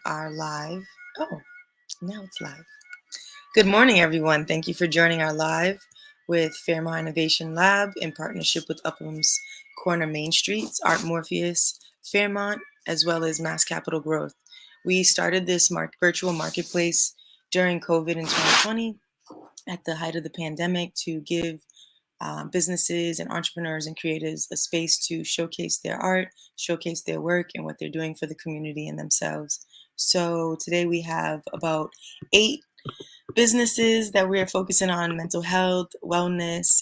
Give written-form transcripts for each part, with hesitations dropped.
Our live. Oh, now it's live. Good morning, everyone. Thank you for joining our live with Fairmount Innovation Lab in partnership with Uphams Corner Main Streets, Art Morpheus, Fairmount, as well as Mass Capital Growth. We started this virtual marketplace during COVID in 2020 at the height of the pandemic to give businesses and entrepreneurs and creatives a space to showcase their art, showcase their work, and what they're doing for the community and themselves. So today we have about 8 businesses that we're focusing on: mental health, wellness,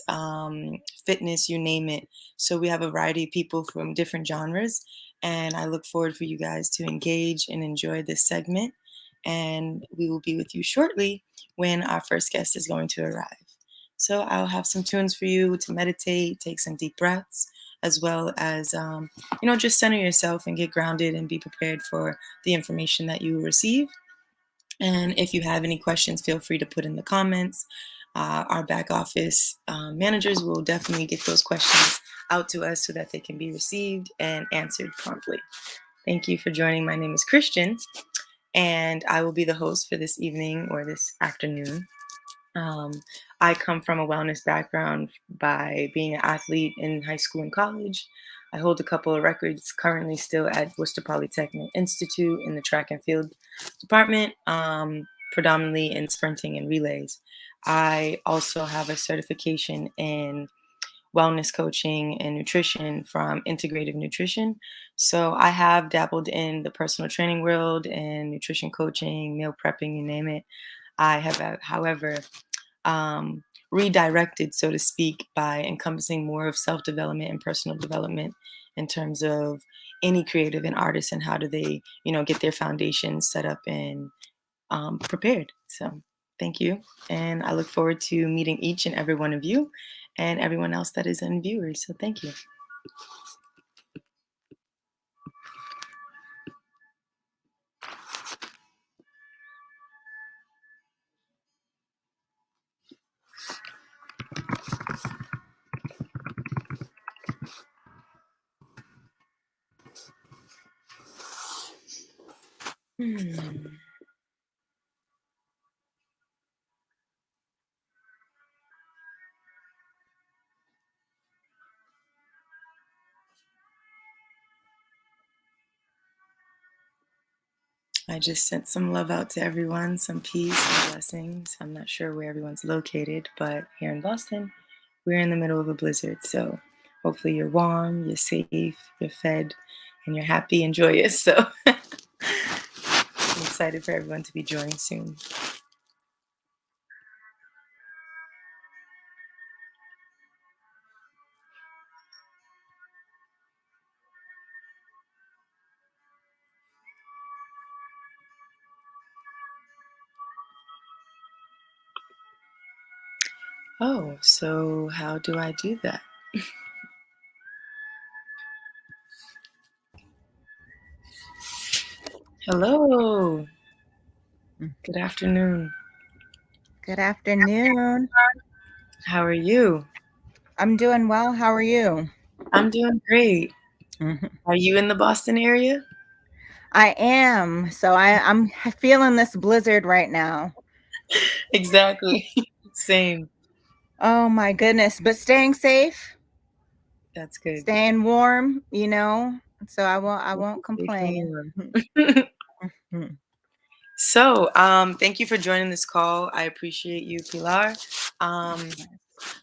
fitness, you name it. So we have a variety of people from different genres, and I look forward for you guys to engage and enjoy this segment. And we will be with you shortly when our first guest is going to arrive. So I'll have some tunes for you to meditate, take some deep breaths, as well as, just center yourself and get grounded and be prepared for the information that you will receive. And if you have any questions, feel free to put in the comments. Our back office managers will definitely get those questions out to us so that they can be received and answered promptly. Thank you for joining. My name is Christian, and I will be the host for this evening or this afternoon. I come from a wellness background by being an athlete in high school and college. I hold a couple of records currently still at Worcester Polytechnic Institute in the track and field department, predominantly in sprinting and relays. I also have a certification in wellness coaching and nutrition from Integrative Nutrition. So I have dabbled in the personal training world and nutrition coaching, meal prepping, you name it. I have, however, redirected, so to speak, by encompassing more of self-development and personal development in terms of any creative and artist and how do they, get their foundation set up and prepared. So thank you. And I look forward to meeting each and every one of you and everyone else that is in viewers. So thank you. I just sent some love out to everyone, some peace and blessings. I'm not sure where everyone's located, but here in Boston, we're in the middle of a blizzard. So hopefully you're warm, you're safe, you're fed, and you're happy and joyous. So I'm excited for everyone to be joining soon. Oh, so how do I do that? Hello. Good afternoon. Good afternoon. How are you? I'm doing well. How are you? I'm doing great. Are you in the Boston area? I am. So I'm feeling this blizzard right now. Exactly. Same. Oh my goodness. But staying safe, That's good. staying warm, So I won't complain. So, thank you for joining this call. I appreciate you, Pilar. Um,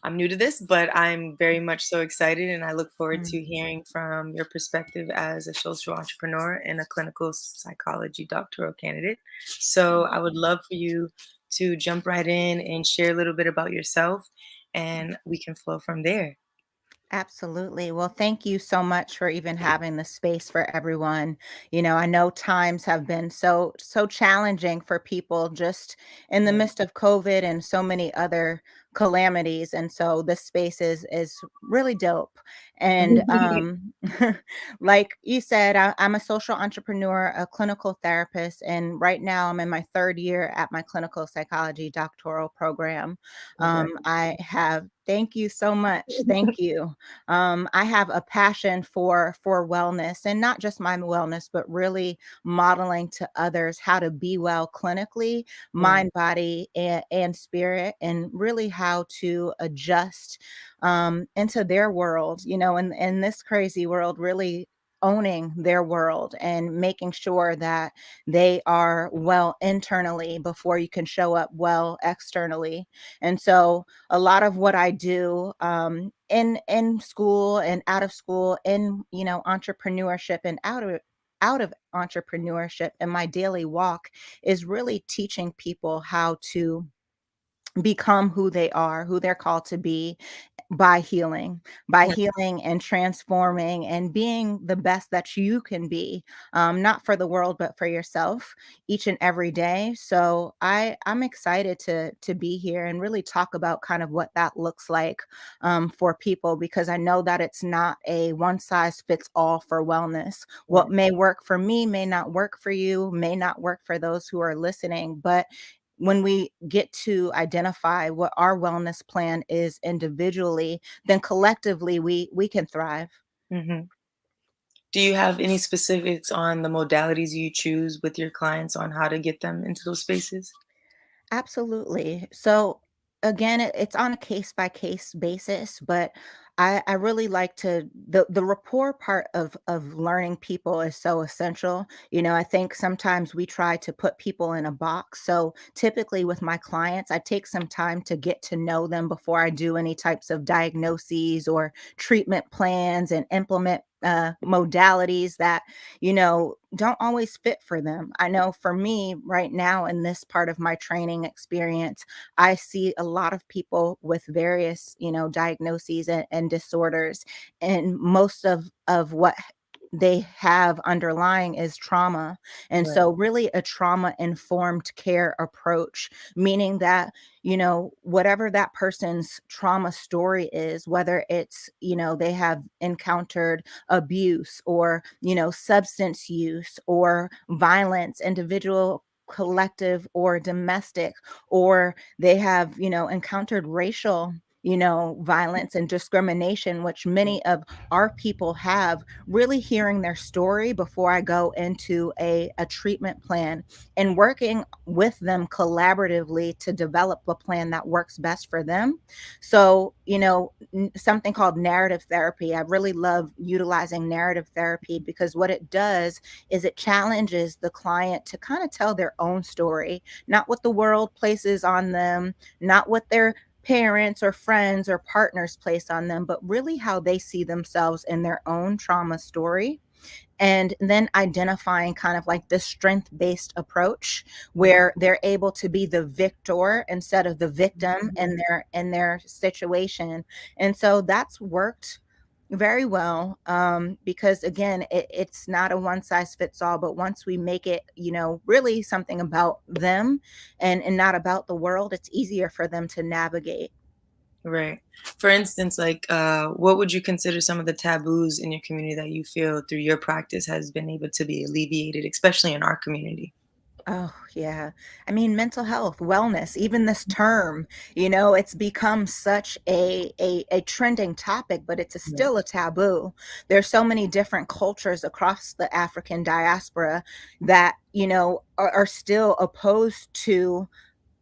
I'm new to this, but I'm very much so excited, and I look forward to hearing from your perspective as a social entrepreneur and a clinical psychology doctoral candidate. So, I would love for you to jump right in and share a little bit about yourself, and we can flow from there. Absolutely. Well, thank you so much for even having the space for everyone. I know times have been so challenging for people just in the Yeah. midst of COVID and so many other calamities. And so this space is really dope. And like you said, I'm a social entrepreneur, a clinical therapist, and right now I'm in my third year at my clinical psychology doctoral program. Okay. I have Thank you so much. Thank you. I have a passion for wellness, and not just my wellness, but really modeling to others how to be well clinically, Right. mind, body, and spirit, and really how to adjust into their world, in this crazy world, really owning their world and making sure that they are well internally before you can show up well externally. And so a lot of what I do in school and out of school, in entrepreneurship and out of entrepreneurship, and my daily walk is really teaching people how to become who they are, who they're called to be, by healing, by Yeah. healing and transforming and being the best that you can be, not for the world, but for yourself each and every day. So I'm excited to be here and really talk about kind of what that looks like for people, because I know that it's not a one size fits all for wellness. What Right. may work for me may not work for you, may not work for those who are listening, but when we get to identify what our wellness plan is individually, then collectively we can thrive. Hmm. Do you have any specifics on the modalities you choose with your clients on how to get them into those spaces? Absolutely. So again, it's on a case by case basis, but I really like to the rapport part of learning people is so essential. I think sometimes we try to put people in a box. So typically with my clients, I take some time to get to know them before I do any types of diagnoses or treatment plans, and implement modalities that don't always fit for them. I know for me right now, in this part of my training experience, I see a lot of people with various, diagnoses and disorders, and most of what they have underlying is trauma. And Right. so really a trauma informed care approach, meaning that whatever that person's trauma story is, whether it's they have encountered abuse, or substance use, or violence, individual, collective, or domestic, or they have encountered racial violence and discrimination, which many of our people have. Really hearing their story before I go into a treatment plan, and working with them collaboratively to develop a plan that works best for them. So, something called narrative therapy. I really love utilizing narrative therapy, because what it does is it challenges the client to kind of tell their own story, not what the world places on them, not what their parents or friends or partners place on them, but really how they see themselves in their own trauma story. And then identifying kind of like this strength based approach, Right. where they're able to be the victor instead of the victim in their situation. And so that's worked very well, because again, it's not a one size fits all, but once we make it really something about them, and not about the world, it's easier for them to navigate. Right. For instance, like, what would you consider some of the taboos in your community that you feel through your practice has been able to be alleviated, especially in our community? Oh, yeah. I mean, mental health, wellness, even this term, it's become such a trending topic, but it's Right. still a taboo. There's so many different cultures across the African diaspora that, are still opposed to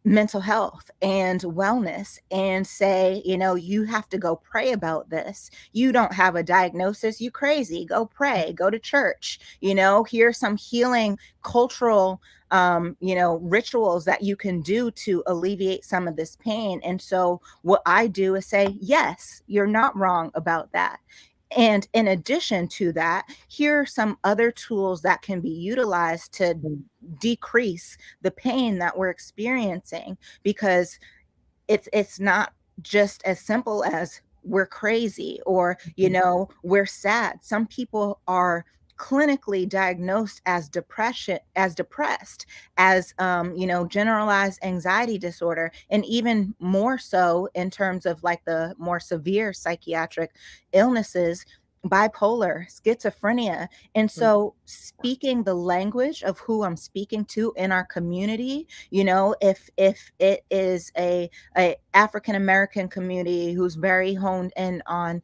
mental health and wellness, and say, you have to go pray about this. You don't have a diagnosis, you crazy. Go pray, go to church. Here's some healing cultural rituals that you can do to alleviate some of this pain. And so what I do is say, yes, you're not wrong about that. And in addition to that, here are some other tools that can be utilized to Mm. decrease the pain that we're experiencing, because it's not just as simple as we're crazy, or we're sad. Some people are clinically diagnosed as depressed, as generalized anxiety disorder, and even more so in terms of like the more severe psychiatric illnesses, bipolar, schizophrenia. And so speaking the language of who I'm speaking to in our community, if it is a African American community who's very honed in on,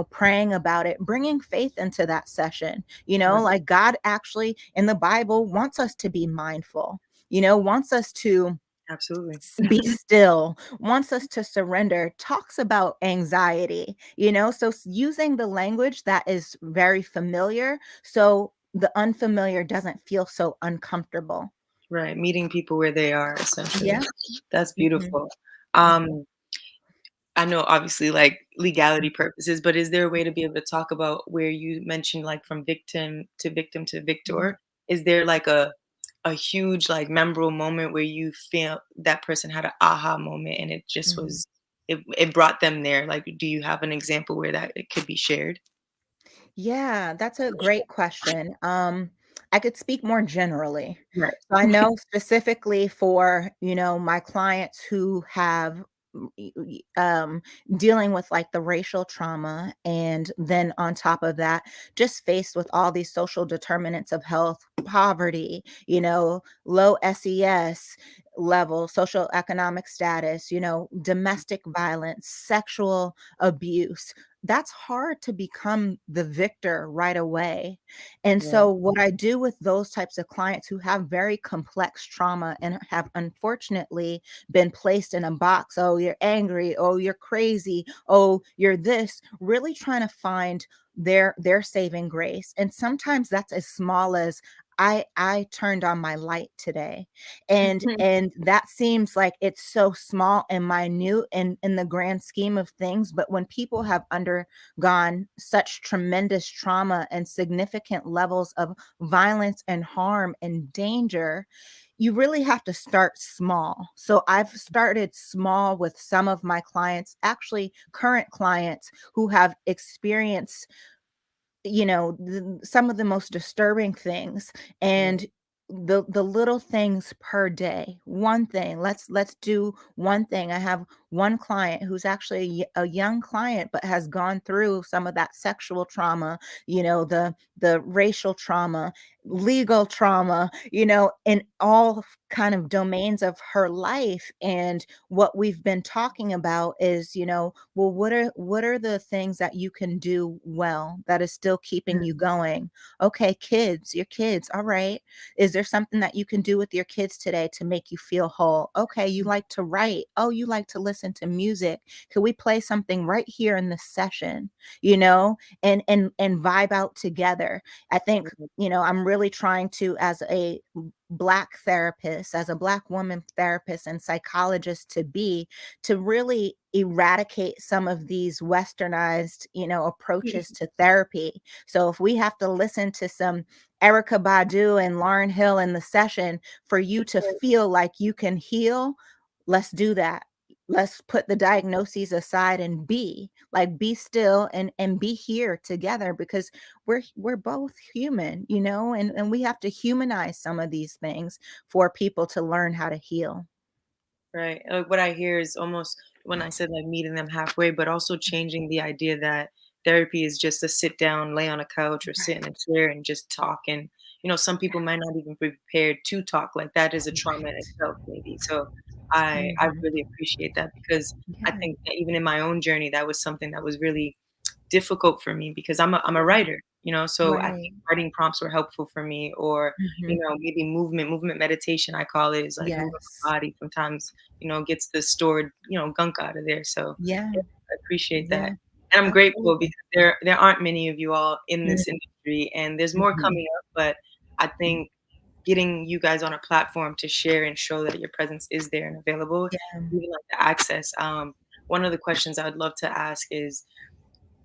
praying about it, bringing faith into that session, Right. like God actually in the Bible wants us to be mindful, wants us to Absolutely. be still, wants us to surrender, talks about anxiety, so using the language that is very familiar so the unfamiliar doesn't feel so uncomfortable. Right. Meeting people where they are, essentially. Yeah. That's Mhm. beautiful. Yeah. I know obviously like legality Mhm. purposes, but is there a way to be able to talk about where you mentioned like from victim to Mhm. victor? Is there like a huge like memorable moment where you feel that person had an aha moment and it just Mhm. was it brought them there? Like do you have an example where that it could be shared? Yeah, that's a great question. I could speak more generally. Right. So I know specifically for, my clients who have dealing with like the racial trauma, and then on top of that, just faced with all these social determinants of health, poverty, low SES level, social economic status, domestic violence, sexual abuse. That's hard to become the victor right away. And Right. so, what I do with those types of clients who have very complex trauma and have unfortunately been placed in a box, oh, you're angry, oh, you're crazy, oh, you're this, really trying to find their saving grace. And sometimes that's as small as I turned on my light today. And that seems like it's so small and minute in the grand scheme of things, but when people have undergone such tremendous trauma and significant levels of violence and harm and danger, you really have to start small. So I've started small with some of my clients, actually current clients who have experienced, some of the most disturbing things, Right. and the little things per day. One thing. Let's do one thing. I have one client who's actually a young client but has gone through some of that sexual trauma, the racial trauma, legal trauma, in all kind of domains of her life. And what we've been talking about is, well, what are the things that you can do well that is still keeping you going? Okay, kids, your kids. All right. Is there something that you can do with your kids today to make you feel whole? Okay, you like to write. Oh, you like to listen to music. Could we play something right here in this session? And vibe out together. I think, I'm really trying to, as a Black therapist, as a Black woman therapist and psychologist to really eradicate some of these westernized, approaches to therapy. So if we have to listen to some Erica Badu and Lauryn Hill in the session for you to feel like you can heal, let's do that. Let's put the diagnoses aside and be still and be here together, because we're both human, and we have to humanize some of these things for people to learn how to heal. Right. What I hear is almost when I said like meeting them halfway, but also changing the idea that therapy is just to sit down, lay on a couch, or sit in a chair and just talk. And some people might not even be prepared to talk. Like that is a trauma in Right. itself, maybe. So I Mhm. really appreciate that because I Yeah. think that even in my own journey, that was something that was really difficult for me because I'm a Yeah. writer, so I Right. think writing prompts were helpful for me or, Mhm. maybe movement meditation, I call it, is like moving Yes. my body sometimes, gets the stored, gunk out of there. So Yeah. yeah, I appreciate that. Yeah. And I'm grateful Absolutely. because there aren't many of you all in Mm. this industry and there's more Mhm. coming up, but I think getting you guys on a platform to share and show that your presence is there and available, Yeah. even like the access. One of the questions I would love to ask is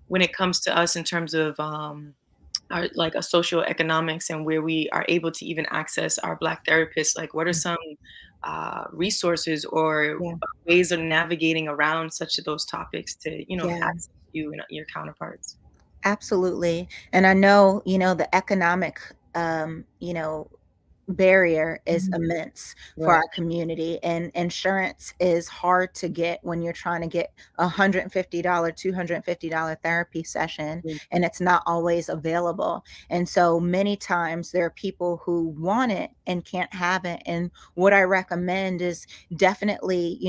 when it comes to us in terms of our like a social economics and where we are able to even access our Black therapists, like what are Mm. some resources or Yeah. ways of navigating around such of those topics to Yeah. access you and your counterparts? Absolutely. And I know, the economic, barrier is Mhm. immense for Right. our community, and insurance is hard to get when you're trying to get $150 $250 therapy session, Mm. and it's not always available. And so many times there are people who want it and can't have it. And what I recommend is definitely,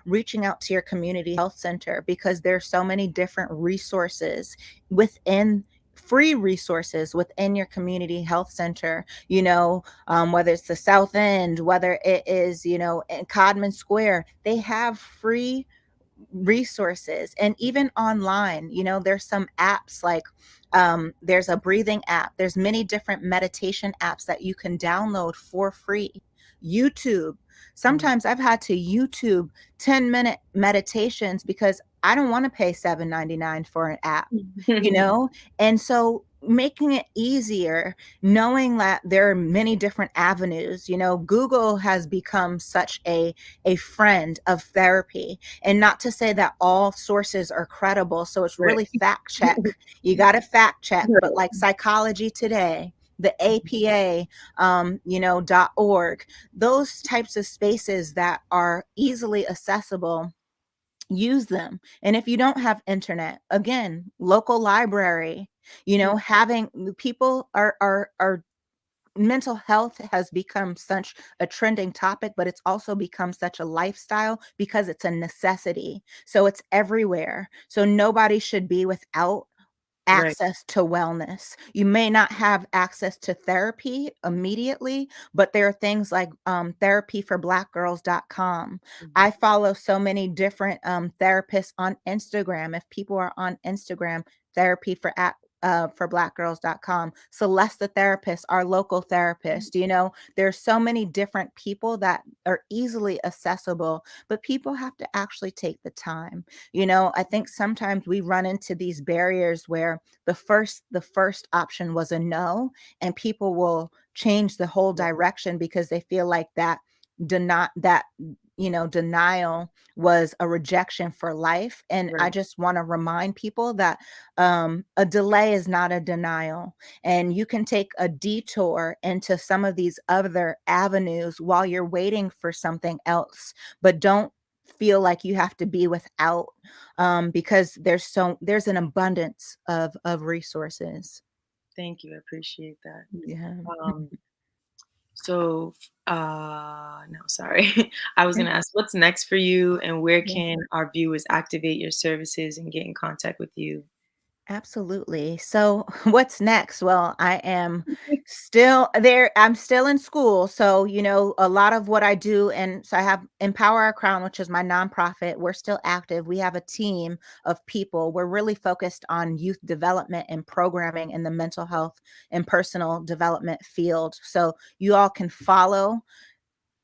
reaching out to your community health center, because there's so many different resources within free resources within your community health center, whether it's the South End, whether it is, in Codman Square, they have free resources. And even online, there's some apps like there's a breathing app, there's many different meditation apps that you can download for free. YouTube, Mm. sometimes I've had to YouTube 10-minute meditations because I don't want to pay $7.99 for an app, you know and so making it easier, knowing that there are many different avenues. Google has become such a friend of therapy, and not to say that all sources are credible. So it's Right. really fact check. You got to fact check, but Right. like Psychology Today, the APA, .org, those types of spaces that are easily accessible, use them. And if you don't have internet, again, local library, Mm. having people are mental health has become such a trending topic, but it's also become such a lifestyle because it's a necessity. So it's everywhere. So nobody should be without Right. access to wellness. You may not have access to therapy immediately, but there are things like therapyforblackgirls.com. Mhm. I follow so many different therapists on Instagram. If people are on Instagram, therapy for blackgirls.com. Celeste the therapist, our local therapist. There's so many different people that are easily accessible, but people have to actually take the time. I think sometimes we run into these barriers where the first option was a no, and people will change the whole Right. direction because they feel like that denial was a rejection for life. And I Right. just want to remind people that a delay is not a denial, and you can take a detour into some of these other avenues while you're waiting for something else. But don't feel like you have to be without, because there's an abundance of resources. Thank you. I appreciate that. Yeah. Um, so, no, sorry. I was Yeah. gonna ask, what's next for you, and where Yeah. can our viewers activate your services and get in contact with you? Absolutely. So, what's next? Well, I am still there. I'm still in school. So, a lot of what I do, and so I have Empower Our Crown, which is my nonprofit. We're still active. We have a team of people. We're really focused on youth development and programming in the mental health and personal development field. So, you all can follow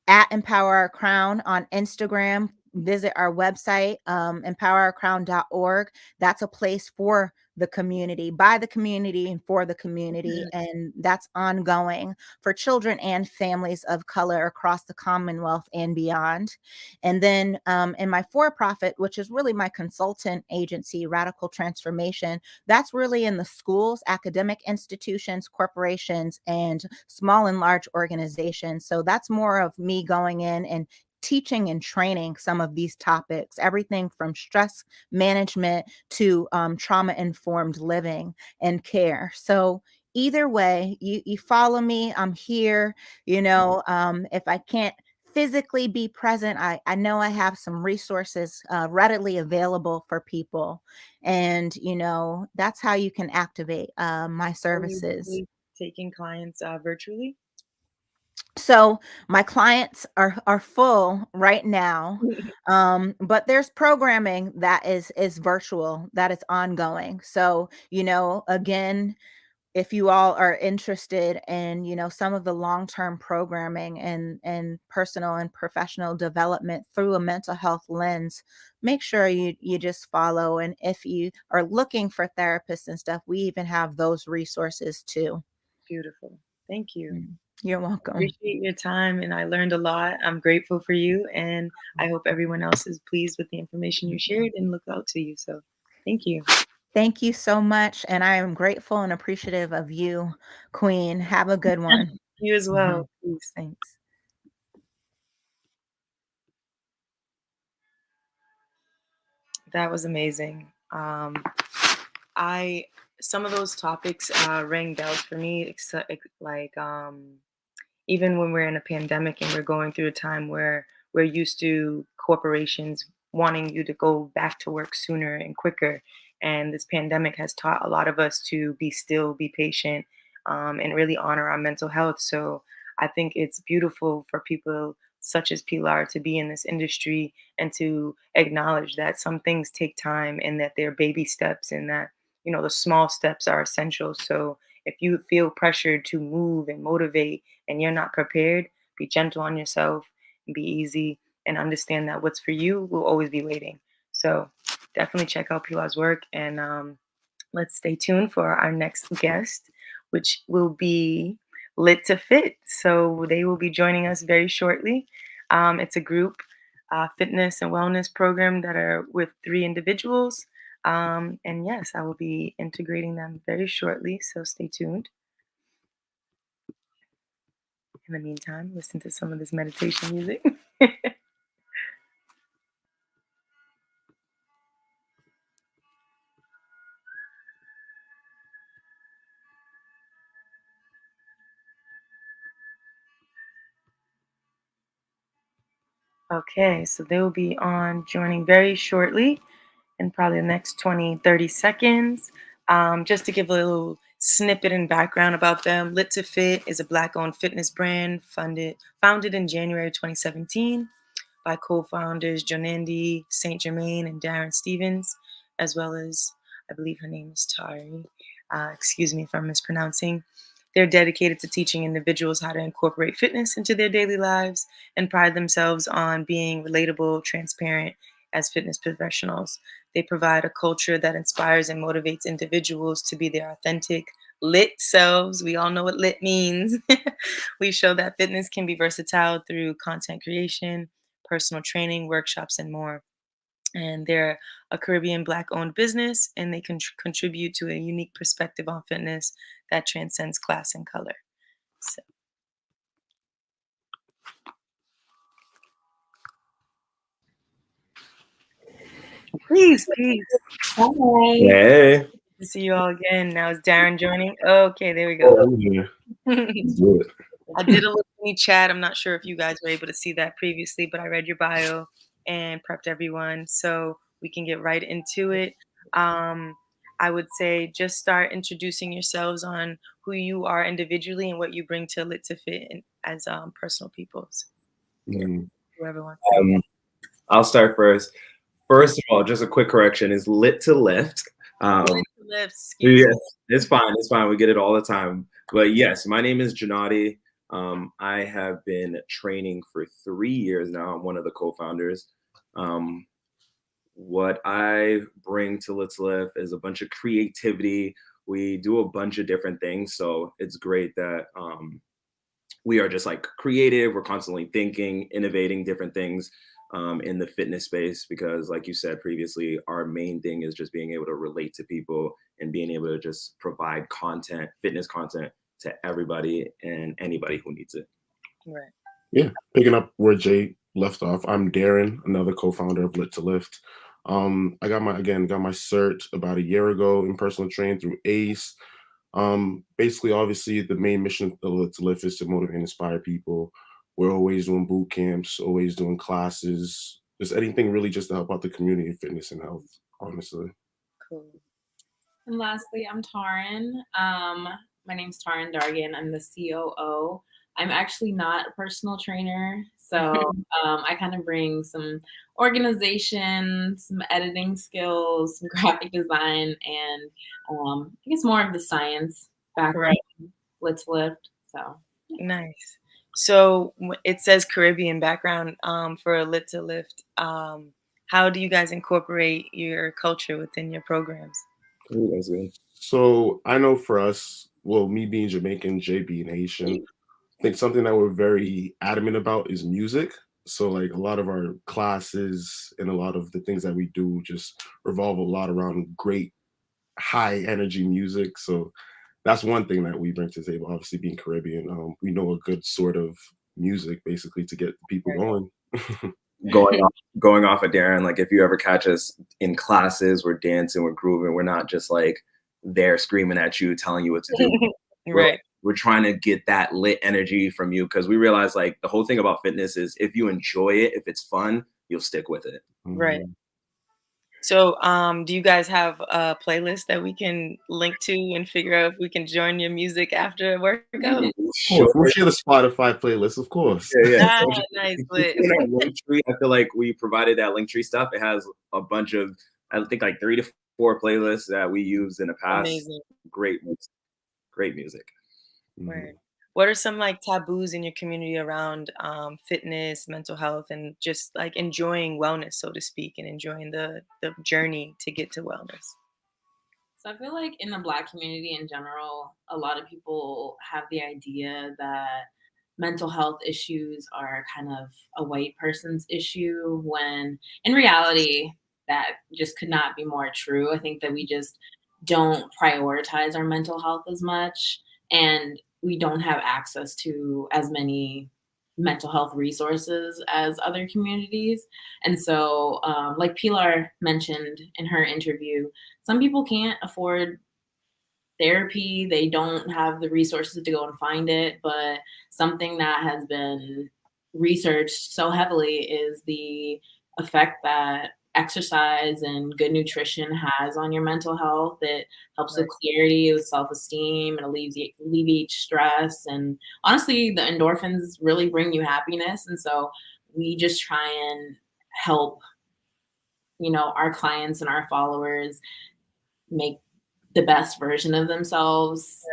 at Empower Our Crown on Instagram. Visit our website, empowerourcrown.org. That's a place for the community, by the community, and for the community. Mhm. And that's ongoing for children and families of color across the Commonwealth and beyond. And then in my for profit, which is really my consultant agency, Radical Transformation, that's really in the schools, academic institutions, corporations, and small and large organizations. So that's more of me going in and teaching and training some of these topics, everything from stress management to trauma informed living and care. So either way, you follow me, I'm here. If I can't physically be present, I know I have some resources readily available for people. And, that's how you can activate my Are you services. usually taking clients virtually? So my clients are full right now, but there's programming that is virtual, that is ongoing. So, again, if you all are interested in, some of the long-term programming and personal and professional development through a mental health lens, make sure you just follow. And if you are looking for therapists and stuff, we even have those resources too. Beautiful. Thank you. You're welcome. Appreciate your time, and I learned a lot. I'm grateful for you, and I hope everyone else is pleased with the information you shared and look out to you. So, thank you. Thank you so much, and I am grateful and appreciative of you, Queen. Have a good one. You as Mhm. well. Peace. Thanks. That was amazing. I Some of those topics rang bells for me. Like even when we're in a pandemic and we're going through a time where we're used to corporations wanting you to go back to work sooner and quicker. And this pandemic has taught a lot of us to be still, be patient, and really honor our mental health. So I think it's beautiful for people such as Pilar to be in this industry and to acknowledge that some things take time and that they're baby steps and that, the small steps are essential. So if you feel pressured to move and motivate and you're not prepared, be gentle on yourself and be easy and understand that what's for you will always be waiting. So definitely check out Pilar's work and let's stay tuned for our next guest, which will be Lit to Fit. So they will be joining us very shortly. It's a group fitness and wellness program that are with three individuals. And yes, I will be integrating them very shortly. So stay tuned. In the meantime, listen to some of this meditation music. Okay, so they will be on joining very shortly in probably the next 20, 30 seconds. Just to give a little snippet and background about them, Lit to Fit is a Black owned fitness brand founded in January 2017 by co-founders Jonandi St. Germain and Darren Stevens, as well as, I believe her name is Tari. Excuse me if I'm mispronouncing. They're dedicated to teaching individuals how to incorporate fitness into their daily lives and pride themselves on being relatable, transparent as fitness professionals. They provide a culture that inspires and motivates individuals to be their authentic, lit selves. We all know what lit means. We show that fitness can be versatile through content creation, personal training, workshops, and more. And they're a Caribbean Black owned business, and they contribute to a unique perspective on fitness that transcends class and color. So, peace, peace. Hi. Hey. To see you all again. Now is Darren joining? Okay, there we Oh, go. I'm here. Let's do it. I did a little mini chat. I'm not sure if you guys were able to see that previously, but I read your bio and prepped everyone so we can get right into it. Um, I would say just start introducing yourselves on who you are individually and what you bring to Lit to Fit as personal people. So, yeah, Mm. whoever wants to go. I'll start first. First of all, just a quick correction: is lit to lift. Lit to Lift, excuse Yes, me. it's fine. It's fine. We get it all the time. But yes, my name is Janati. I have been training for 3 years now. I'm one of the co-founders. Um, what I bring to Let's Live is a bunch of creativity. We do a bunch of different things, so it's great that we are just like creative. We're constantly thinking, innovating different things in the fitness space because, like you said previously, our main thing is just being able to relate to people and being able to just provide content, fitness content to everybody and anybody who needs it. Right. Yeah, picking up where Jay left off. I'm Darren, another co-founder of Lit to Lift. I got my cert about a year ago in personal training through ACE. Basically, obviously, the main mission of Lit to Lift is to motivate and inspire people. We're always doing boot camps, always doing classes, just anything really just to help out the community of fitness and health, honestly. Cool. And lastly, I'm Taran. My name's Taran Dargan. I'm the COO. I'm actually not a personal trainer, so I kind of bring some organization, some editing skills, some graphic design, and I guess more of the science background. Right. Let's lift. So Nice. So it says Caribbean background for a Lit to Lift. How do you guys incorporate your culture within your programs? Ooh, that's good. So I know for us, well, me being Jamaican, Jay being Haitian, I think something that we're very adamant about is music. So like a lot of our classes and a lot of the things that we do just revolve a lot around great high energy music. So that's one thing that we bring to the table. Obviously, being Caribbean, we know a good sort of music basically to get people going. Going off of Darren, like if you ever catch us in classes, we're dancing, we're grooving, we're not just like there screaming at you, telling you what to do. Right. We're trying to get that lit energy from you, because we realize like the whole thing about fitness is if you enjoy it, if it's fun, you'll stick with it. Right. So, do you guys have a playlist that we can link to and figure out if we can join your music after a workout? Of course, we'll share the Spotify playlist, of course. Yeah. Ah, nice. Lit. In our link tree, I feel like we provided that link tree stuff. It has a bunch of, I think like 3 to 4 playlists that we used in the past. Amazing. Great music. Right. What are some like taboos in your community around fitness, mental health, and just like enjoying wellness, so to speak, and enjoying the journey to get to wellness? So I feel like in the Black community in general, a lot of people have the idea that mental health issues are kind of a white person's issue, when in reality, that just could not be more true. I think that we just don't prioritize our mental health as much, and we don't have access to as many mental health resources as other communities. And so, like Pilar mentioned in her interview, some people can't afford therapy. They don't have the resources to go and find it. But something that has been researched so heavily is the effect that exercise and good nutrition has on your mental health. It helps with clarity, with self-esteem, and alleviates stress. And honestly, the endorphins really bring you happiness. And so we just try and help, our clients and our followers make the best version of themselves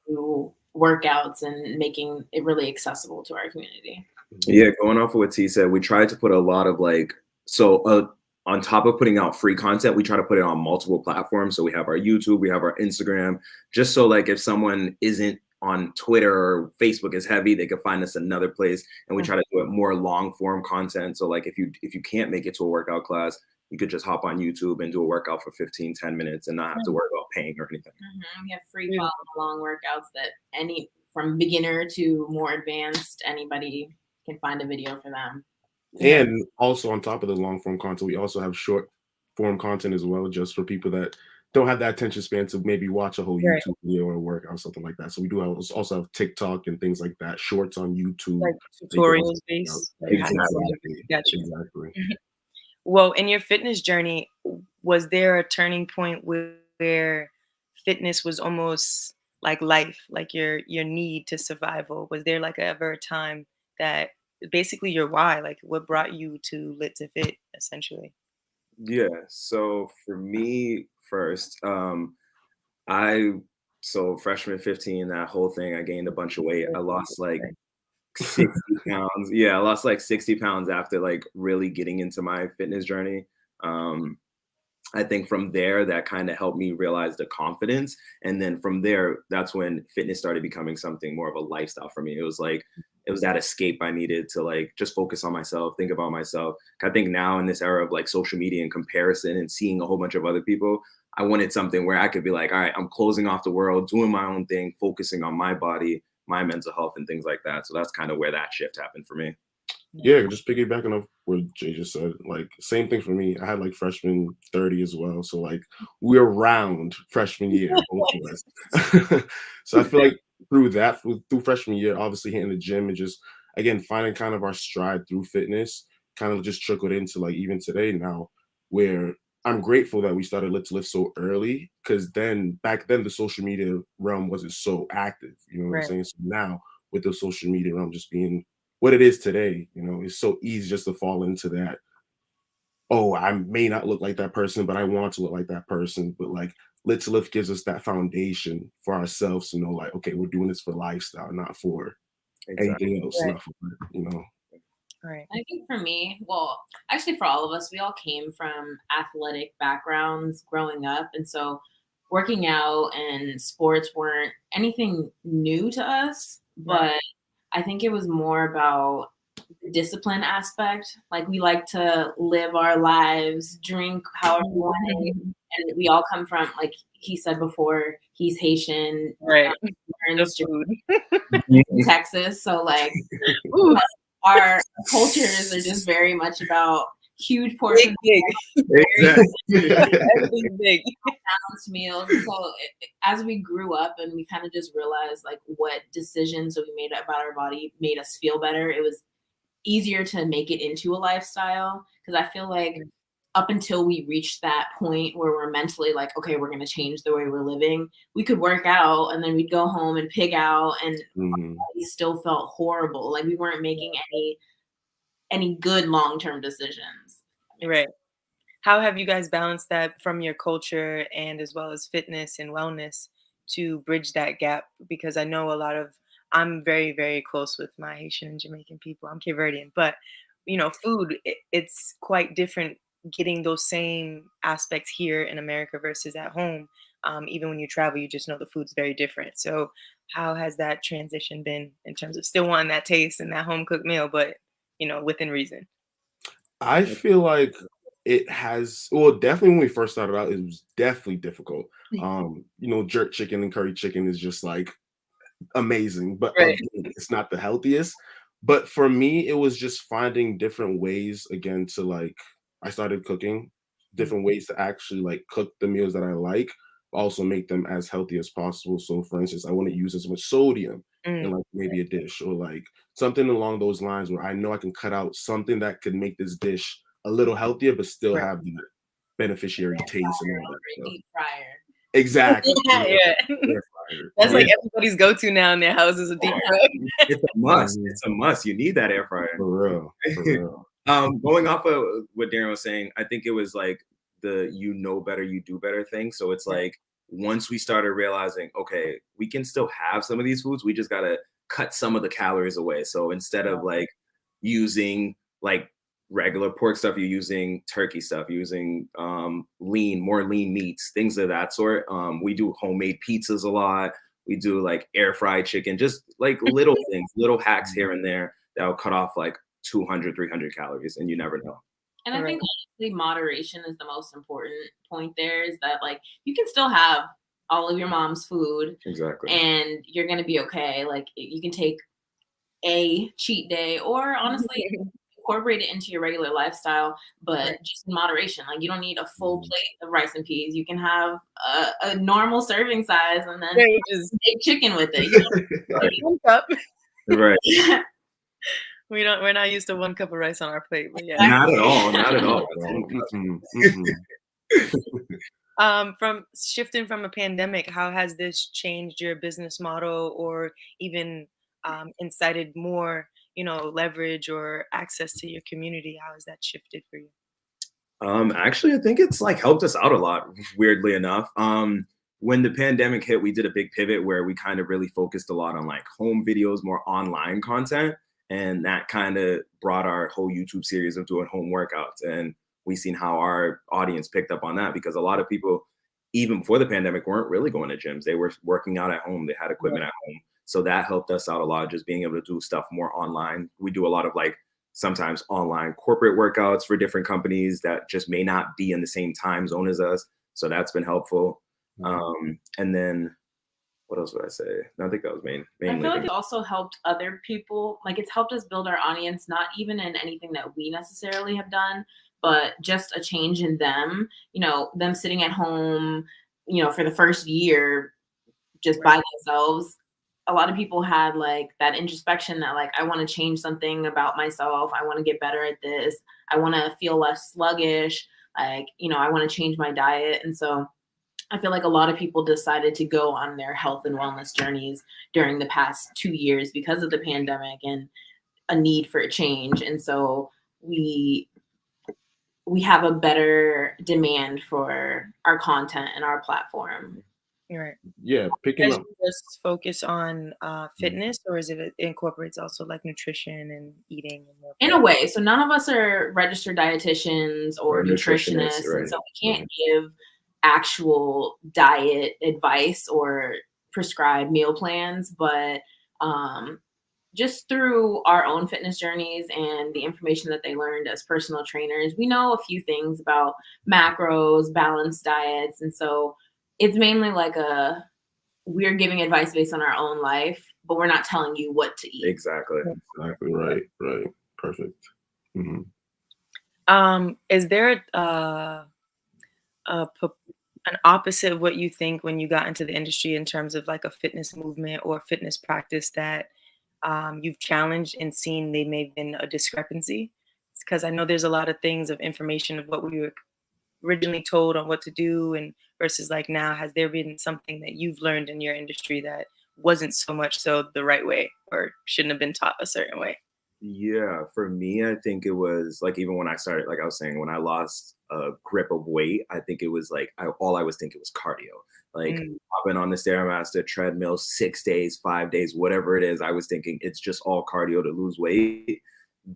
through workouts and making it really accessible to our community. Yeah, going off of what T said, we tried to put a lot of on top of putting out free content, we try to put it on multiple platforms. So we have our YouTube, we have our Instagram, just so like if someone isn't on Twitter or Facebook is heavy, they could find us another place. And we try to do it more long form content. So like if you can't make it to a workout class, you could just hop on YouTube and do a workout for 15, 10 minutes and not have to worry about paying or anything. We have free follow along workouts that from beginner to more advanced, anybody can find a video for them. And also on top of the long form content, we also have short form content as well, just for people that don't have that attention span to maybe watch a whole YouTube video or workout or something like that. So we do also have TikTok and things like that, shorts on YouTube. Like tutorials based. Exactly. Well, in your fitness journey, was there a turning point where fitness was almost like life, like your need to survival? Was there like ever a time that basically your why, like what brought you to Lit to Fit, essentially? Yeah. So for me first, freshman 15, that whole thing, I gained a bunch of weight. I lost like 60 pounds. Yeah, I lost like 60 pounds after like really getting into my fitness journey. I think from there, that kind of helped me realize the confidence. And then from there, that's when fitness started becoming something more of a lifestyle for me. It was that escape I needed to like just focus on myself, think about myself. I think now in this era of like social media and comparison and seeing a whole bunch of other people, I wanted something where I could be like, all right, I'm closing off the world, doing my own thing, focusing on my body, my mental health and things like that. So that's kind of where that shift happened for me. Yeah, just piggybacking off what Jay just said, like same thing for me. I had like freshman 30 as well. So like we're around freshman year, both of us. So I feel like through freshman year, obviously hitting the gym and just again finding kind of our stride through fitness, kind of just trickled into like even today now, where I'm grateful that we started Lit to Lift so early, because back then the social media realm wasn't so active. You know what I'm saying? So now with the social media realm just being what it is today, it's so easy just to fall into that. Oh, I may not look like that person, but I want to look like that person. But like Lit to Lift gives us that foundation for ourselves to know, like, okay, we're doing this for lifestyle, not for anything else, not for, Right. I think for me, well, actually for all of us, we all came from athletic backgrounds growing up. And so working out and sports weren't anything new to us, but I think it was more about the discipline aspect. Like we like to live our lives, drink however we want, and we all come from, like he said before, He's Haitian, Right. Burns, Food. Texas. So like, ooh, our cultures are just very much about huge portions, Big. Exactly. Everything's big. balanced meals. And so as we grew up and we kind of just realized like what decisions that we made about our body made us feel better, it was easier to make it into a lifestyle. Because I feel like up until we reached that point where we're mentally like, okay, we're going to change the way we're living, we could work out and then we'd go home and pig out, and we still felt horrible. Like we weren't making any good long-term decisions. Right. How have you guys balanced that from your culture and as well as fitness and wellness to bridge that gap? Because I know I'm very, very close with my Haitian and Jamaican people. I'm Cape Verdean, but food, it's quite different getting those same aspects here in America versus at home. Even when you travel, you just know the food's very different. So how has that transition been in terms of still wanting that taste and that home cooked meal, but within reason? I feel like it has, well, definitely when we first started out, it was definitely difficult. Jerk chicken and curry chicken is just like amazing, but Right. again, it's not the healthiest. But for me, it was just finding different ways again to like, I started cooking different ways to actually like cook the meals that I like, also make them as healthy as possible. So for instance, I want to use as much sodium in like maybe a dish, or like something along those lines where I know I can cut out something that could make this dish a little healthier, but still Right. have the beneficiary taste and all that stuff. Deep fryer. Exactly. Yeah. Air fryer. That's like everybody's go-to now in their house is a deep fry. It's a must. It's a must. You need that air fryer. For real. For real. Going off of what Darren was saying, I think it was like the you know better, you do better thing. So it's like once we started realizing, okay, we can still have some of these foods, we just gotta cut some of the calories away. So instead of like using like regular pork stuff, you're using turkey stuff, you're using more lean meats, things of that sort. We do homemade pizzas a lot. We do like air fried chicken, just like little things, little hacks here and there that'll cut off like 200, 300 calories, and you never know. And I think honestly, moderation is the most important point there, is that like you can still have all of your mom's food. Exactly. And you're going to be okay. Like you can take a cheat day, or honestly incorporate it into your regular lifestyle, but just in moderation. Like you don't need a full plate of rice and peas. You can have a normal serving size and then just make chicken with it. One cup. Right. We're not used to 1 cup of rice on our plate, but yeah. Not at all. Not at all. From shifting from a pandemic, how has this changed your business model, or even incited more, leverage or access to your community? How has that shifted for you? Actually, I think it's like helped us out a lot, weirdly enough. When the pandemic hit, we did a big pivot where we kind of really focused a lot on like home videos, more online content. And that kind of brought our whole YouTube series of doing home workouts. And we seen how our audience picked up on that, because a lot of people, even before the pandemic, weren't really going to gyms. They were working out at home. They had equipment at home. So that helped us out a lot, just being able to do stuff more online. We do a lot of like sometimes online corporate workouts for different companies that just may not be in the same time zone as us. So that's been helpful. And then what else would I say? No, I think that was mainly. I feel like it also helped other people. Like it's helped us build our audience, not even in anything that we necessarily have done, but just a change in them, them sitting at home, for the first year, just by themselves. A lot of people had like that introspection that like, I want to change something about myself. I want to get better at this. I want to feel less sluggish. Like, I want to change my diet. And so I feel like a lot of people decided to go on their health and wellness journeys during the past 2 years because of the pandemic and a need for a change. And so we have a better demand for our content and our platform. You're right. Yeah, picking up. Just focus on fitness, or is it incorporates also like nutrition and eating? In a way. So none of us are registered dietitians or nutritionists. Right. And so we can't give actual diet advice or prescribe meal plans, but just through our own fitness journeys and the information that they learned as personal trainers, we know a few things about macros, balanced diets. And so it's mainly like a we're giving advice based on our own life, but we're not telling you what to eat. Exactly. Exactly. Right. Perfect. Mm-hmm. Is there an opposite of what you think when you got into the industry in terms of like a fitness movement or fitness practice that you've challenged and seen they may have been a discrepancy? Because I know there's a lot of things of information of what we were originally told on what to do and versus like now. Has there been something that you've learned in your industry that wasn't so much so the right way or shouldn't have been taught a certain way? Yeah, for me, I think it was like even when I started, like I was saying, when I lost a grip of weight, I think it was like all I was thinking was cardio, like hopping on the Stairmaster treadmill 6 days, 5 days, whatever it is. I was thinking it's just all cardio to lose weight.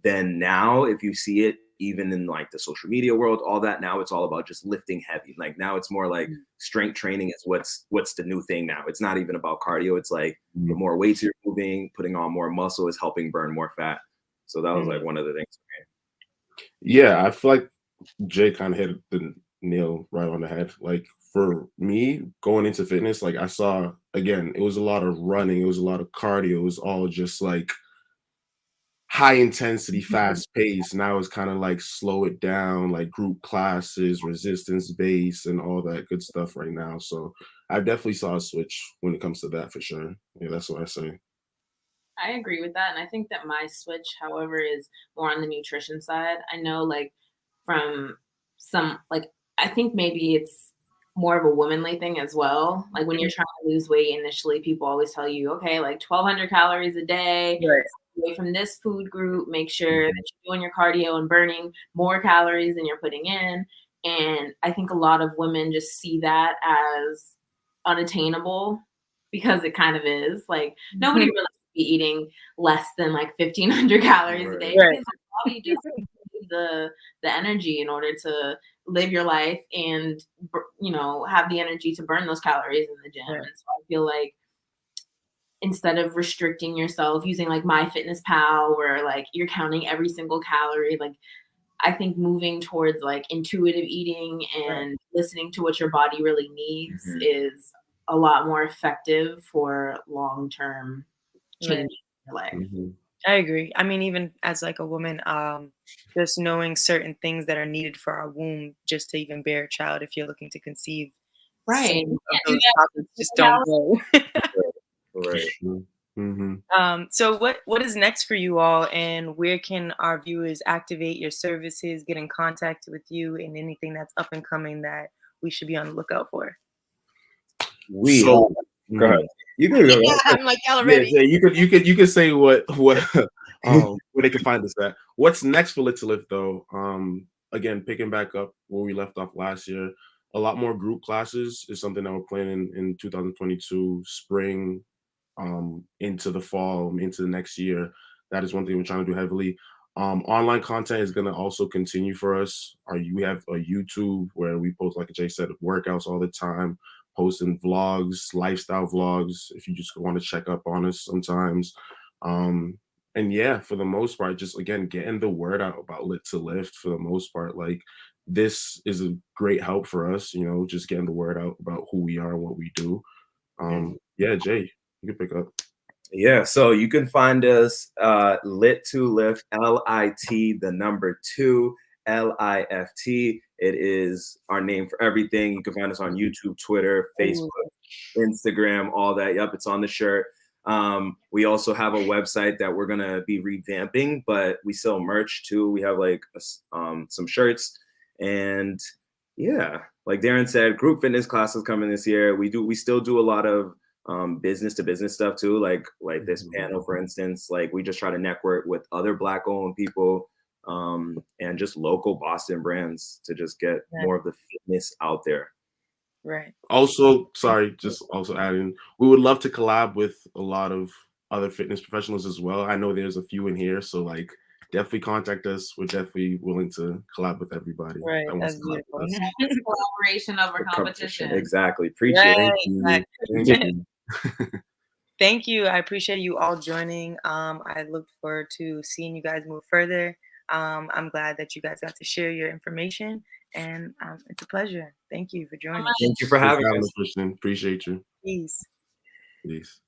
Then now, if you see it, even in like the social media world, all that, now it's all about just lifting heavy. Like now it's more like strength training is what's the new thing now. It's not even about cardio. It's like the more weights you're moving, putting on more muscle is helping burn more fat. So that was like one of the things for me. Yeah, I feel like Jay kind of hit the nail right on the head. Like for me, going into fitness, like I saw again, it was a lot of running, it was a lot of cardio, it was all just like high intensity, fast pace. Now it's kind of like slow it down, like group classes, resistance base, and all that good stuff right now. So I definitely saw a switch when it comes to that for sure. Yeah, that's what I say. I agree with that. And I think that my switch, however, is more on the nutrition side. I know like from some, like, I think maybe it's more of a womanly thing as well. Like when you're trying to lose weight initially, people always tell you, okay, like 1,200 calories a day, Right. away from this food group, make sure that you're doing your cardio and burning more calories than you're putting in. And I think a lot of women just see that as unattainable because it kind of is. Like nobody really should be eating less than like 1,500 calories a day Right. because your body just needs the energy in order to live your life and have the energy to burn those calories in the gym. Right. And so I feel like instead of restricting yourself using like MyFitnessPal where like you're counting every single calorie, like I think moving towards like intuitive eating and listening to what your body really needs is a lot more effective for long-term change in your life. I agree. I mean, even as like a woman, just knowing certain things that are needed for our womb just to even bear a child if you're looking to conceive. Right. Some of those topics just don't go. Right. So what is next for you all, and where can our viewers activate your services, get in contact with you, and anything that's up and coming that we should be on the lookout for? So Go ahead. You can go. I'm like, y'all already. Yeah, you could say what where they can find us at. What's next for Lit to Lift though? Again, picking back up where we left off last year, a lot more group classes is something that we're planning in 2022 spring, into the fall, into the next year. That is one thing we're trying to do heavily. Online content is going to also continue for us. We have a YouTube where we post, like Jay said, workouts all the time, posting vlogs, lifestyle vlogs, if you just want to check up on us sometimes. And yeah, for the most part, just again, getting the word out about Lit to Lift for the most part. Like this is a great help for us, just getting the word out about who we are and what we do. Yeah, Jay, you can pick up. Yeah, so you can find us Lit to Lift, LIT, the number 2, LIFT. It is our name for everything. You can find us on YouTube, Twitter, Facebook, Instagram, all that. Yep, it's on the shirt. We also have a website that we're gonna be revamping, but we sell merch too. We have like some shirts, and yeah, like Darren said, group fitness classes coming this year. We still do a lot of business to business stuff too, like this panel, for instance. Like we just try to network with other Black owned people and just local Boston brands to just get more of the fitness out there. Right. Also, sorry, just also adding, we would love to collab with a lot of other fitness professionals as well. I know there's a few in here, so like definitely contact us. We're definitely willing to collab with everybody. Right. That's beautiful. It's collaboration over competition. Exactly. Preach it. Thank you. Thank you. I appreciate you all joining. I look forward to seeing you guys move further. I'm glad that you guys got to share your information, and it's a pleasure. Thank you for joining. Thank you for having us. Appreciate you. Peace. Peace.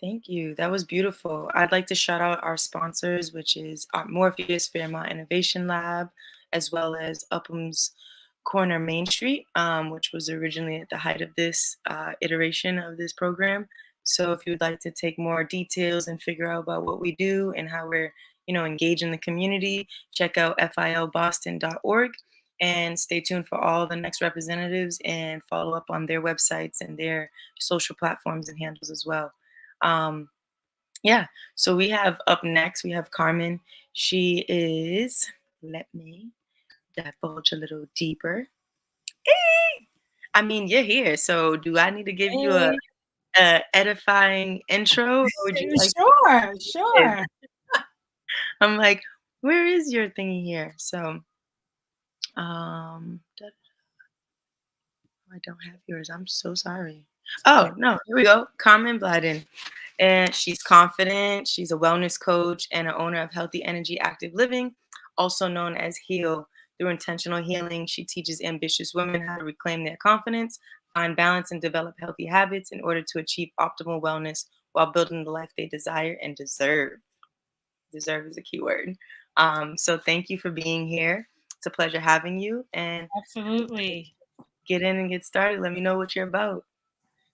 Thank you. That was beautiful. I'd like to shout out our sponsors, which is Morpheus Fairmount Innovation Lab, as well as Uphams Corner Main Street, which was originally at the height of this iteration of this program. So if you'd like to take more details and figure out about what we do and how we're, engage in the community, check out filboston.org and stay tuned for all the next representatives and follow up on their websites and their social platforms and handles as well. Um, yeah, so we have up next, we have Carmen. She is, let me divulge a little deeper. Hey! I mean, you're here, so do I need to give you a edifying intro, or would you like Sure. I'm like, where is your thingy here? So, I don't have yours. I'm so sorry. Oh, no, here we go. Carmen Bladden. And she's confident. She's a wellness coach and an owner of Healthy Energy Active Living, also known as HEAL. Through intentional healing, she teaches ambitious women how to reclaim their confidence, find balance, and develop healthy habits in order to achieve optimal wellness while building the life they desire and deserve. Deserve is a key word. So thank you for being here. It's a pleasure having you. And Absolutely. get in and get started. Let me know what you're about.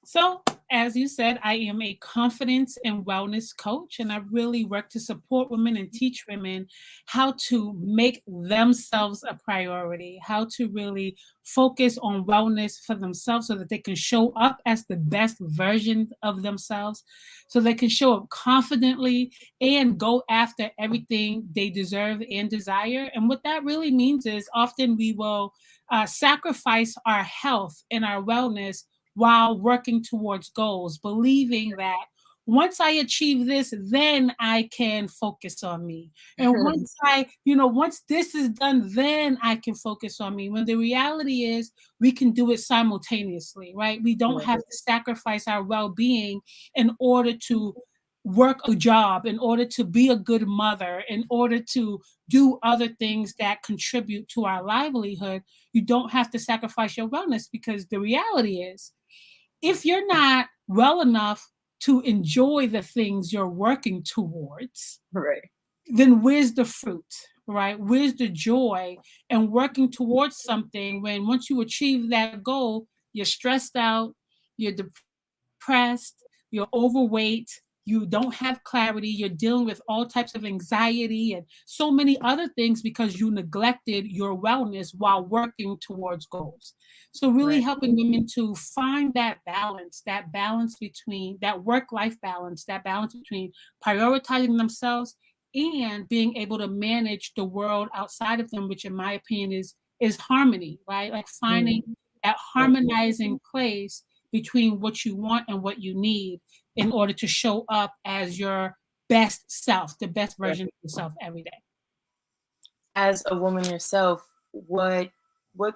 So, as you said, I am a confidence and wellness coach, and I really work to support women and teach women how to make themselves a priority, how to really focus on wellness for themselves so that they can show up as the best version of themselves, so they can show up confidently and go after everything they deserve and desire. And what that really means is often we will sacrifice our health and our wellness while working towards goals, believing that once I achieve this, then I can focus on me. And once this is done, then I can focus on me. When the reality is we can do it simultaneously, right? We don't have to sacrifice our well-being in order to work a job, in order to be a good mother, in order to do other things that contribute to our livelihood. You don't have to sacrifice your wellness, because the reality is, if you're not well enough to enjoy the things you're working towards, Right. then where's the fruit, right? Where's the joy and working towards something when once you achieve that goal, you're stressed out, you're depressed, you're overweight, you don't have clarity, you're dealing with all types of anxiety and so many other things because you neglected your wellness while working towards goals. So really helping women to find that balance between that work-life balance, that balance between prioritizing themselves and being able to manage the world outside of them, which in my opinion is harmony, right? Like finding that harmonizing place between what you want and what you need in order to show up as your best self, the best version of yourself every day. As a woman yourself, what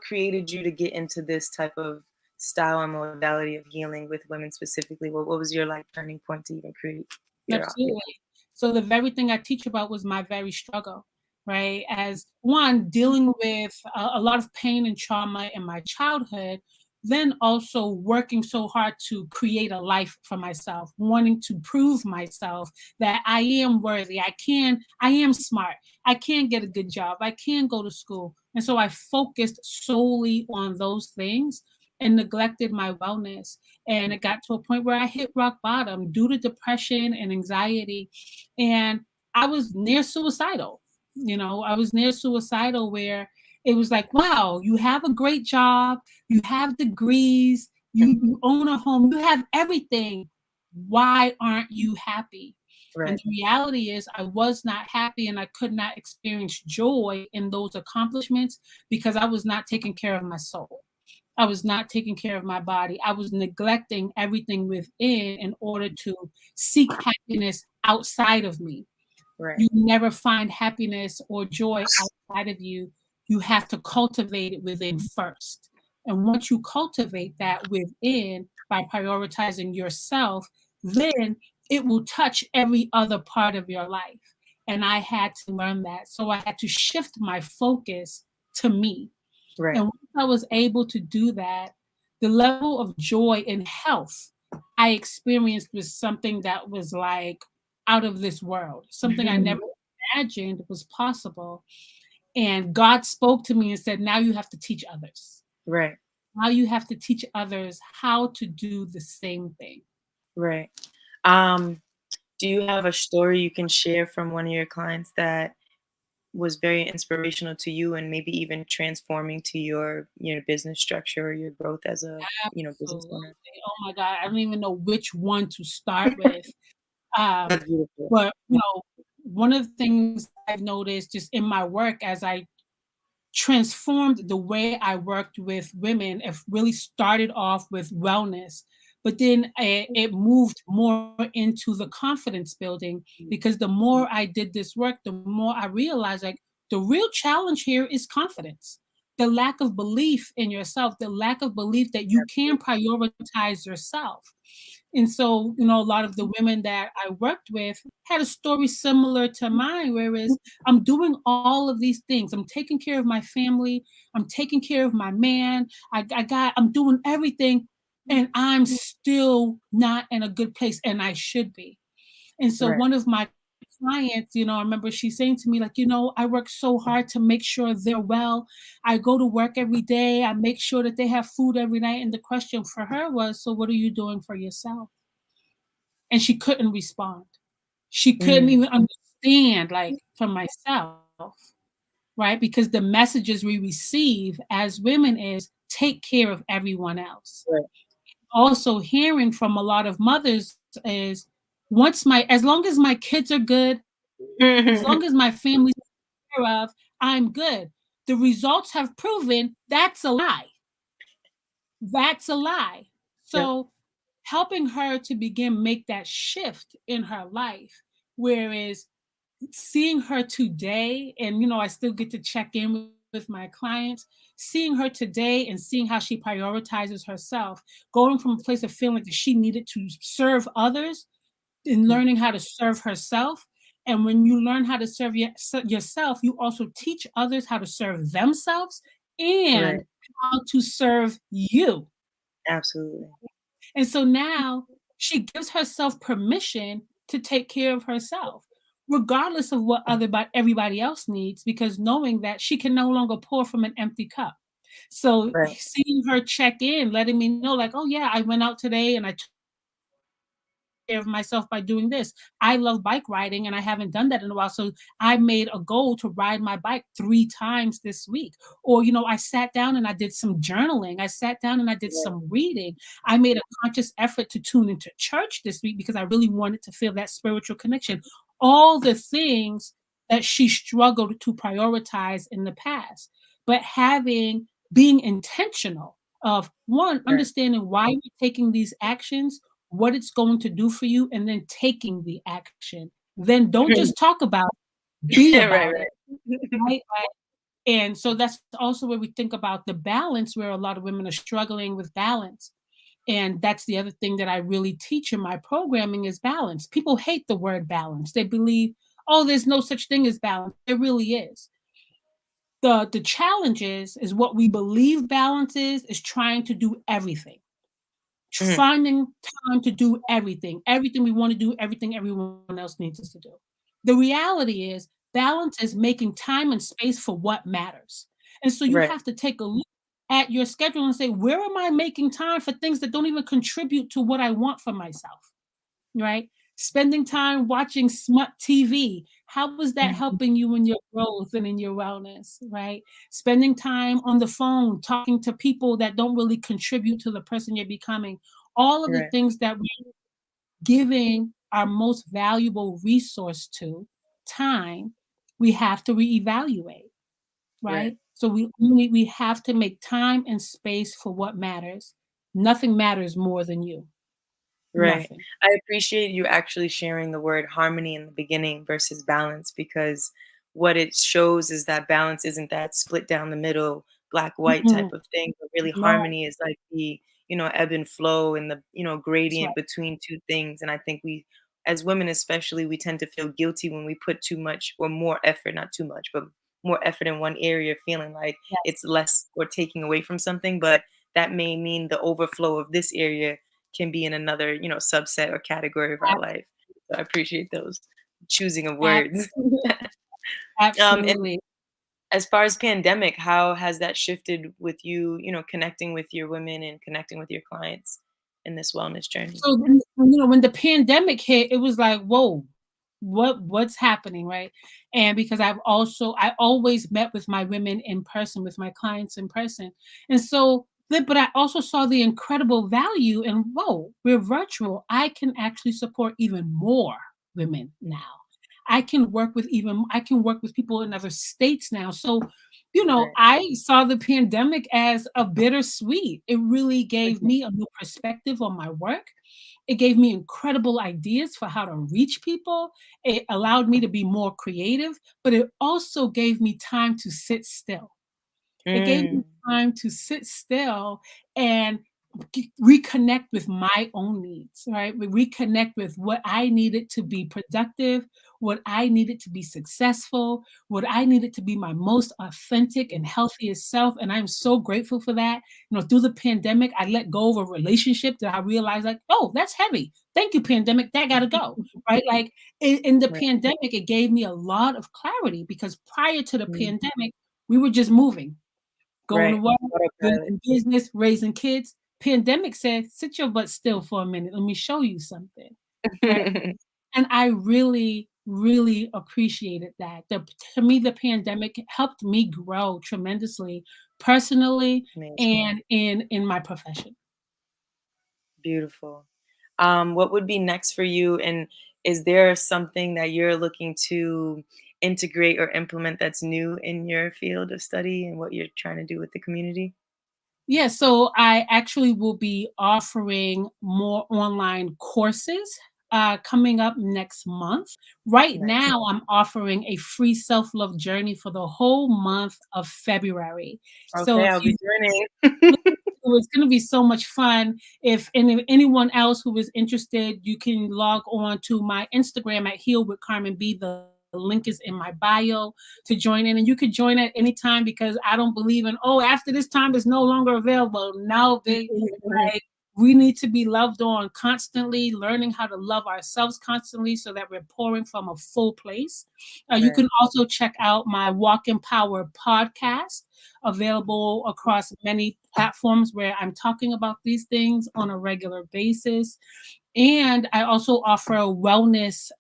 created you to get into this type of style and modality of healing with women specifically? What was your turning point to even create your Absolutely. So the very thing I teach about was my very struggle, right? As one, dealing with a lot of pain and trauma in my childhood, then also working so hard to create a life for myself, wanting to prove myself that I am worthy, I am smart, I can get a good job, I can go to school. And so I focused solely on those things and neglected my wellness. And it got to a point where I hit rock bottom due to depression and anxiety. And I was near suicidal. I was near suicidal, where it was like, wow, you have a great job, you have degrees, you own a home, you have everything. Why aren't you happy? And the reality is, I was not happy and I could not experience joy in those accomplishments because I was not taking care of my soul. I was not taking care of my body. I was neglecting everything within in order to seek happiness outside of me. You never find happiness or joy outside of you. You have to cultivate it within first. And once you cultivate that within by prioritizing yourself, then it will touch every other part of your life. And I had to learn that. So I had to shift my focus to me. Right. And once I was able to do that, the level of joy and health I experienced was something that was like out of this world, something I never imagined was possible. And God spoke to me and said, now you have to teach others. Right. Now you have to teach others how to do the same thing. Right. Um, do you have a story you can share from one of your clients that was very inspirational to you and maybe even transforming to your business structure or your growth as a, business Absolutely. owner? Oh my God. I don't even know which one to start with. Um, That's beautiful. but one of the things I've noticed just in my work as I transformed the way I worked with women. It really started off with wellness, but then it moved more into the confidence building because the more I did this work, the more I realized like the real challenge here is confidence. The lack of belief in yourself, the lack of belief that you can prioritize yourself. And so, a lot of the women that I worked with had a story similar to mine, whereas I'm doing all of these things. I'm taking care of my family. I'm taking care of my man. I'm doing everything, and I'm still not in a good place, and I should be. And so Right. one of my clients, I remember she saying to me, like, I work so hard to make sure they're well. I go to work every day. I make sure that they have food every night. And the question for her was, so what are you doing for yourself? And she couldn't respond. She couldn't Mm. even understand, like, for myself, right? Because the messages we receive as women is take care of everyone else. Right. Also hearing from a lot of mothers is as long as my kids are good, as long as my family's taken care of, I'm good. The results have proven that's a lie. That's a lie. Yep. So helping her to begin make that shift in her life, whereas seeing her today, and I still get to check in with my clients, seeing her today and seeing how she prioritizes herself, going from a place of feeling like she needed to serve others and Mm. learning how to serve herself. And when you learn how to serve yourself, you also teach others how to serve themselves Right. and how to serve you. Absolutely. And so now she gives herself permission to take care of herself, regardless of what everybody else needs, because knowing that she can no longer pour from an empty cup. So Right. seeing her check in, letting me know, like, oh yeah, I went out today and I care of myself by doing this. I love bike riding and I haven't done that in a while. So I made a goal to ride my bike 3 times this week. Or, I sat down and I did some journaling. I sat down and I did Yeah. some reading. I made a conscious effort to tune into church this week because I really wanted to feel that spiritual connection. All the things that she struggled to prioritize in the past. But being intentional of one, Right. understanding why you're taking these actions, what it's going to do for you, and then taking the action. Then don't just talk about it, be Right. about it, Right. right? And so that's also where we think about the balance, where a lot of women are struggling with balance. And that's the other thing that I really teach in my programming is balance. People hate the word balance. They believe, oh, there's no such thing as balance. There really is. The challenge is what we believe balance is trying to do everything. Mhm. Finding time to do everything we want to do, everything everyone else needs us to do. The reality is balance is making time and space for what matters. And so you Right. have to take a look at your schedule and say, where am I making time for things that don't even contribute to what I want for myself? Right? Spending time watching smut TV. How was that Mhm. helping you in your growth and in your wellness? Right? Spending time on the phone, talking to people that don't really contribute to the person you're becoming. All of the Right. things that we're giving our most valuable resource to, time, we have to reevaluate. Right. Right? So we have to make time and space for what matters. Nothing matters more than you. Right. Nothing. I appreciate you actually sharing the word harmony in the beginning versus balance because what it shows is that balance isn't that split down the middle, black white Mhm. type of thing, but really No, harmony is like the, ebb and flow and the, that's right. gradient between two things. And I think as women especially, we tend to feel guilty when we put too much or more effort, not too much, but more effort in one area, feeling like Yes. it's less or taking away from something, but that may mean the overflow of this area can be in another, subset or category of our Ab- life. So I appreciate those choosing of words. abs- And Absolutely. as far as pandemic, how has that shifted with you, connecting with your women and connecting with your clients in this wellness journey? So, when the pandemic hit, it was like, whoa, what's happening, right? And because I always met with my women in person, with my clients in person. And so, but I also saw the incredible value in, whoa, we're virtual. I can actually support even more women now. I can work with people in other states now. So, Right. I saw the pandemic as a bittersweet. It really gave me a new perspective on my work. It gave me incredible ideas for how to reach people. It allowed me to be more creative, but it also gave me time to sit still. It gave me Mm, time to sit still and reconnect with my own needs, right? Reconnect with what I needed to be productive, what I needed to be successful, what I needed to be my most authentic and healthiest self. And I'm so grateful for that. Through the pandemic, I let go of a relationship that I realized, like, oh, that's heavy. Thank you, pandemic. That got to go, right? Like in the right. pandemic, it gave me a lot of clarity because prior to the Mm, pandemic, we were just moving, going to right. work, Autopilot. building business, raising kids. Pandemic said, sit your butt still for a minute. Let me show you something. Right. And I really, really appreciated that. To me, the pandemic helped me grow tremendously, personally Amazing. and in my profession. Beautiful. What would be next for you? And is there something that you're looking to integrate or implement that's new in your field of study and what you're trying to do with the community? Yeah, so I actually will be offering more online courses coming up next month. Right Nice. now, I'm offering a free self love journey for the whole month of February. So Okay, if I'll you be joining. so it's going to be so much fun. If anyone else who is interested, you can log on to my Instagram at Heal with Carmen B. The link is in my bio to join in, and you could join at any time because I don't believe in, oh, after this time is no longer available. No, like, we need to be loved on constantly, learning how to love ourselves constantly so that we're pouring from a full place. You Right, can also check out my Walk in Power podcast, available across many platforms where I'm talking about these things on a regular basis. And I also offer wellness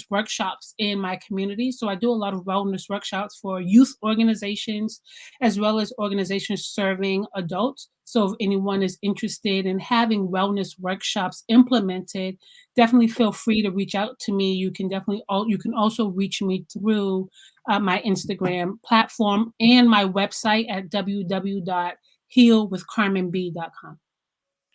workshops in my community. So I do a lot of wellness workshops for youth organizations as well as organizations serving adults. So if anyone is interested in having wellness workshops implemented, definitely feel free to reach out to me. You can also reach me through my Instagram platform and my website at www.healwithcarmenb.com.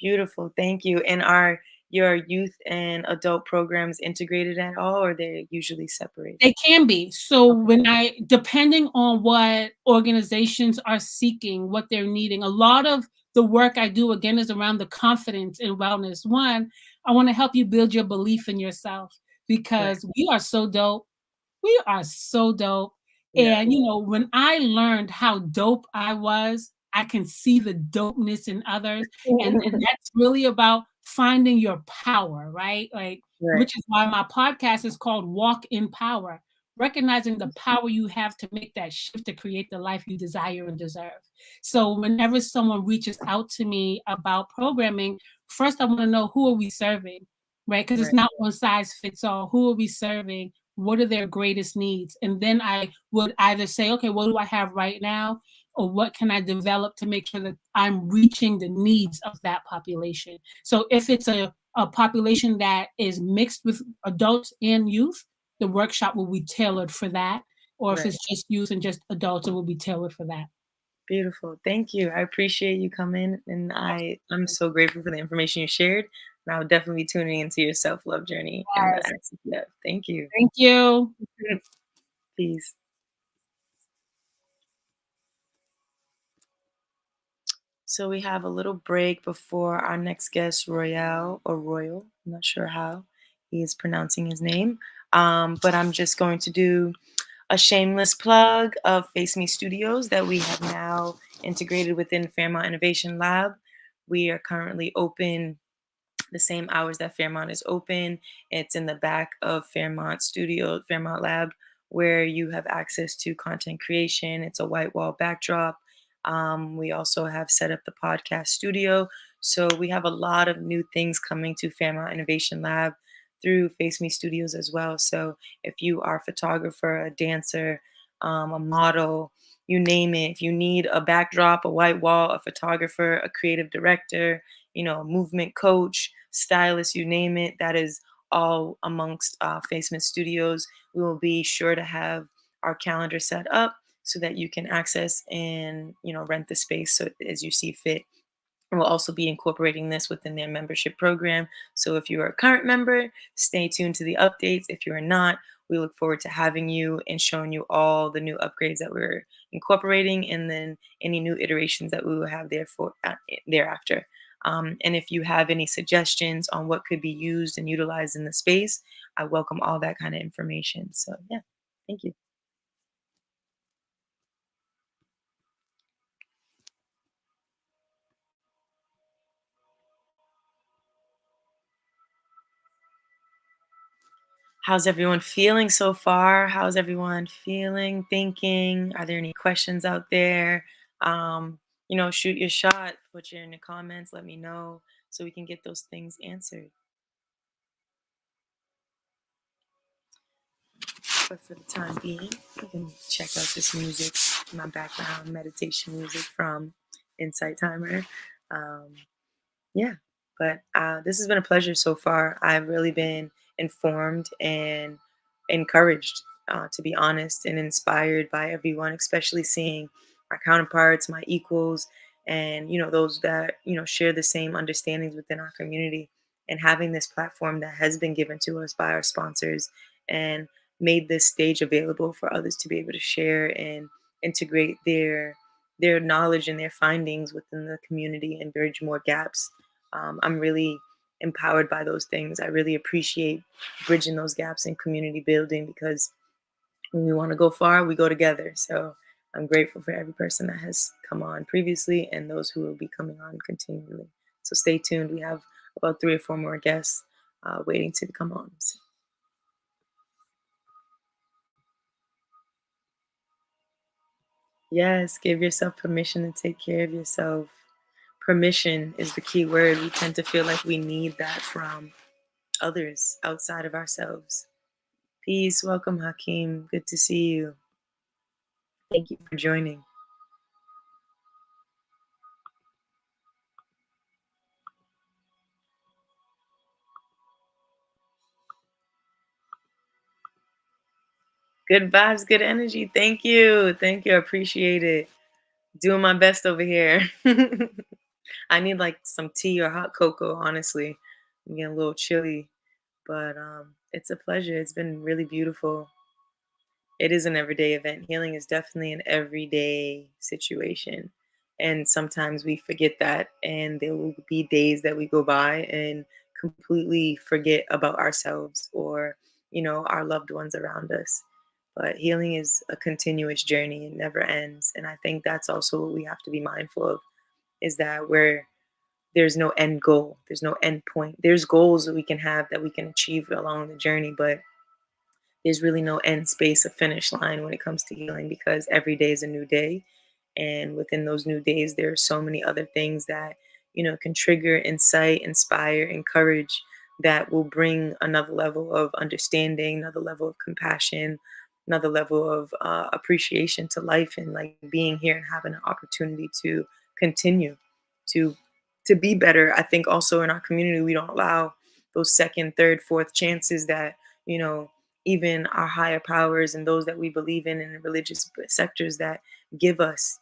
beautiful. Thank you. And are your youth and adult programs integrated at all, or they're usually separated? They can be. So Okay. depending on what organizations are seeking, what they're needing, a lot of the work I do again is around the confidence and wellness. One, I want to help you build your belief in yourself Right. because we are so dope. We are so dope. Yeah. And when I learned how dope I was, I can see the dopeness in others. And that's really about finding your power, right? Like, Right. which is why my podcast is called Walk in Power, recognizing the power you have to make that shift to create the life you desire and deserve. So whenever someone reaches out to me about programming, first I want to know, who are we serving? Right? Because it's Right. not one size fits all. Who are we serving? What are their greatest needs? And then I would either say, okay, what do I have right now? Or what can I develop to make sure that I'm reaching the needs of that population? So if it's a population that is mixed with adults and youth, the workshop will be tailored for that. Or if Right. it's just youth and just adults, it will be tailored for that. Beautiful. Thank you. I appreciate you coming, and I'm so grateful for the information you shared. And I'll definitely be tuning into your self love journey and the Yes. acts of love. Thank you. Thank you. Peace. So we have a little break before our next guest, Royale or Royal. I'm not sure how he is pronouncing his name, but I'm just going to do A shameless plug of Face Me Studios that we have now integrated within Fairmount Innovation Lab. We are currently open the same hours that Fairmount is open. It's in the back of Fairmount Studio, Fairmount Lab, where you have access to content creation. It's a white wall backdrop. We also have set up the podcast studio. So we have a lot of new things coming to Fairmount Innovation Lab through Face Me Studios as well. So if you are a photographer, a dancer, a model, you name it, if you need a backdrop, a white wall, a photographer, a creative director, a movement coach, stylist, you name it, that is all amongst Facement Studios. We will be sure to have our calendar set up so that you can access and rent the space so as you see fit. And we'll also be incorporating this within their membership program. So if you are a current member, stay tuned to the updates. If you are not, we look forward to having you and showing you all the new upgrades that we're incorporating, and then any new iterations that we will have thereafter. And if you have any suggestions on what could be used and utilized in the space, I welcome all that kind of information. So yeah, thank you. How's everyone feeling so far? How's everyone feeling, thinking? Are there any questions out there? Shoot your shot, put it in the comments, let me know so we can get those things answered. But for the time being, you can check out this music, my background meditation music from Insight Timer. Yeah, but this has been a pleasure so far. I've really been informed and encouraged, to be honest, and inspired by everyone, especially seeing my counterparts, my equals, and those that share the same understandings within our community, and having this platform that has been given to us by our sponsors and made this stage available for others to be able to share and integrate their knowledge and their findings within the community and bridge more gaps. I'm really empowered by those things. I really appreciate bridging those gaps in community building, because when we want to go far, we go together. So I'm grateful for every person that has come on previously and those who will be coming on continually. So stay tuned. We have about 3 or 4 more guests waiting to come on. So. Yes, give yourself permission to take care of yourself. Permission is the key word. We tend to feel like we need that from others outside of ourselves. Peace. Welcome, Hakeem. Good to see you. Thank you for joining. Good vibes, good energy. Thank you. Thank you. I appreciate it. Doing my best over here. I need like some tea or hot cocoa, honestly. I'm getting a little chilly, but it's a pleasure. It's been really beautiful. It is an everyday event. Healing is definitely an everyday situation. And sometimes we forget that. And there will be days that we go by and completely forget about ourselves or, our loved ones around us. But healing is a continuous journey. It never ends. And I think that's also what we have to be mindful of, is that there's no end goal. There's no end point. There's goals that we can have that we can achieve along the journey, but there's really no end space or finish line when it comes to healing, because every day is a new day. And within those new days, there are so many other things that, can trigger, incite, inspire, encourage, that will bring another level of understanding, another level of compassion, another level of appreciation to life, and like being here and having an opportunity to continue to be better. I think also in our community, we don't allow those second, third, fourth chances that, you know, even our higher powers and those that we believe in the religious sectors that give us,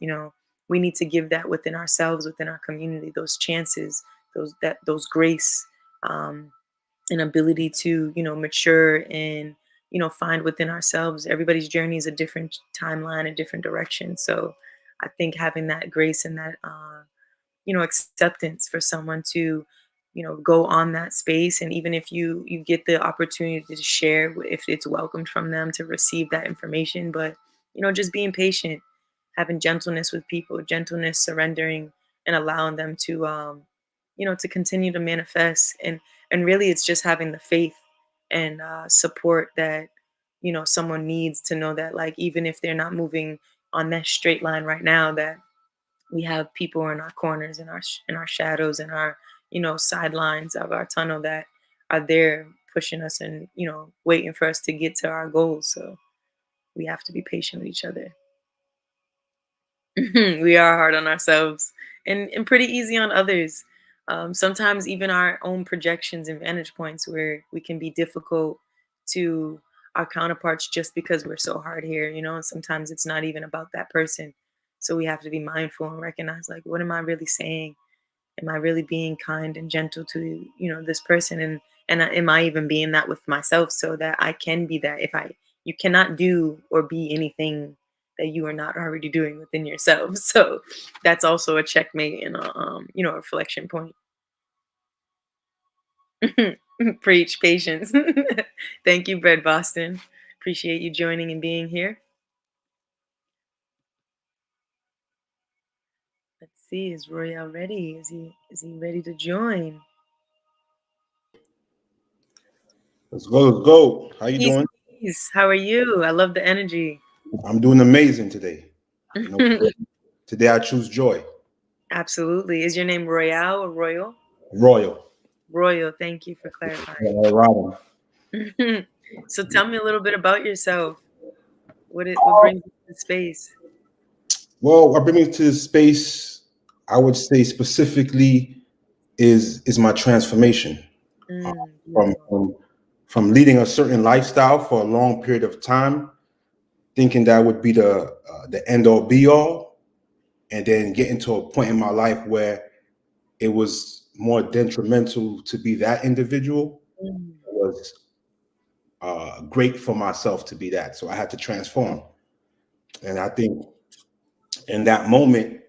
we need to give that within ourselves, within our community, those chances, those grace, and ability to, mature and, find within ourselves. Everybody's journey is a different timeline, a different direction. So I think having that grace and that, acceptance for someone to go on that space. And even if you get the opportunity to share, if it's welcomed from them to receive that information, but just being patient, having gentleness with people, gentleness, surrendering, and allowing them to to continue to manifest. And really it's just having the faith and support that someone needs to know that, like, even if they're not moving on that straight line right now, that we have people in our corners, in our shadows, in our sidelines of our tunnel, that are there pushing us and waiting for us to get to our goals. So we have to be patient with each other. We are hard on ourselves, and pretty easy on others. Sometimes even our own projections and vantage points, where we can be difficult to our counterparts just because we're so hard here, and sometimes it's not even about that person. So we have to be mindful and recognize, like, what am I really saying? Am I really being kind and gentle to this person? And am I even being that with myself, so that I can be that? You cannot do or be anything that you are not already doing within yourself. So that's also a checkmate and a reflection point. Preach patience. Thank you, Bread Boston. Appreciate you joining and being here. Let's see, is Royale ready? Is he ready to join? Let's go. Let's go. How you Peace, doing? peace. How are you? I love the energy. I'm doing amazing today. Today I choose joy. Absolutely. Is your name Royale or Royal? Royal. Royal. Thank you for clarifying. Robin. So tell me a little bit about yourself. What brings you to the space? Well, what brings me to this space, I would say specifically, is my transformation from, Beautiful. from leading a certain lifestyle for a long period of time, thinking that would be the end all be all, and then getting to a point in my life where it was more detrimental to be that individual. It was great for myself to be that. So I had to transform. And I think in that moment,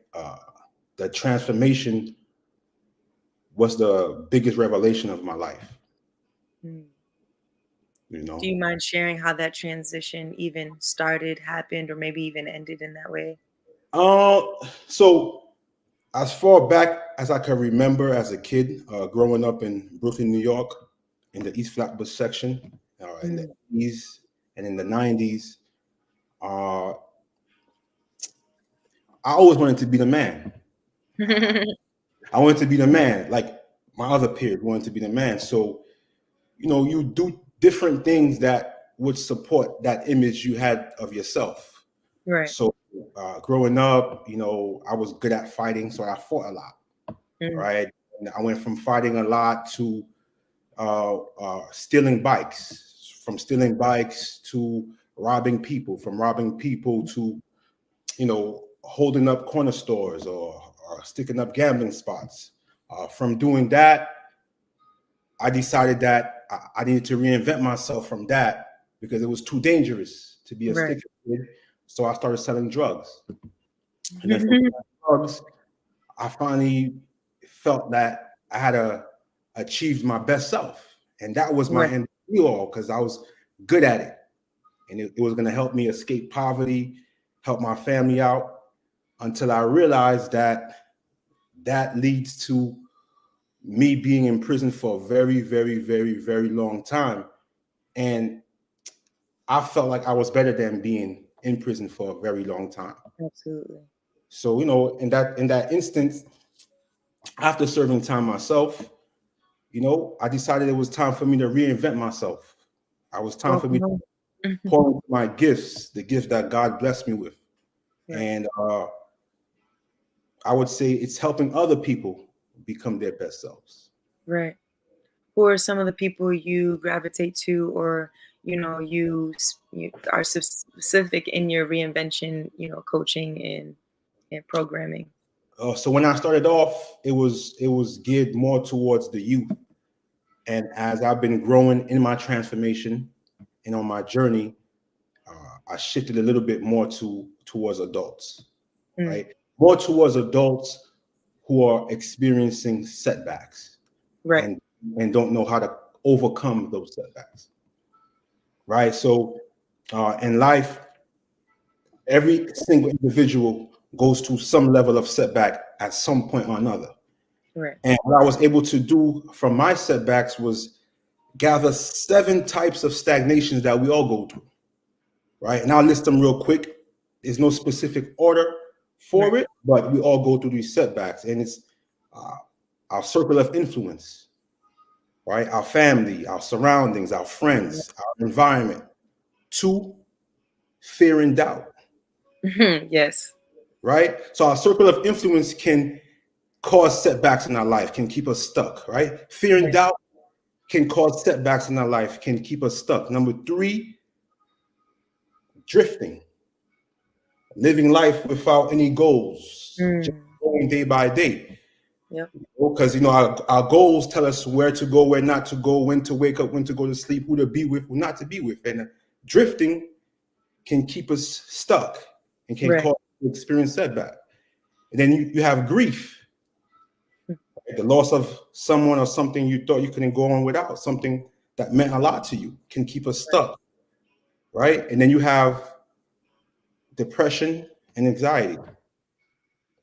the transformation was the biggest revelation of my life. Do you mind sharing how that transition even started, happened, or maybe even ended in that way? So as far back as I can remember as a kid, growing up in Brooklyn, New York, in the East Flatbush section, in the 80s and in the 90s, I always wanted to be the man. I wanted to be the man, like my other peers wanted to be the man. So, you do different things that would support that image you had of yourself. Right. So growing up, I was good at fighting, so I fought a lot, right? And I went from fighting a lot to stealing bikes, from stealing bikes to robbing people, from robbing people to, holding up corner stores or sticking up gambling spots. From doing that, I decided that I needed to reinvent myself from that because it was too dangerous to be a sticker kid. So I started selling drugs. And then from drugs, I finally felt that I had achieved my best self. And that was my end all, because I was good at it. And it was going to help me escape poverty, help my family out, until I realized that leads to me being in prison for a very, very, very, very long time. And I felt like I was better than being in prison for a very long time. Absolutely. So, in that instance, after serving time myself, I decided it was time for me to reinvent myself. It was time for me to pour into my gifts, the gifts that God blessed me with. Right. And I would say it's helping other people become their best selves. Right. Who are some of the people you gravitate to, or you are specific in your reinvention, coaching and programming? So when I started off, it was geared more towards the youth. And as I've been growing in my transformation and on my journey, I shifted a little bit more towards adults, right? More towards adults who are experiencing setbacks, Right. and don't know how to overcome those setbacks. Right. So in life, every single individual goes through some level of setback at some point or another. Right. And what I was able to do from my setbacks was gather 7 types of stagnations that we all go through. Right. And I'll list them real quick. There's no specific order for it, but we all go through these setbacks. And it's our circle of influence, right? Our family, our surroundings, our friends, our environment. 2, fear and doubt. Yes. Right? So our circle of influence can cause setbacks in our life, can keep us stuck, right? Fear and doubt can cause setbacks in our life, can keep us stuck. Number 3, drifting. Living life without any goals, just going day by day. Yep. Because our goals tell us where to go, where not to go, when to wake up, when to go to sleep, who to be with, who not to be with. And drifting can keep us stuck and can cause us to experience setback. And then you have grief, the loss of someone or something you thought you couldn't go on without, something that meant a lot to you, can keep us stuck, right? And then you have depression and anxiety,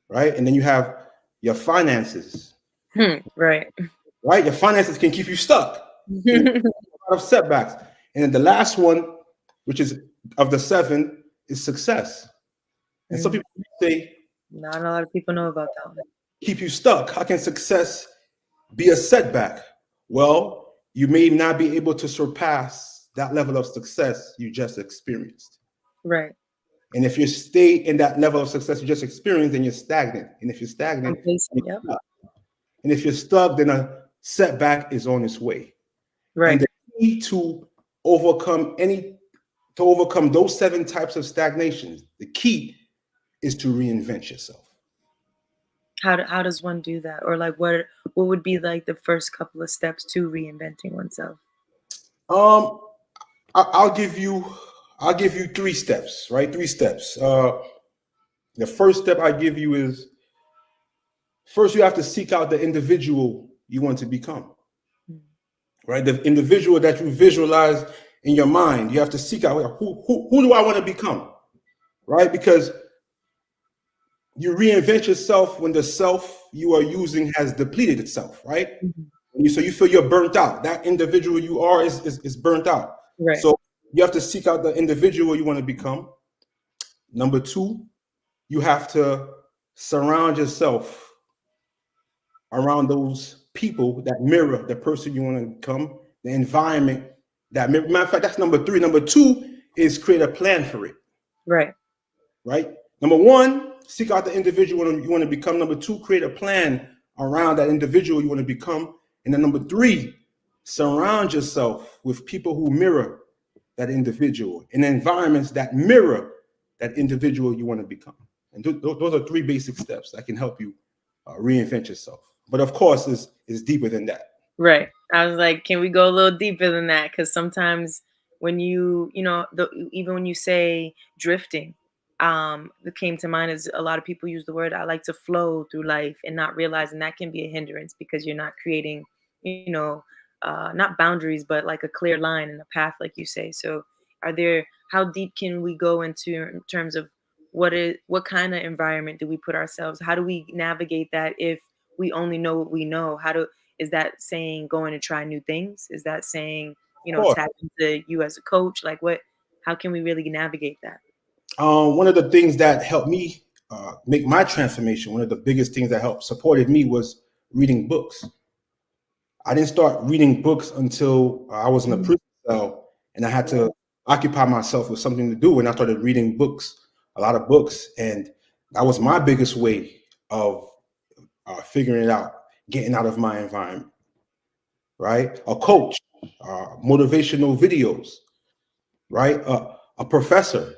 right? And then you have your finances, right? Your finances can keep you stuck. A lot of setbacks. And then the last one, which is of the 7, is success. And some people say, not a lot of people know about that one. Keep you stuck. How can success be a setback? Well, you may not be able to surpass that level of success you just experienced. Right. And if you stay in that level of success you just experienced, then you're stagnant. And if you're stagnant, yep. And if you're stuck, then a setback is on its way. Right. And the key to overcome those 7 types of stagnations, the key is to reinvent yourself. How does one do that? Or like what would be like the first couple of steps to reinventing oneself? I'll give you 3 steps, right? 3 steps. The first step I give you is, first you have to seek out the individual you want to become. Right? The individual that you visualize in your mind, you have to seek out who do I want to become? Right? Because you reinvent yourself when the self you are using has depleted itself, right? So you feel you're burnt out. That individual you are is burnt out. Right. So you have to seek out the individual you want to become. Number 2, you have to surround yourself around those people that mirror the person you want to become, the environment that mirror. Matter of fact, that's number 3. Number 2 is create a plan for it. Right. Right. Number 1, seek out the individual you want to become. Number 2, create a plan around that individual you want to become. And then number 3, surround yourself with people who mirror that individual in environments that mirror that individual you want to become. And those are 3 basic steps that can help you reinvent yourself. But of course, it's deeper than that. Right. I was like, can we go a little deeper than that? Because sometimes when even when you say drifting, that came to mind is a lot of people use the word, I like to flow through life, and not realizing that can be a hindrance because you're not creating, not boundaries, but like a clear line and a path, like you say. So how deep can we go into in terms of what kind of environment do we put ourselves? How do we navigate that if we only know what we know? Is that saying going to try new things? Is that saying, tap into you as a coach? Like how can we really navigate that? One of the things that helped me make my transformation, one of the biggest things that supported me was reading books. I didn't start reading books until I was in a prison cell and I had to occupy myself with something to do. And I started reading books, a lot of books. And that was my biggest way of figuring it out, getting out of my environment, right? A coach, motivational videos, right? A professor,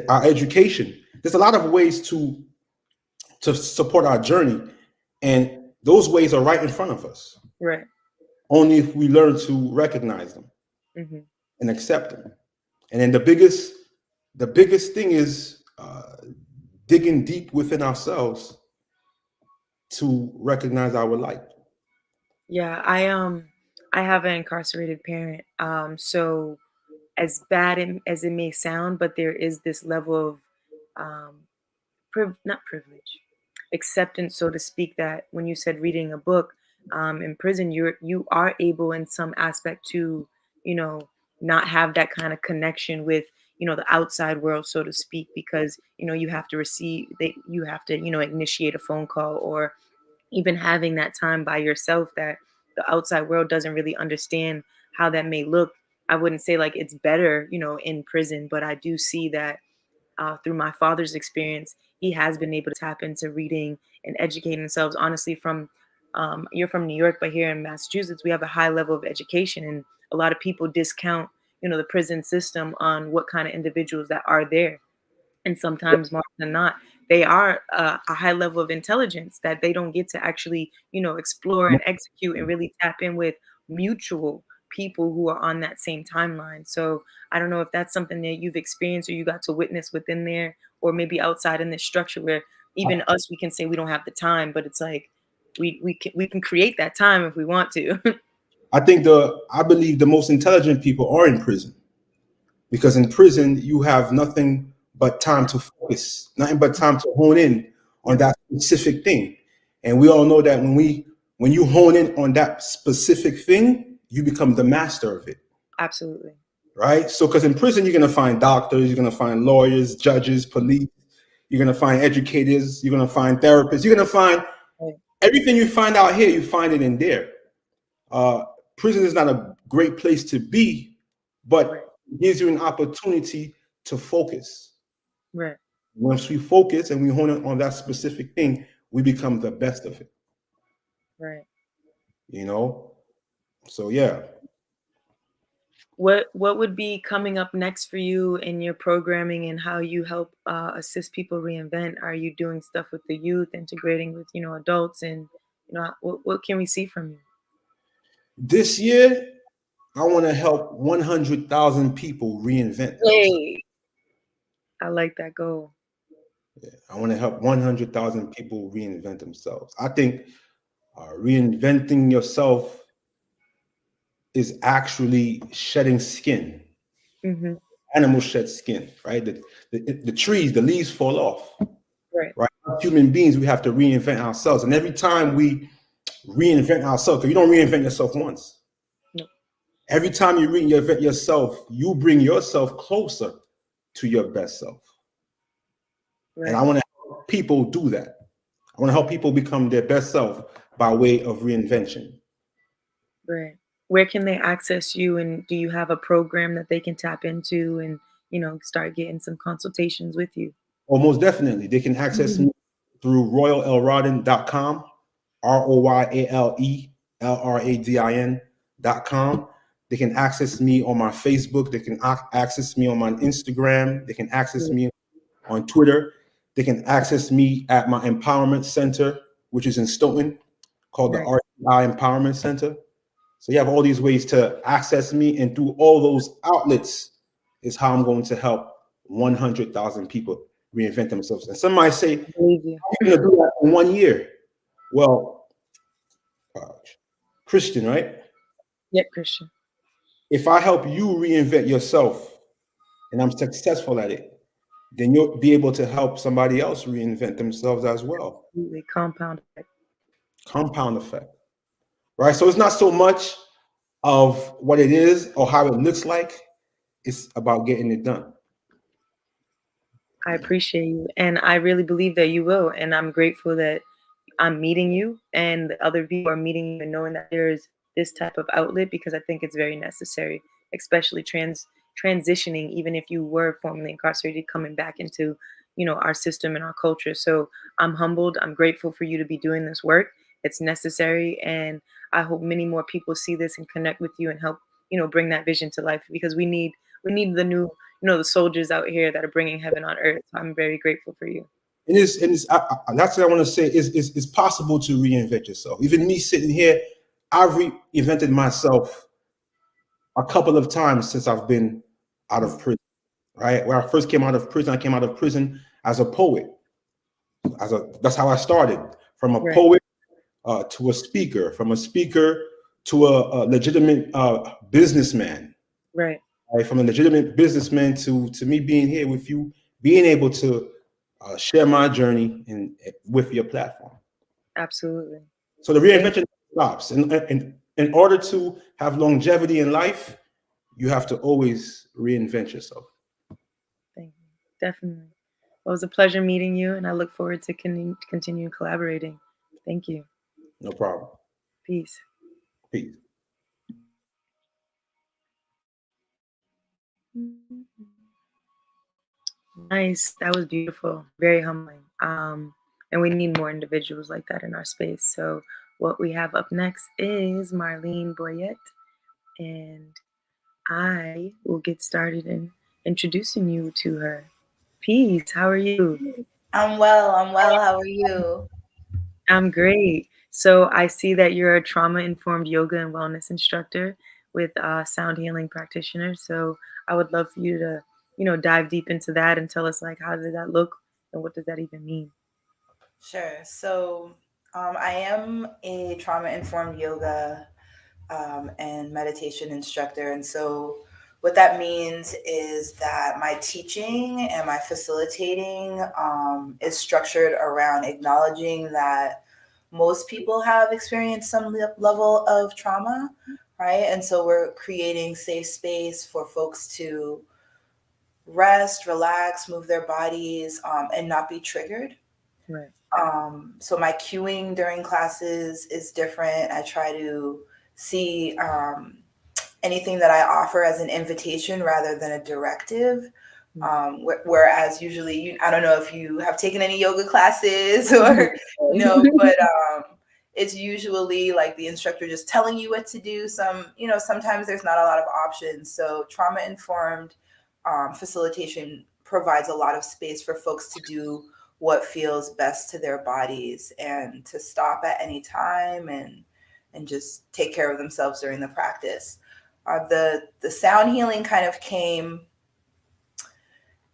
our education. There's a lot of ways to support our journey. And those ways are right in front of us. Right. Only if we learn to recognize them and accept them. And then the biggest thing is digging deep within ourselves to recognize our light. Yeah, I have an incarcerated parent. So as bad as it may sound, but there is this level of um, not privilege, acceptance, so to speak. That when you said reading a book in prison, you are able in some aspect to, you know, not have that kind of connection with, you know, the outside world, so to speak, because you know you have to you have to, you know, initiate a phone call, or even having that time by yourself that the outside world doesn't really understand how that may look. I wouldn't say like it's better, you know, in prison, but I do see that through my father's experience, he has been able to tap into reading and educating themselves. Honestly, from you're from New York, but here in Massachusetts, we have a high level of education, and a lot of people discount, you know, the prison system on what kind of individuals that are there. And sometimes more than not, they are a high level of intelligence that they don't get to actually, you know, explore and execute and really tap in with mutual people who are on that same timeline. So I don't know if that's something that you've experienced or you got to witness within there, or maybe outside in this structure where even us, we can say we don't have the time, but it's like we can create that time if we want to. I believe the most intelligent people are in prison, because in prison you have nothing but time to focus, nothing but time to hone in on that specific thing. And we all know that when you hone in on that specific thing, you become the master of it. Absolutely. Right? So, because in prison, you're going to find doctors, you're going to find lawyers, judges, police, you're going to find educators, you're going to find therapists, you're going to find everything you find out here, you find it in there. Prison is not a great place to be, but it gives you an opportunity to focus. Right. Once we focus and we hone in on that specific thing, we become the best of it. Right. You know? So, yeah. What would be coming up next for you in your programming and how you help assist people reinvent? Are you doing stuff with the youth, integrating with, you know, adults, and you know what can we see from you? This year, I want to help 100,000 people reinvent themselves. Hey, I like that goal. Yeah, I want to help 100,000 people reinvent themselves. I think reinventing yourself is actually shedding skin. Mm-hmm. Animals shed skin, right? The trees, the leaves fall off. Right. As human beings, we have to reinvent ourselves. And every time we reinvent ourselves, because you don't reinvent yourself once. No. Every time you reinvent yourself, you bring yourself closer to your best self. Right. And I want to help people do that. I want to help people become their best self by way of reinvention. Right. Where can they access you, and do you have a program that they can tap into and, you know, start getting some consultations with you? Well, most definitely. They can access me through royalelradin.com, ROYALELRADIN.com. They can access me on my Facebook. They can access me on my Instagram. They can access me on Twitter. They can access me at my empowerment center, which is in Stoughton, called the RTI Empowerment Center. So you have all these ways to access me, and through all those outlets is how I'm going to help 100,000 people reinvent themselves. And some might say, how are you going to do that in 1 year? Well, Christian, right? Yeah, Christian. If I help you reinvent yourself and I'm successful at it, then you'll be able to help somebody else reinvent themselves as well. Absolutely. Compound effect. Compound effect, right? So it's not so much of what it is or how it looks like. It's about getting it done. I appreciate you, and I really believe that you will, and I'm grateful that I'm meeting you and the other people are meeting you and knowing that there's this type of outlet, because I think it's very necessary, especially transitioning, even if you were formerly incarcerated, coming back into, you know, our system and our culture. So I'm humbled. I'm grateful for you to be doing this work. It's necessary, and I hope many more people see this and connect with you and help, you know, bring that vision to life, because we need the new, you know, the soldiers out here that are bringing heaven on earth. So I'm very grateful for you. That's what I want to say. It's possible to reinvent yourself. Even me sitting here, I've reinvented myself a couple of times since I've been out of prison. Right, when I first came out of prison, I came out of prison as a poet. That's how I started, from a poet, to a speaker, from a speaker to a legitimate businessman, Right. From a legitimate businessman to me being here with you, being able to share my journey with your platform. Absolutely. So the reinvention stops. And in order to have longevity in life, you have to always reinvent yourself. Thank you. Definitely. Well, it was a pleasure meeting you, and I look forward to continue collaborating. Thank you. No problem. Peace. Peace. Nice. That was beautiful. Very humbling. And we need more individuals like that in our space. So what we have up next is Marlene Boyette, and I will get started in introducing you to her. Peace. How are you? I'm well. How are you? I'm great. So I see that you're a trauma-informed yoga and wellness instructor with sound healing practitioner. So I would love for you to, dive deep into that and tell us like how does that look and what does that even mean? Sure. So I am a trauma-informed yoga and meditation instructor. And so what that means is that my teaching and my facilitating is structured around acknowledging that most people have experienced some level of trauma, right? And so we're creating safe space for folks to rest, relax, move their bodies, and not be triggered. Right. So my cueing during classes is different. I try to see anything that I offer as an invitation rather than a directive. Whereas usually, I don't know if you have taken any yoga classes or, but it's usually like the instructor just telling you what to do. Sometimes there's not a lot of options. So trauma-informed facilitation provides a lot of space for folks to do what feels best to their bodies and to stop at any time and just take care of themselves during the practice. The sound healing kind of came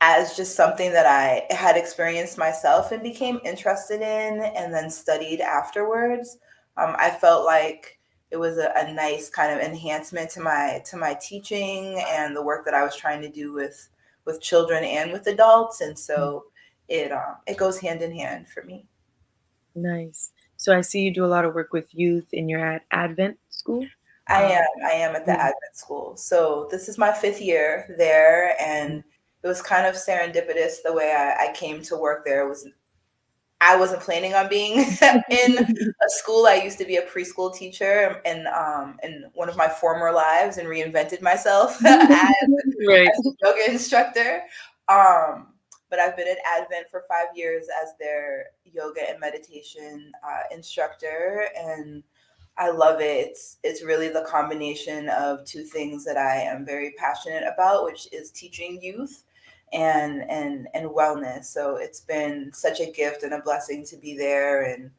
as just something that I had experienced myself and became interested in and then studied afterwards. I felt like it was a nice kind of enhancement to my teaching and the work that I was trying to do with children and with adults. And so it goes hand in hand for me. Nice. So I see you do a lot of work with youth and you're at Advent School? I am at the Advent School. So this is my 5th year there, and it was kind of serendipitous the way I came to work there. I wasn't planning on being in a school. I used to be a preschool teacher in one of my former lives and reinvented myself as a yoga instructor. But I've been at Advent for 5 years as their yoga and meditation instructor, and I love it. It's really the combination of two things that I am very passionate about, which is teaching youth and wellness. So it's been such a gift and a blessing to be there and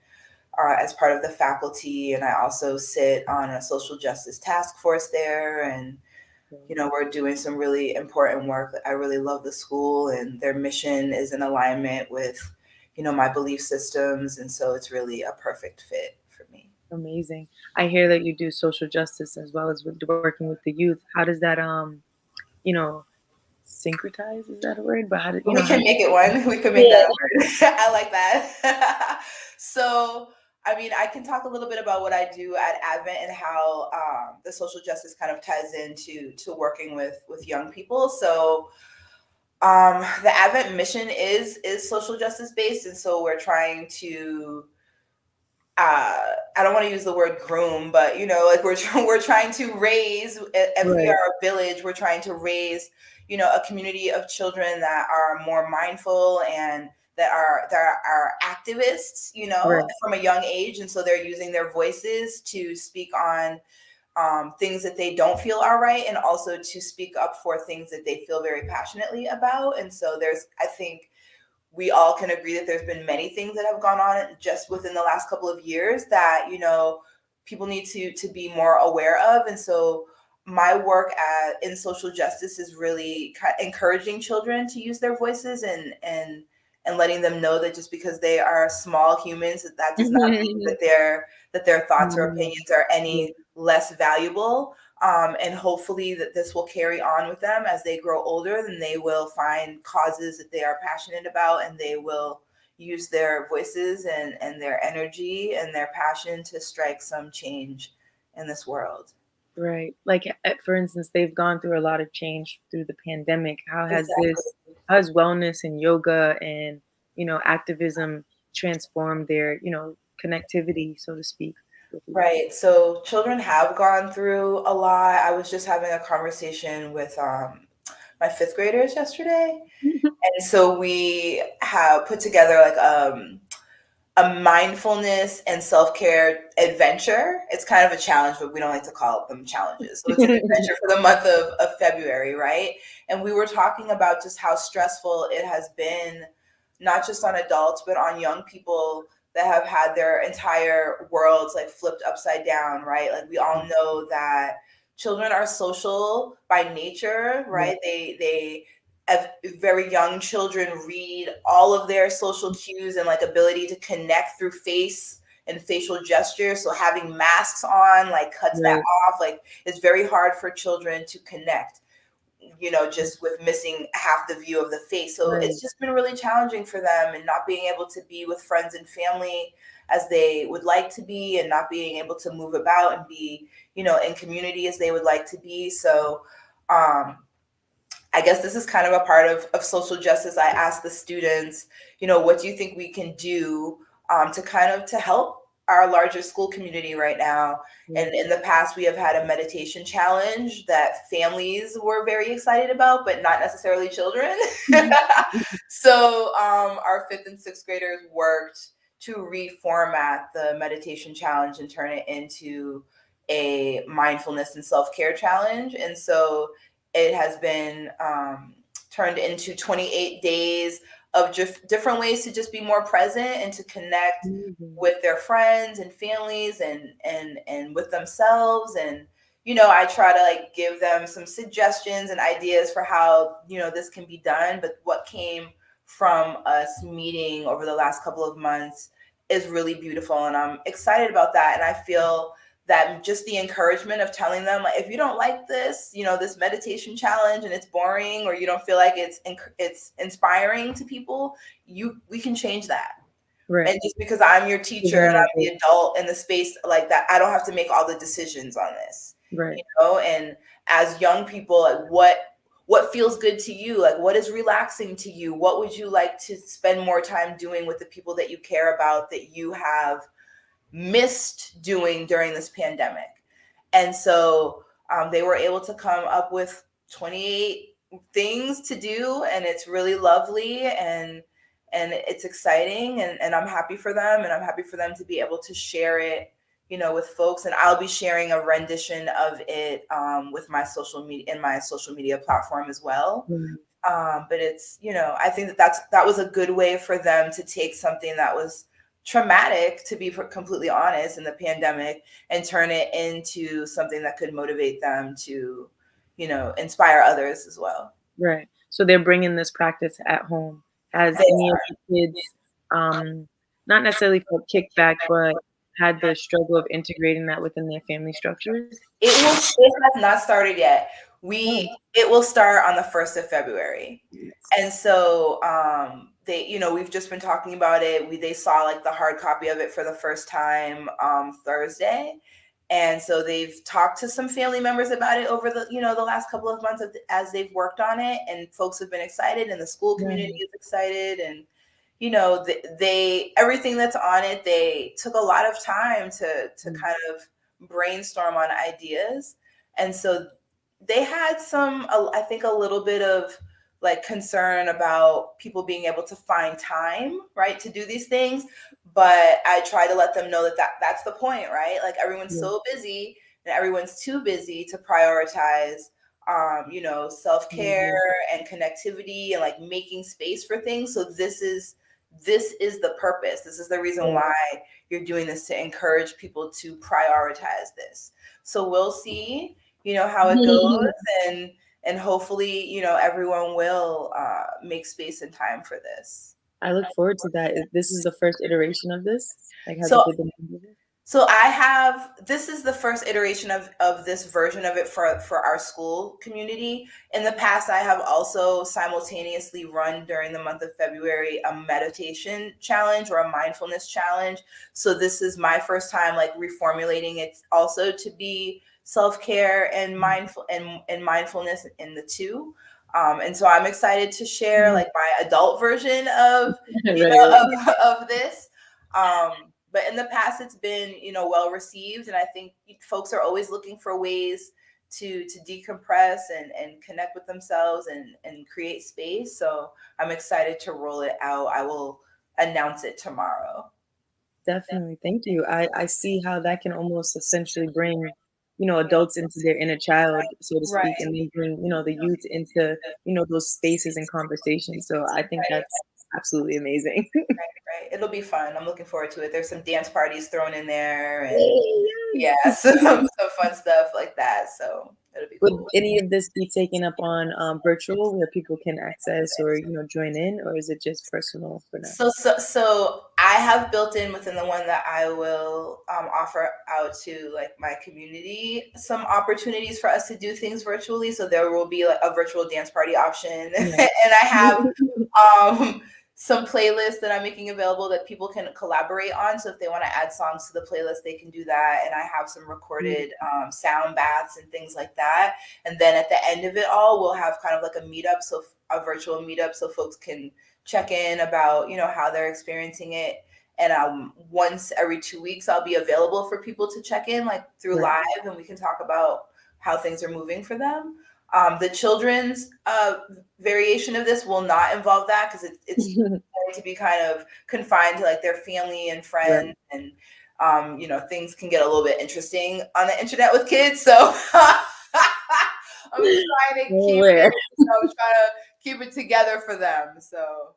as part of the faculty. And I also sit on a social justice task force there, and we're doing some really important work. I really love the school, and their mission is in alignment with my belief systems, and so it's really a perfect fit for me. Amazing. I hear that you do social justice as well as with working with the youth. How does that syncretize? Is that a word? But how do we can make it one. We can make that a word. I like that. So, I mean, I can talk a little bit about what I do at Advent and how the social justice kind of ties into working with young people. So, the Advent mission is social justice based, and so we're trying to. I don't want to use the word groom, but like we're trying to raise. If we are a village, we're trying to raise, a community of children that are more mindful and that are activists, from a young age, and so they're using their voices to speak on things that they don't feel are right, and also to speak up for things that they feel very passionately about. And so I think we all can agree that there's been many things that have gone on just within the last couple of years that, people need to be more aware of. And so my work in social justice is really encouraging children to use their voices and and letting them know that just because they are small humans, that does not mean that their thoughts or opinions are any less valuable. And hopefully that this will carry on with them as they grow older. Then they will find causes that they are passionate about, and they will use their voices and their energy and their passion to strike some change in this world. Right. Like, for instance, they've gone through a lot of change through the pandemic. How has wellness and yoga and, activism transformed their, connectivity, so to speak? Right. So children have gone through a lot. I was just having a conversation with my fifth graders yesterday. And so we have put together like a mindfulness and self-care adventure. It's kind of a challenge, but we don't like to call them challenges. So it's an adventure for the month of February, right? And we were talking about just how stressful it has been, not just on adults, but on young people that have had their entire worlds like flipped upside down, right? Like we all know that children are social by nature, right? They as very young children read all of their social cues and like ability to connect through face and facial gestures. So having masks on like cuts that off. Like it's very hard for children to connect, just with missing half the view of the face. So it's just been really challenging for them, and not being able to be with friends and family as they would like to be, and not being able to move about and be, in community as they would like to be. So, I guess this is kind of a part of social justice. I asked the students, what do you think we can do to help our larger school community right now? And in the past, we have had a meditation challenge that families were very excited about, but not necessarily children. So our fifth and sixth graders worked to reformat the meditation challenge and turn it into a mindfulness and self-care challenge. And so it has been turned into 28 days of just different ways to just be more present and to connect with their friends and families and with themselves. And, I try to like give them some suggestions and ideas for how, this can be done. But what came from us meeting over the last couple of months is really beautiful. And I'm excited about that. And I feel that just the encouragement of telling them, like, if you don't like this, this meditation challenge and it's boring, or you don't feel like it's inspiring to people, we can change that. Right. And just because I'm your teacher and I'm the adult in the space like that, I don't have to make all the decisions on this. Right. And as young people, like what feels good to you? Like, what is relaxing to you? What would you like to spend more time doing with the people that you care about, that you have missed doing during this pandemic? And so they were able to come up with 28 things to do, and it's really lovely and it's exciting, and I'm happy for them, and I'm happy for them to be able to share it, with folks. And I'll be sharing a rendition of it with my social media platform as well. But it's, I think that was a good way for them to take something that was traumatic, to be completely honest, in the pandemic, and turn it into something that could motivate them to, inspire others as well. Right. So they're bringing this practice at home. Has any of the kids, not necessarily felt kickback, but had the struggle of integrating that within their family structures? It has not started yet. It will start on the 1st of February. And so we've just been talking about it. They saw like the hard copy of it for the first time Thursday. And so they've talked to some family members about it over the last couple of months as they've worked on it, and folks have been excited, and the school community is excited. And everything that's on it, they took a lot of time to kind of brainstorm on ideas. And so they had I think a little bit of like concern about people being able to find time, right, to do these things. But I try to let them know that's the point, right? Like everyone's so busy, and everyone's too busy to prioritize, self-care and connectivity and like making space for things. So this is the purpose. This is the reason why you're doing this, to encourage people to prioritize this. So we'll see, how it goes, and hopefully, everyone will make space and time for this. I look forward to that. This is the first iteration of this? Like, has So it been? So this is the first iteration of this version of it for our school community. In the past, I have also simultaneously run during the month of February a meditation challenge or a mindfulness challenge. So this is my first time like reformulating it also to be self-care and mindfulness in the two. And so I'm excited to share like my adult version of of this. But in the past, it's been, well received. And I think folks are always looking for ways to decompress and connect with themselves and create space. So I'm excited to roll it out. I will announce it tomorrow. Definitely. Thank you. I see how that can almost essentially bring, adults into their inner child, so to speak, and then bring, the youth into, those spaces and conversations. So I think that's absolutely amazing. Right. It'll be fun. I'm looking forward to it. There's some dance parties thrown in there and some fun stuff like that. So it'll be cool. Would any of this be taken up on virtual where people can access or, join in, or is it just personal for now? So I have built in within the one that I will offer out to like my community some opportunities for us to do things virtually. So there will be like a virtual dance party option, and I have some playlists that I'm making available that people can collaborate on. So if they want to add songs to the playlist, they can do that. And I have some recorded sound baths and things like that. And then at the end of it all, we'll have kind of like a meetup, so a virtual meetup, so folks can check in about, how they're experiencing it. And once every 2 weeks, I'll be available for people to check in like through live, and we can talk about how things are moving for them. The children's variation of this will not involve that because it's going to be kind of confined to like their family and friends, and things can get a little bit interesting on the internet with kids. So I'm trying to keep it together for them. So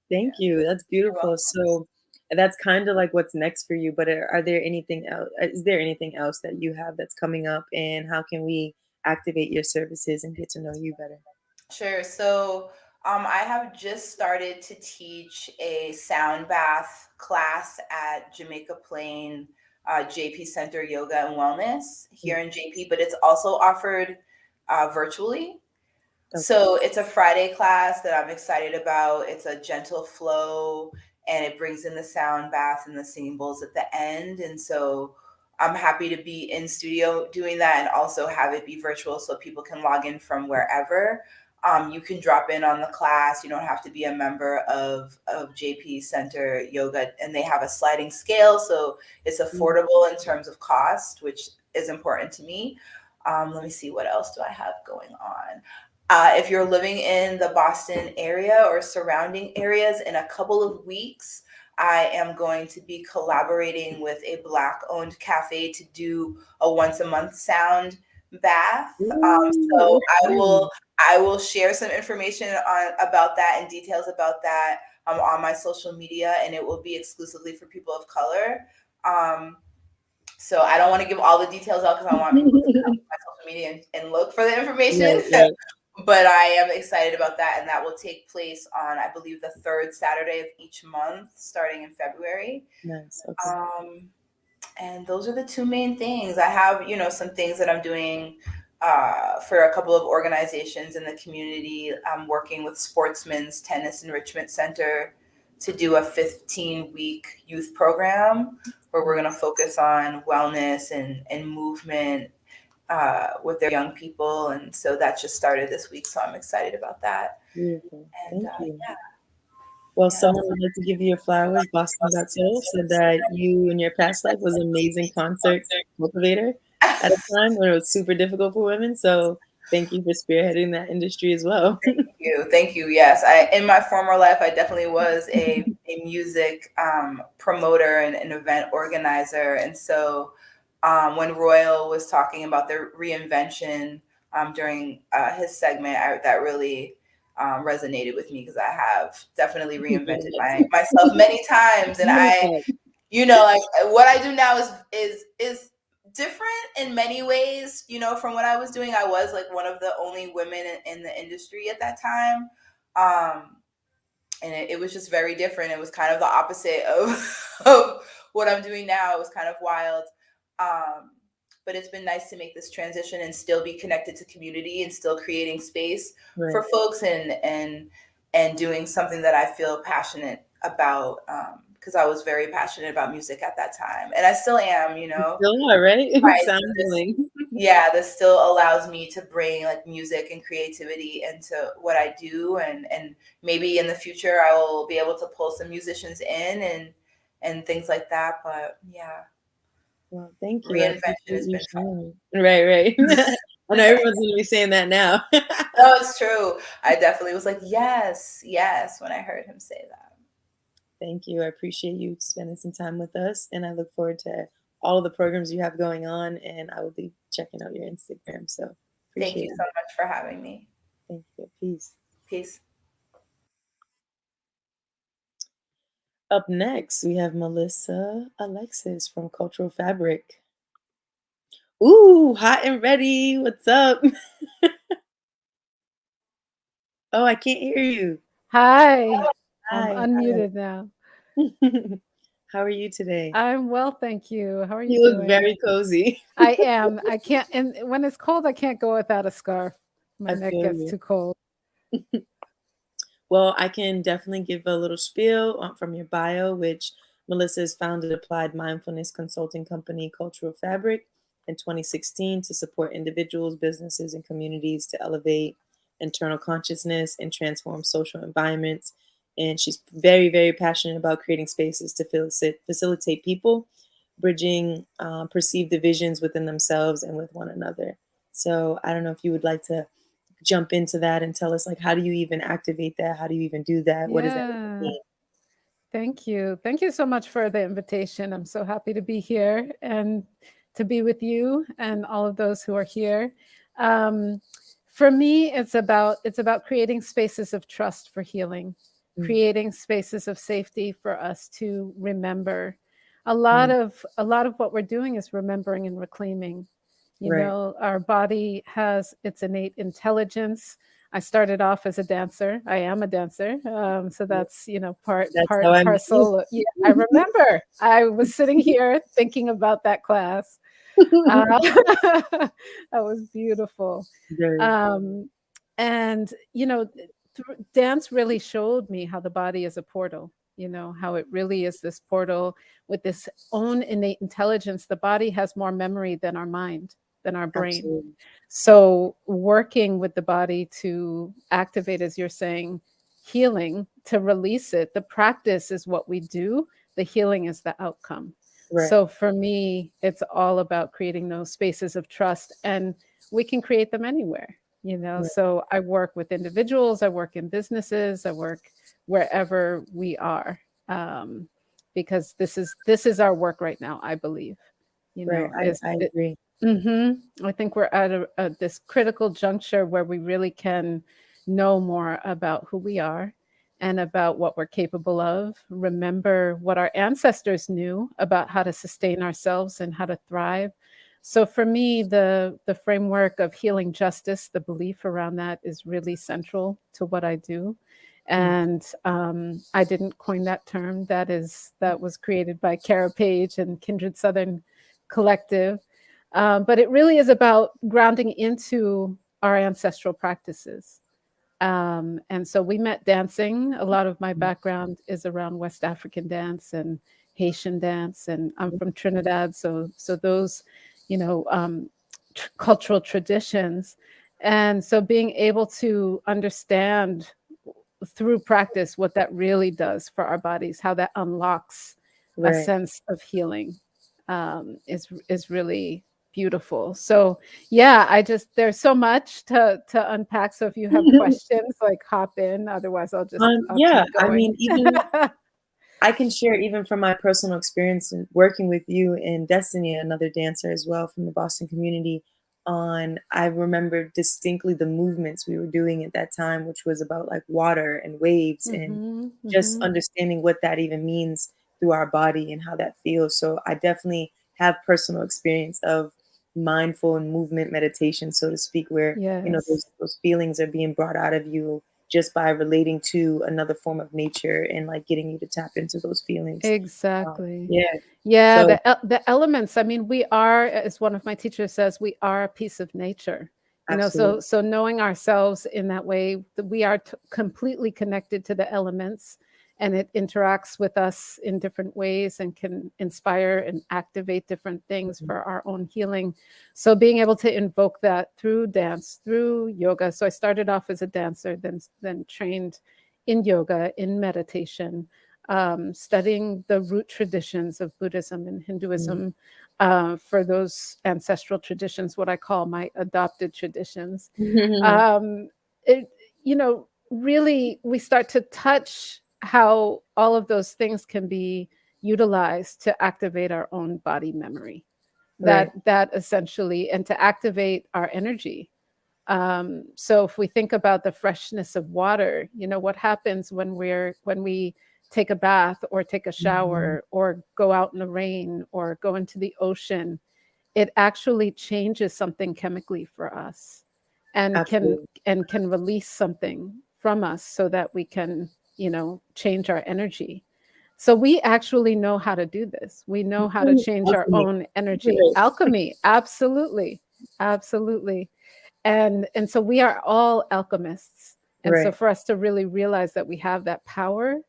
Thank you. That's beautiful. So that's kind of like what's next for you. But are there anything else? Is there anything else that you have that's coming up, and how can we activate your services and get to know you better? Sure. So I have just started to teach a sound bath class at Jamaica Plain JP Center Yoga and Wellness here in JP, but it's also offered virtually. Okay. So it's a Friday class that I'm excited about. It's a gentle flow, and it brings in the sound bath and the singing bowls at the end. And so I'm happy to be in studio doing that and also have it be virtual so people can log in from wherever. You can drop in on the class. You don't have to be a member of JP Center Yoga, and they have a sliding scale. So it's affordable in terms of cost, which is important to me. Let me see, what else do I have going on? If you're living in the Boston area or surrounding areas, in a couple of weeks, I am going to be collaborating with a Black-owned cafe to do a once-a-month sound bath. So I will share some information about that and details about that on my social media, and it will be exclusively for people of color. So I don't want to give all the details out because I want people to come to my social media and look for the information. Right. But I am excited about that, and that will take place on, I believe, the third Saturday of each month, starting in February. Nice. Okay. And those are the two main things. I have, some things that I'm doing for a couple of organizations in the community. I'm working with Sportsman's Tennis Enrichment Center to do a 15-week youth program where we're going to focus on wellness and movement with their young people. And so that just started this week. So I'm excited about that. Beautiful. And, thank you. Well, someone would like to give you your flowers. Boston.soul said that you in your past life was an amazing concert motivator at a time when it was super difficult for women. So thank you for spearheading that industry as well. Thank you. Yes, in my former life, I definitely was a music promoter and an event organizer. And so when Royal was talking about the reinvention during his segment, that really resonated with me because I have definitely reinvented myself many times. And I, like what I do now is different in many ways, from what I was doing. I was like one of the only women in the industry at that time. and it was just very different. It was kind of the opposite of what I'm doing now. It was kind of wild. But it's been nice to make this transition and still be connected to community and still creating space for folks and doing something that I feel passionate about. Because I was very passionate about music at that time, and I still am. You know, still are, right? Right, Sound so this- healing. yeah, this still allows me to bring like music and creativity into what I do, and maybe in the future I will be able to pull some musicians in and things like that. But yeah, Well, thank you. I reinvention appreciate has you been fun. sharing. Right. I know everyone's gonna be saying that now. No, it's true. I definitely was like, yes, yes, when I heard him say that. Thank you. I appreciate you spending some time with us, and I look forward to all of the programs you have going on. And I will be checking out your Instagram. So Thank appreciate you it. so much for having me. Thank you. Peace. Peace. Up next, we have Melissa Alexis from Cultural Fabric. Ooh, hot and ready. What's up? Oh, I can't hear you. Hi, I'm Hi. unmuted now. How are you today? I'm well, thank you. How are you You look doing? very cozy. I am. I can't, and when it's cold, I can't go without a scarf. My I neck feel gets you. too cold. Well, I can definitely give a little spiel from your bio, which Melissa has founded applied mindfulness consulting company Cultural Fabric in 2016 to support individuals, businesses, and communities to elevate internal consciousness and transform social environments. And she's very, very passionate about creating spaces to facilitate people, bridging perceived divisions within themselves and with one another. So I don't know if you would like to jump into that and tell us, like, how do you even activate that? How do you even do that? What does that even Yeah, mean? thank you. Thank you so much for the invitation. I'm so happy to be here and to be with you and all of those who are here. Um, for me, it's about creating spaces of trust for healing, creating spaces of safety for us to remember. A lot of what we're doing is remembering and reclaiming. You Right. know, our body has its innate intelligence. I started off as a dancer. I am a dancer, so that's part That's part how and I met you. parcel. Yeah, I remember. I was sitting here thinking about that class. That was beautiful. Very. And dance really showed me how the body is a portal. How it really is this portal with this own innate intelligence. The body has more memory than our mind, than our brain. Absolutely. So working with the body to activate, as you're saying, healing, to release it, the practice is what we do. The healing is the outcome. Right. So for me, it's all about creating those spaces of trust, and we can create them anywhere. Right. So I work with individuals, I work in businesses, I work wherever we are, because this is our work right now, I believe. Right. I agree. I think we're at this critical juncture where we really can know more about who we are and about what we're capable of. Remember what our ancestors knew about how to sustain ourselves and how to thrive. So for me, the framework of healing justice, the belief around that is really central to what I do. And I didn't coin that term. That was created by Kara Page and Kindred Southern Collective. But it really is about grounding into our ancestral practices. And so we met dancing. A lot of my background is around West African dance and Haitian dance, and I'm from Trinidad. So those, cultural traditions. And so being able to understand through practice what that really does for our bodies, how that unlocks a sense of healing, is really beautiful. So yeah, there's so much to unpack. So if you have questions, like hop in. Otherwise, I'll keep I going. mean, even I can share even from my personal experience in working with you and Destiny, another dancer as well from the Boston community. I remember distinctly the movements we were doing at that time, which was about like water and waves and just understanding what that even means through our body and how that feels. So I definitely have personal experience of mindful and movement meditation, so to speak, where Yes. those feelings are being brought out of you just by relating to another form of nature and like getting you to tap into those feelings. Exactly. Yeah. Yeah, So the elements. I mean, we are, as one of my teachers says, we are a piece of nature. You know, absolutely. so knowing ourselves in that way, that we are completely connected to the elements, and it interacts with us in different ways and can inspire and activate different things for our own healing. So being able to invoke that through dance, through yoga. So I started off as a dancer, then trained in yoga, in meditation, studying the root traditions of Buddhism and Hinduism, for those ancestral traditions, what I call my adopted traditions. It, you know, really, we start to touch how all of those things can be utilized to activate our own body memory. Right. That essentially, and to activate our energy. So if we think about the freshness of water, you know, what happens when we take a bath or take a shower or go out in the rain or go into the ocean, it actually changes something chemically for us, and Absolutely. can release something from us so that we can, you know, change our energy. So we actually know how to do this. We know how to change our Alchemy. own energy. Alchemy, absolutely, absolutely. And so we are all alchemists. And so Right. for us to really realize that we have that power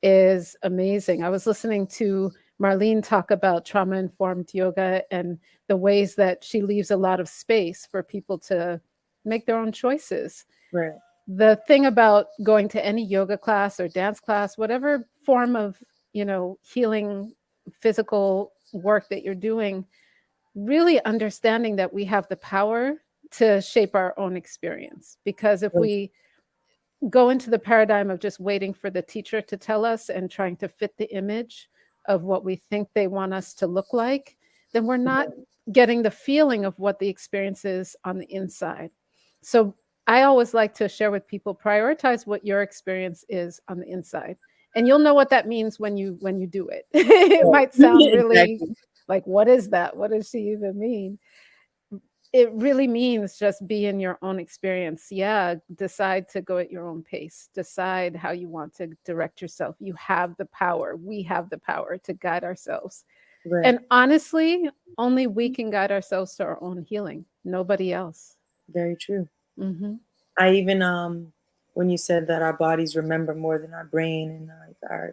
is amazing. I was listening to Marlene talk about trauma-informed yoga and the ways that she leaves a lot of space for people to make their own choices. Right. The thing about going to any yoga class or dance class, whatever form of, you know, healing physical work that you're doing, really understanding that we have the power to shape our own experience. Because if we go into the paradigm of just waiting for the teacher to tell us and trying to fit the image of what we think they want us to look like, then we're not getting the feeling of what the experience is on the inside. So I always like to share with people, prioritize what your experience is on the inside. And you'll know what that means when you do it. It might sound really Exactly. like, what is that? What does she even mean? It really means just be in your own experience. Yeah, decide to go at your own pace. Decide how you want to direct yourself. You have the power. We have the power to guide ourselves. Right. And honestly, only we can guide ourselves to our own healing. Nobody else. Very true. Mm-hmm. I even when you said that our bodies remember more than our brain, and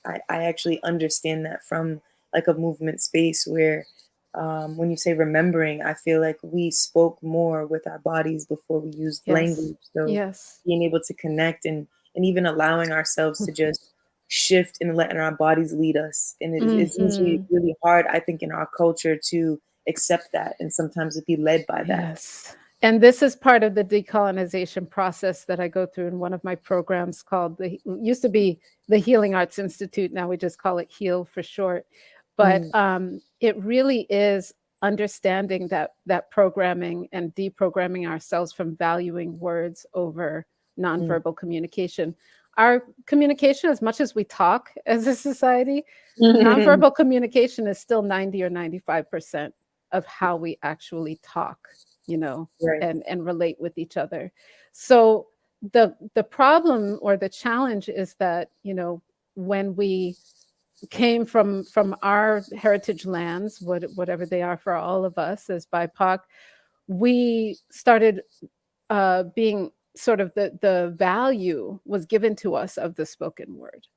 I actually understand that from like a movement space where when you say remembering, I feel like we spoke more with our bodies before we used Yes. language. So Yes. being able to connect and even allowing ourselves to just shift and letting our bodies lead us. And it's usually really hard, I think, in our culture to accept that and sometimes to be led by that. Yes. And this is part of the decolonization process that I go through in one of my programs called used to be the Healing Arts Institute. Now we just call it HEAL for short. But it really is understanding that programming and deprogramming ourselves from valuing words over nonverbal communication. Our communication, as much as we talk as a society, nonverbal communication is still 90 or 95% of how we actually talk, you know, Right. and relate with each other. So the problem or the challenge is that, you know, when we came from our heritage lands, whatever they are for all of us as BIPOC, we started being sort of the value was given to us of the spoken word.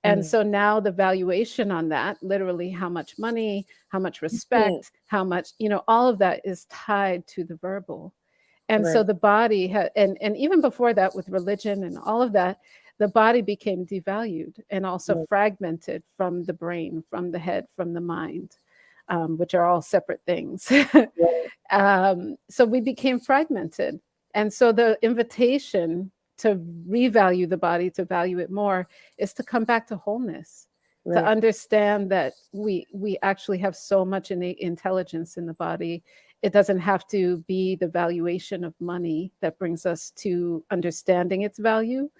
And so now the valuation on that, literally how much money, how much respect, how much, you know, all of that is tied to the verbal. And so the body had, and even before that with religion and all of that, the body became devalued and also fragmented from the brain, from the head, from the mind, which are all separate things. So we became fragmented. And so the invitation to revalue the body, to value it more, is to come back to wholeness, to understand that we actually have so much innate intelligence in the body. It doesn't have to be the valuation of money that brings us to understanding its value,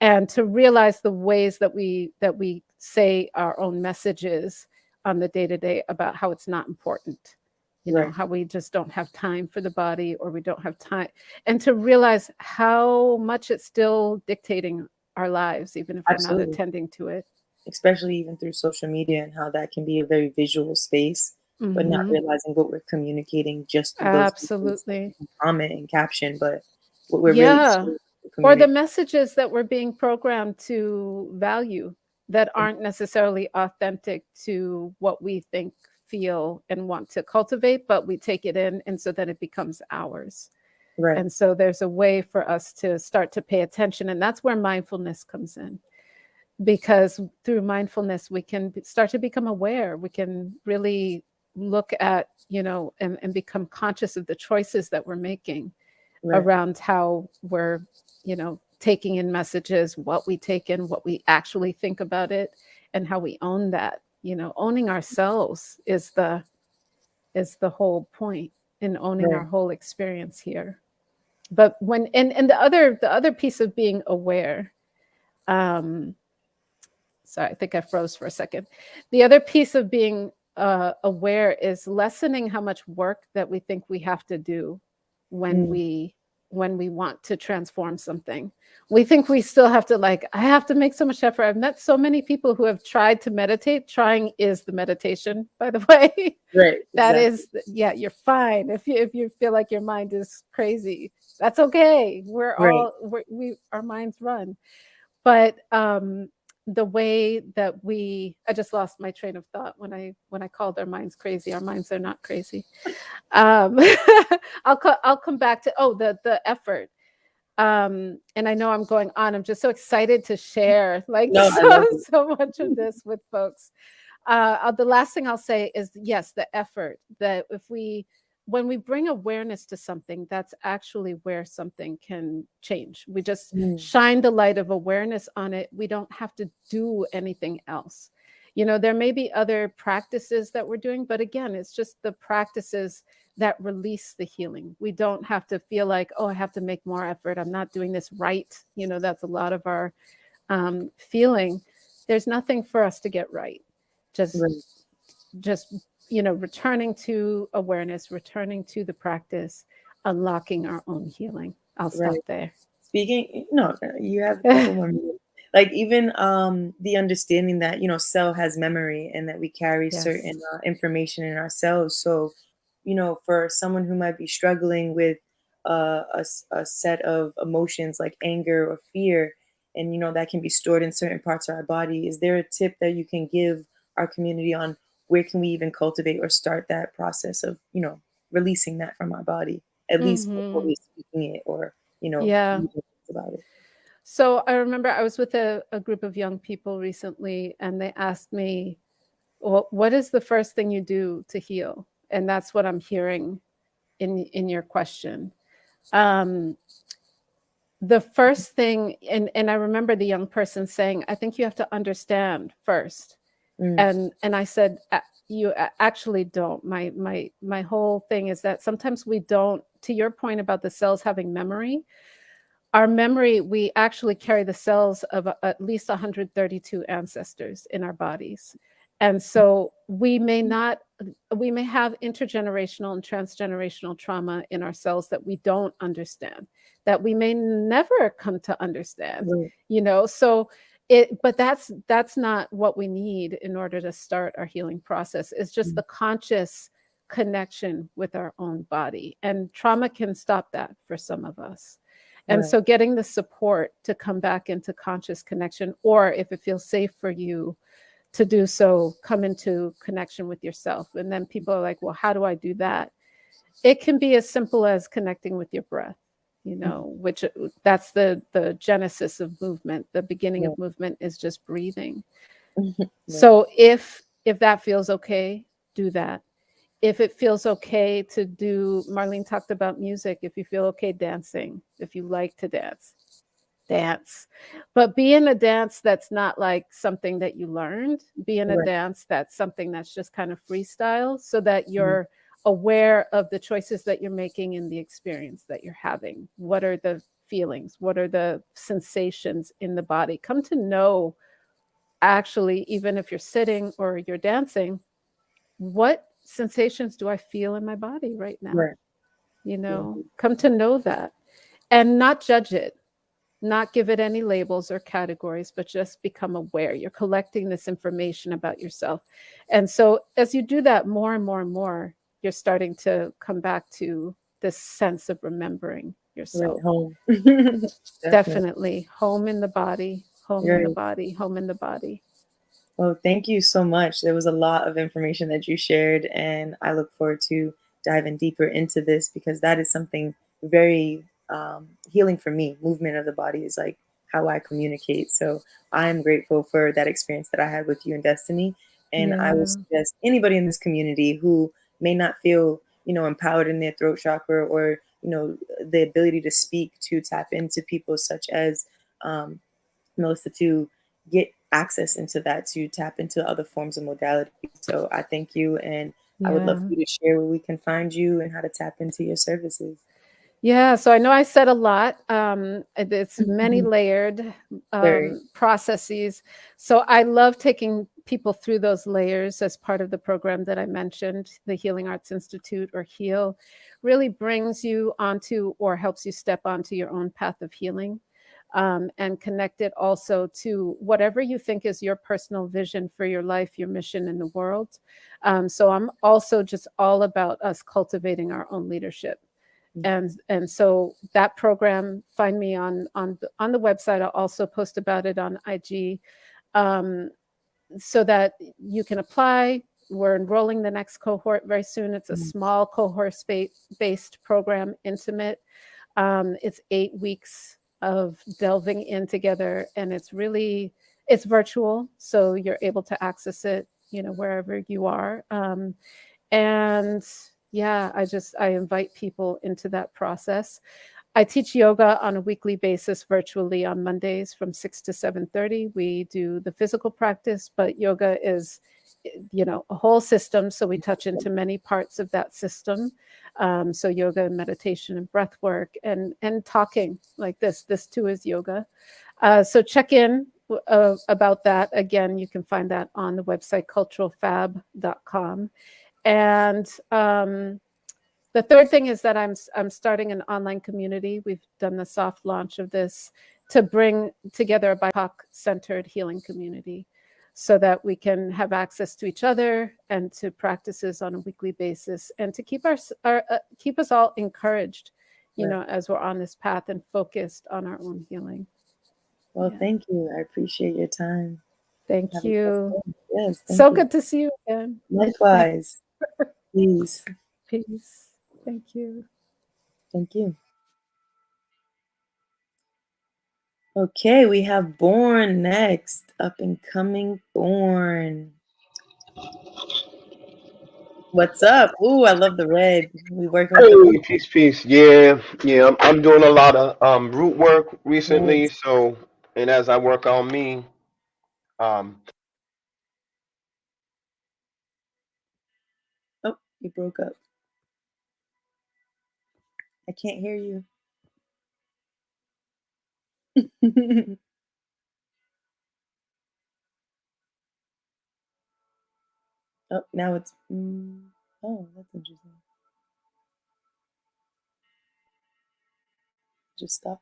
and to realize the ways that we say our own messages on the day-to-day about how it's not important. You know, Right. how we just don't have time for the body, or we don't have time, and to realize how much it's still dictating our lives, even if we're not Absolutely. attending to it. Especially even through social media and how that can be a very visual space, but not Hmm. realizing what we're communicating just through those pieces, like Absolutely. we can comment and caption, but what we're really Yeah. sharing to Or the communicate. messages that we're being programmed to value that aren't necessarily authentic to what we think, feel, and want to cultivate, but we take it in, and so then it becomes ours. Right. And so there's a way for us to start to pay attention, and that's where mindfulness comes in. Because through mindfulness, we can start to become aware. We can really look at, and become conscious of the choices that we're making Right. around how we're, taking in messages, what we take in, what we actually think about it, and how we own that. Owning ourselves is the whole point in owning Right. our whole experience here. But when and the other piece of being aware, sorry, I think I froze for a second. The other piece of being aware is lessening how much work that we think we have to do when Mm. we want to transform something. We think we still have to, like, I have to make so much effort. I've met so many people who have tried to meditate. Trying is the meditation, by the way. Right. That Exactly. is, yeah, you're fine if you feel like your mind is crazy. That's okay. Right. Our minds run. But the way that I just lost my train of thought when I called our minds crazy. Our minds are not crazy. Um, I'll come back to the effort. And I know I'm going on. I'm just so excited to share like No, I love it. so much of this with folks. The last thing I'll say is, yes, the effort that when we bring awareness to something, that's actually where something can change. We just Mm. shine the light of awareness on it. We don't have to do anything else. There may be other practices that we're doing, but again, it's just the practices that release the healing. We don't have to feel like, oh, I have to make more effort. I'm not doing this right. That's a lot of our feeling. There's nothing for us to get right. Just Right. returning to awareness, returning to the practice, unlocking our own healing. I'll stop Right. there. Speaking, no, you have a couple more minutes. Like even the understanding that cell has memory and that we carry Yes. certain information in ourselves. So for someone who might be struggling with a set of emotions like anger or fear, and that can be stored in certain parts of our body, is there a tip that you can give our community on where can we even cultivate or start that process of releasing that from our body, at least before we speaking it or Yeah. reading things about it? So I remember I was with a group of young people recently, and they asked me, well, what is the first thing you do to heal? And that's what I'm hearing in your question. The first thing, and I remember the young person saying, I think you have to understand first. Mm. And I said, you actually don't. My whole thing is that sometimes we don't, to your point about the cells having memory, our memory, we actually carry the cells of at least 132 ancestors in our bodies. And so we may have intergenerational and transgenerational trauma in our cells that we don't understand, that we may never come to understand, Right. so but that's not what we need in order to start our healing process. It's just the conscious connection with our own body, and trauma can stop that for some of us. And Right. so getting the support to come back into conscious connection, or if it feels safe for you to do so, come into connection with yourself. And then people are like, well, how do I do that? It can be as simple as connecting with your breath, which that's the genesis of movement. The beginning of movement is just breathing. Right. So if that feels okay, do that. If it feels okay to do, Marlene talked about music. If you feel okay dancing, if you like to dance, but be in a dance that's not like something that you learned. Be in a Right. dance that's something that's just kind of freestyle, so that you're aware of the choices that you're making and the experience that you're having. What are the feelings? What are the sensations in the body? Come to know, actually, even if you're sitting or you're dancing, what sensations do I feel in my body right now? Right. You know, come to know that and not judge it, not give it any labels or categories, but just become aware. You're collecting this information about yourself. And so as you do that more and more and more, you're starting to come back to this sense of remembering yourself. Right, home. Definitely. Home in the body, home in the Right. body, home in the body. Well, thank you so much. There was a lot of information that you shared, and I look forward to diving deeper into this because that is something very healing for me. Movement of the body is like how I communicate. So I'm grateful for that experience that I had with you and Destiny. And I would Yeah. suggest anybody in this community who may not feel, empowered in their throat chakra or, the ability to speak, to tap into people such as Melissa, to get access into that, to tap into other forms of modality. So I thank you, and I would love Yeah. for you to share where we can find you and how to tap into your services. Yeah, so I know I said a lot. It's many layered Very. processes. So I love taking people through those layers as part of the program that I mentioned. The Healing Arts Institute, or HEAL, really brings you onto or helps you step onto your own path of healing, and connect it also to whatever you think is your personal vision for your life, your mission in the world. So I'm also just all about us cultivating our own leadership. And so that program, find me on the website. I'll also post about it on IG, so that you can apply. We're enrolling the next cohort very soon. It's a small cohort based program, intimate. It's 8 weeks of delving in together, and it's virtual, so you're able to access it, wherever you are. And yeah, I invite people into that process. I teach yoga on a weekly basis virtually on Mondays from 6 to 7:30. We do the physical practice, but yoga is, a whole system. So we touch into many parts of that system. So yoga and meditation and breath work and talking like this. This too is yoga. So check in about that. Again, you can find that on the website culturalfab.com. And the third thing is that I'm starting an online community. We've done the soft launch of this to bring together a BIPOC-centered healing community so that we can have access to each other and to practices on a weekly basis, and to keep keep us all encouraged, as we're on this path and focused on our own healing. Well, thank you. I appreciate your time. Thank you. Yes. So good to see you again. Likewise. Peace. Peace. Thank you. Thank you. Okay, we have Born next. Up and coming Born. What's up? Ooh, I love the red. We working with the Hey, peace. Yeah. I'm doing a lot of root work recently. nice. So, and as I work on me, um, Oh, you broke up. I can't hear you. Oh, now it's. Oh, that's interesting. Just stop.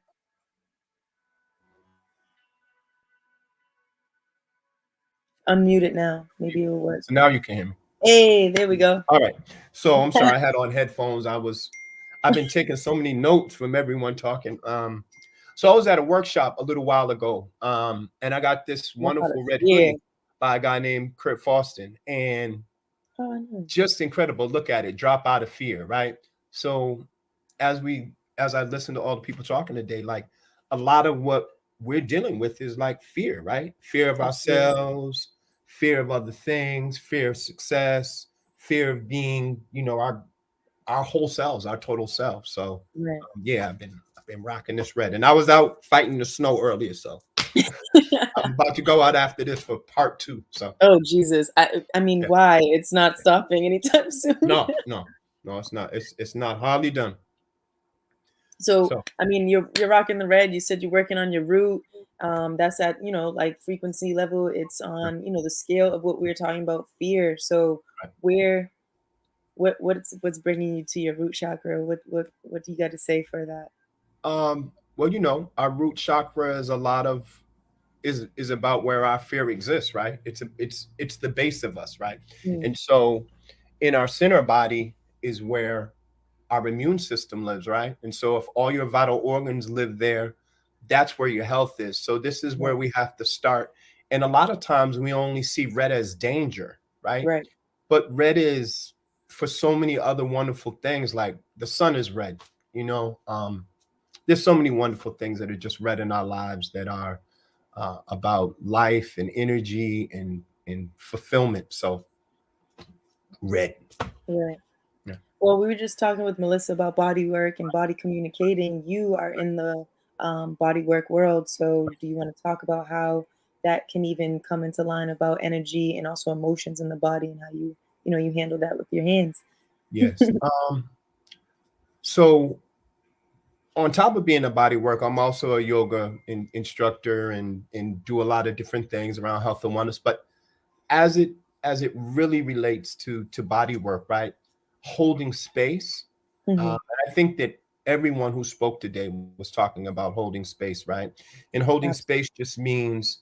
Unmute it now. Maybe it will work. So now you can hear me. Hey, there we go. All right. So I'm sorry, I had on headphones. I've been taking so many notes from everyone talking. So I was at a workshop a little while ago, and I got this wonderful red hoodie by a guy named Kurt Faustin, and just incredible. Look at it, drop out of fear, right? So as I listen to all the people talking today, like a lot of what we're dealing with is like fear, right? Fear of ourselves, fear of other things, fear of success, fear of being, our whole selves, our total self. So yeah, I've been rocking this red, and I was out fighting the snow earlier, so I'm about to go out after this for part 2. So oh Jesus, I mean, why? It's not stopping anytime soon. No, it's not. It's not hardly done. So I mean, you're rocking the red. You said you're working on your root. That's at like frequency level. It's on the scale of what we're talking about, fear. So where what's bringing you to your root chakra? What do you got to say for that? Well, our root chakra is a lot of is about where our fear exists, right? It's the base of us, right? Mm. And so in our center body is where our immune system lives, right? And so if all your vital organs live there, that's where your health is. So this is where we have to start. And a lot of times we only see red as danger, right? Right. But red is for so many other wonderful things, like the sun is red, there's so many wonderful things that are just red in our lives that are about life and energy and fulfillment. So red. Right. Yeah. Well, we were just talking with Melissa about body work and body communicating. You are in the body work world. So do you want to talk about how that can even come into line about energy and also emotions in the body and how you handle that with your hands? Yes. So on top of being a body work, I'm also a yoga instructor and do a lot of different things around health and wellness. But as it really relates to body work, right? Holding space. Mm-hmm. I think that everyone who spoke today was talking about holding space, right? And holding space just means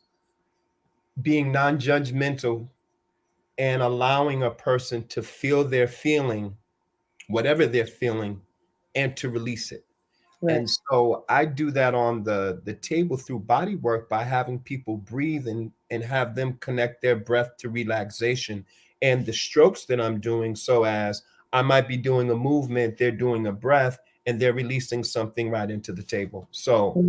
being non-judgmental and allowing a person to feel their feeling, whatever they're feeling, and to release it. Right. And so I do that on the table through body work by having people breathe and have them connect their breath to relaxation. And the strokes that I'm doing, so as I might be doing a movement, they're doing a breath, and they're releasing something right into the table. So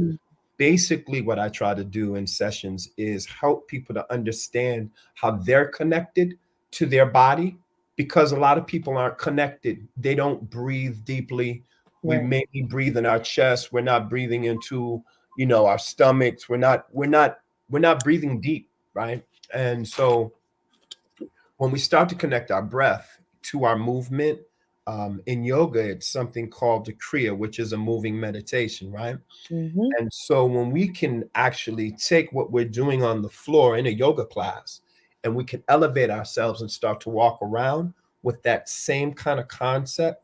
basically what I try to do in sessions is help people to understand how they're connected to their body, because a lot of people aren't connected. They don't breathe deeply. We maybe breathe in our chest. We're not breathing into, our stomachs. We're not breathing deep, right? And so when we start to connect our breath to our movement, in yoga, it's something called the Kriya, which is a moving meditation, right? Mm-hmm. And so when we can actually take what we're doing on the floor in a yoga class and we can elevate ourselves and start to walk around with that same kind of concept,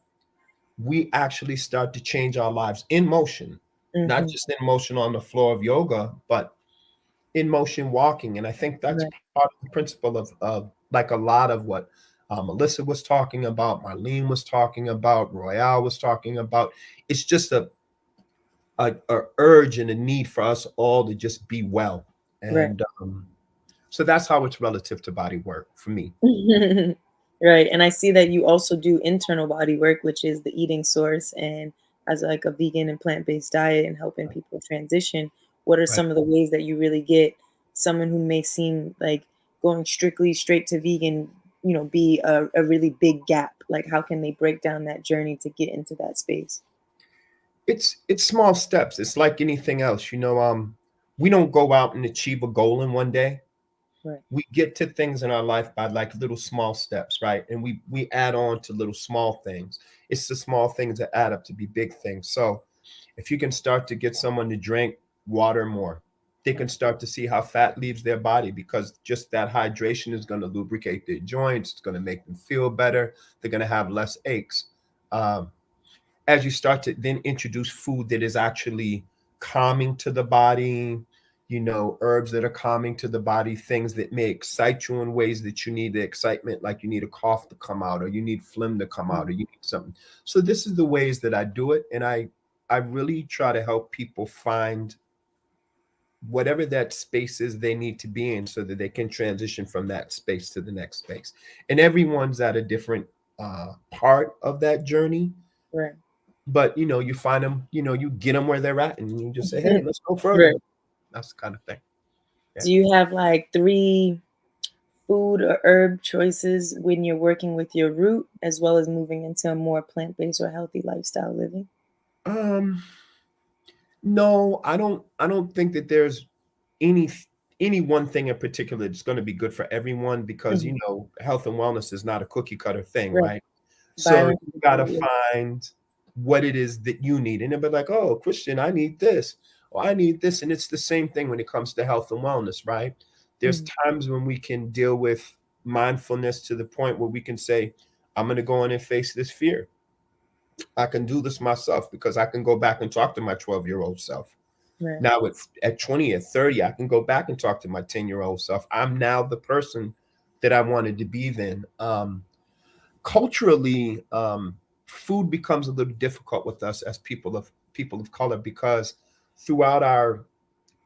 we actually start to change our lives in motion, not just in motion on the floor of yoga, but in motion walking. And I think that's part of the principle of like a lot of what Melissa was talking about, Marlene was talking about, Royale was talking about. It's just a urge and a need for us all to just be well. And so that's how it's relative to body work for me. Right. And I see that you also do internal body work, which is the eating source, and as like a vegan and plant-based diet and helping people transition. What are some of the ways that you really get someone who may seem like going strictly straight to vegan, be a really big gap? Like how can they break down that journey to get into that space? It's small steps. It's like anything else, we don't go out and achieve a goal in one day. Right. We get to things in our life by like little small steps, right? And we add on to little small things. It's the small things that add up to be big things. So if you can start to get someone to drink water more, they can start to see how fat leaves their body, because just that hydration is going to lubricate their joints. It's going to make them feel better. They're going to have less aches. As you start to then introduce food that is actually calming to the body, herbs that are calming to the body, things that may excite you in ways that you need the excitement, like you need a cough to come out, or you need phlegm to come out, or you need something. So this is the ways that I do it. And I really try to help people find whatever that space is they need to be in so that they can transition from that space to the next space. And everyone's at a different part of that journey. Right. But, you find them, you get them where they're at and you just say, hey, let's go further. Right. That's the kind of thing. Yeah. Do you have like 3 food or herb choices when you're working with your root, as well as moving into a more plant-based or healthy lifestyle living? No, I don't think that there's any one thing in particular that's going to be good for everyone, because health and wellness is not a cookie cutter thing, right? So you got to find what it is that you need. And they'll be like, oh, Christian, I need this, or I need this. And it's the same thing when it comes to health and wellness, right? There's times when we can deal with mindfulness to the point where we can say, I'm going to go in and face this fear. I can do this myself because I can go back and talk to my 12-year-old self. Right. Now at 20, at 30, I can go back and talk to my 10-year-old self. I'm now the person that I wanted to be then. Culturally, food becomes a little difficult with us as people of color, because throughout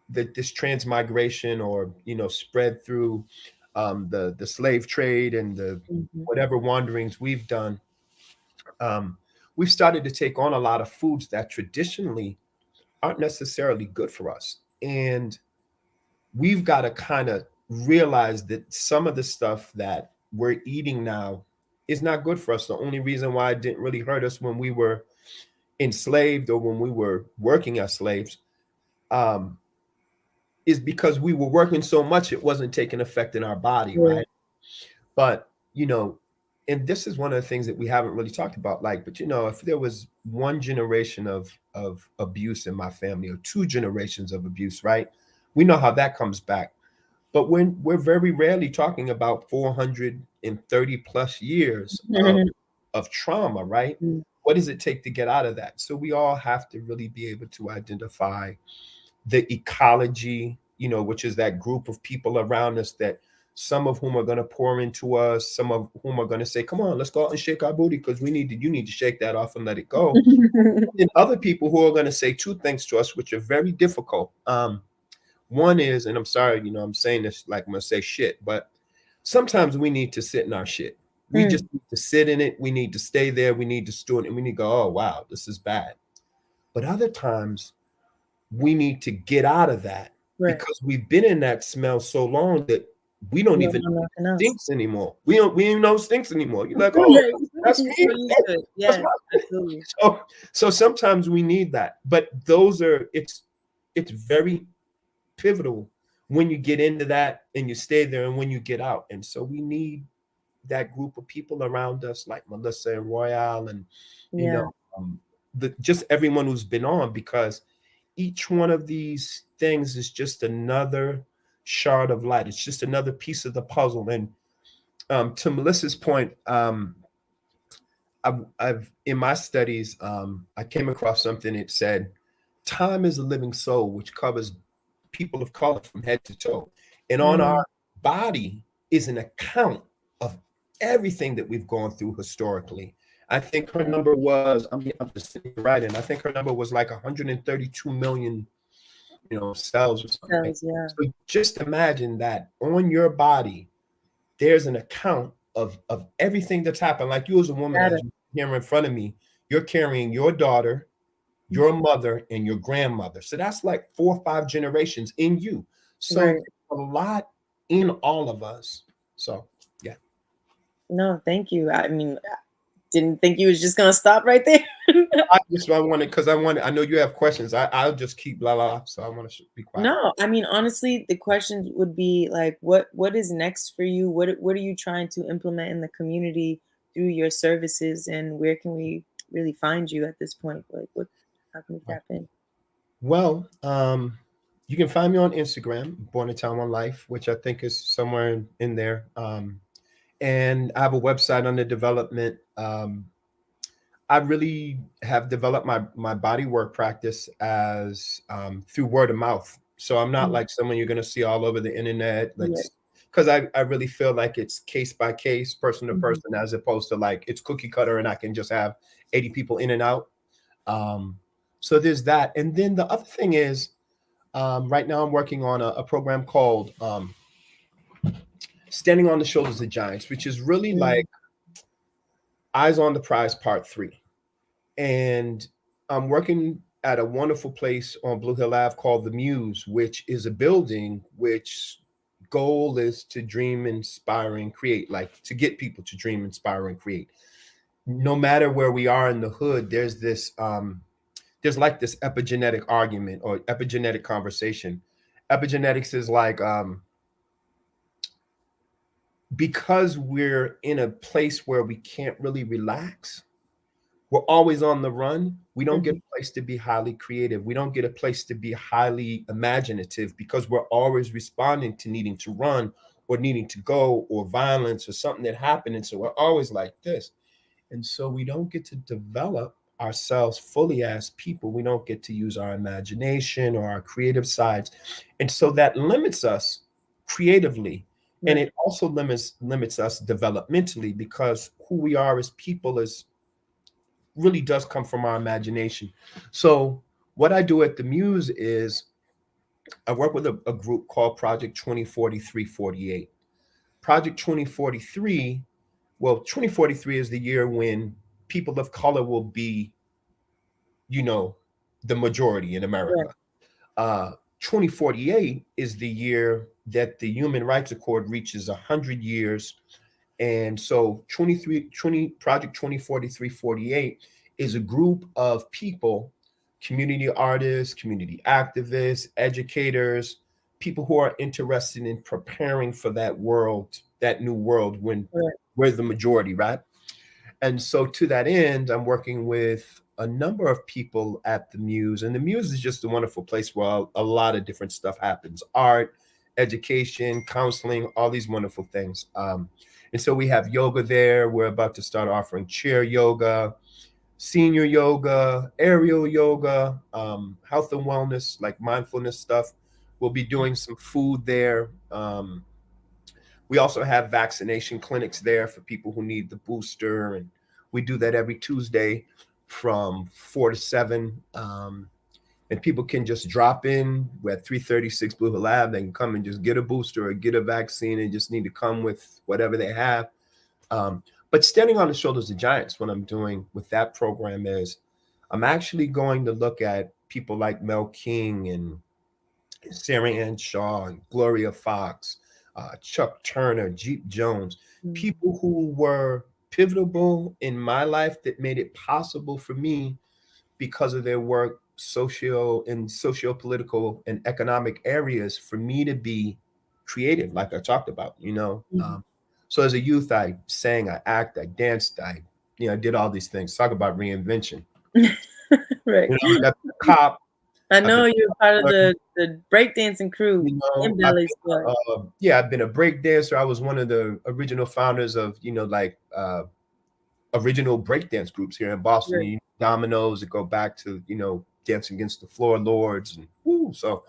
this transmigration, or spread through the slave trade and the whatever wanderings we've done, we've started to take on a lot of foods that traditionally aren't necessarily good for us. And we've got to kind of realize that some of the stuff that we're eating now is not good for us. The only reason why it didn't really hurt us when we were enslaved or when we were working as slaves is because we were working so much it wasn't taking effect in our body, right? But and this is one of the things that we haven't really talked about, but if there was one generation of abuse in my family, or 2 generations of abuse, right, we know how that comes back. But when we're very rarely talking about 430 plus years of trauma, right? What does it take to get out of that? So we all have to really be able to identify the ecology, which is that group of people around us, that some of whom are going to pour into us, some of whom are going to say, come on, let's go out and shake our booty, because you need to shake that off and let it go. And other people who are going to say 2 things to us, which are very difficult. One is, and I'm sorry, I'm saying this like I'm going to say shit, but sometimes we need to sit in our shit. We just need to sit in it. We need to stay there. We need to stew it, and we need to go, oh, wow, this is bad. But other times we need to get out of that, because we've been in that smell so long that we don't even know stinks anymore. We don't know stinks anymore. You're like, oh, that's me. Yes, absolutely. So sometimes we need that. But it's very pivotal when you get into that and you stay there, and when you get out. And so we need that group of people around us, like Melissa and Royale, and just everyone who's been on, because each one of these things is just another shard of light. It's just another piece of the puzzle. And to Melissa's point, I've in my studies, I came across something that said, time is a living soul, which covers people of color from head to toe. And on our body is an account of everything that we've gone through historically. I think her number was, I'm just writing, I think her number was like 132 million, cells or something. Cells, So just imagine that on your body, there's an account of everything that's happened. Like you as a woman, as you're here in front of me, you're carrying your daughter, your mother, and your grandmother. So that's like 4 or 5 generations in you. So a lot in all of us. So, yeah. No, thank you. I mean, didn't think you was just gonna stop right there. I know you have questions. I'll just keep blah blah. So I want to be quiet. No, I mean, honestly, the question would be like, what is next for you? What are you trying to implement in the community through your services, and where can we really find you at this point? Like, how can we tap in? Well, you can find me on Instagram, Born in Town One Life, which I think is somewhere in there. And I have a website under development. I really have developed my body work practice as through word of mouth. So I'm not like someone you're going to see all over the internet, because I really feel like it's case by case, person to person, as opposed to like it's cookie cutter and I can just have 80 people in and out. So there's that. And then the other thing is, right now I'm working on a program called Standing on the Shoulders of Giants, which is really like Eyes on the Prize Part 3. And I'm working at a wonderful place on Blue Hill Ave called The Muse, which is a building which goal is to dream, inspire, and create, like to get people to dream, inspire, and create. No matter where we are in the hood, there's this, there's like this epigenetic argument or epigenetic conversation. Epigenetics is like, because we're in a place where we can't really relax, we're always on the run. We don't get a place to be highly creative. We don't get a place to be highly imaginative, because we're always responding to needing to run or needing to go, or violence or something that happened. And so we're always like this. And so we don't get to develop ourselves fully as people. We don't get to use our imagination or our creative sides. And so that limits us creatively. And it also limits us developmentally, because who we are as people is really does come from our imagination. So what I do at the Muse is I work with a group called Project 2043-48. Project 2043, well, 2043 is the year when people of color will be, the majority in America. 2048 is the year that the Human Rights Accord reaches 100 years. And so Project 2043-48 is a group of people, community artists, community activists, educators, people who are interested in preparing for that world, that new world when we're the majority, right? And so to that end, I'm working with a number of people at the Muse. And the Muse is just a wonderful place where a lot of different stuff happens: art, education, counseling, all these wonderful things. And so we have yoga there. We're about to start offering chair yoga, senior yoga, aerial yoga, health and wellness, like mindfulness stuff. We'll be doing some food there. We also have vaccination clinics there for people who need the booster. And we do that every Tuesday from 4 to 7. And people can just drop in. We're at 336 Blue Hill Ave. They can come and just get a booster or get a vaccine, and just need to come with whatever they have. But standing on the shoulders of giants, what I'm doing with that program is I'm actually going to look at people like Mel King and Sarah Ann Shaw and Gloria Fox, Chuck Turner, Jeep Jones, people who were pivotal in my life that made it possible for me, because of their work socio-political and economic areas, for me to be creative, like I talked about, So as a youth, I sang, I acted, I danced, I did all these things. Talk about reinvention. Right. I've been a cop. I know you're part of the breakdancing crew. I've been a break dancer. I was one of the original founders of, original breakdance groups here in Boston. Right. Dominoes that go back to, Dancing Against the Floor Lords. And so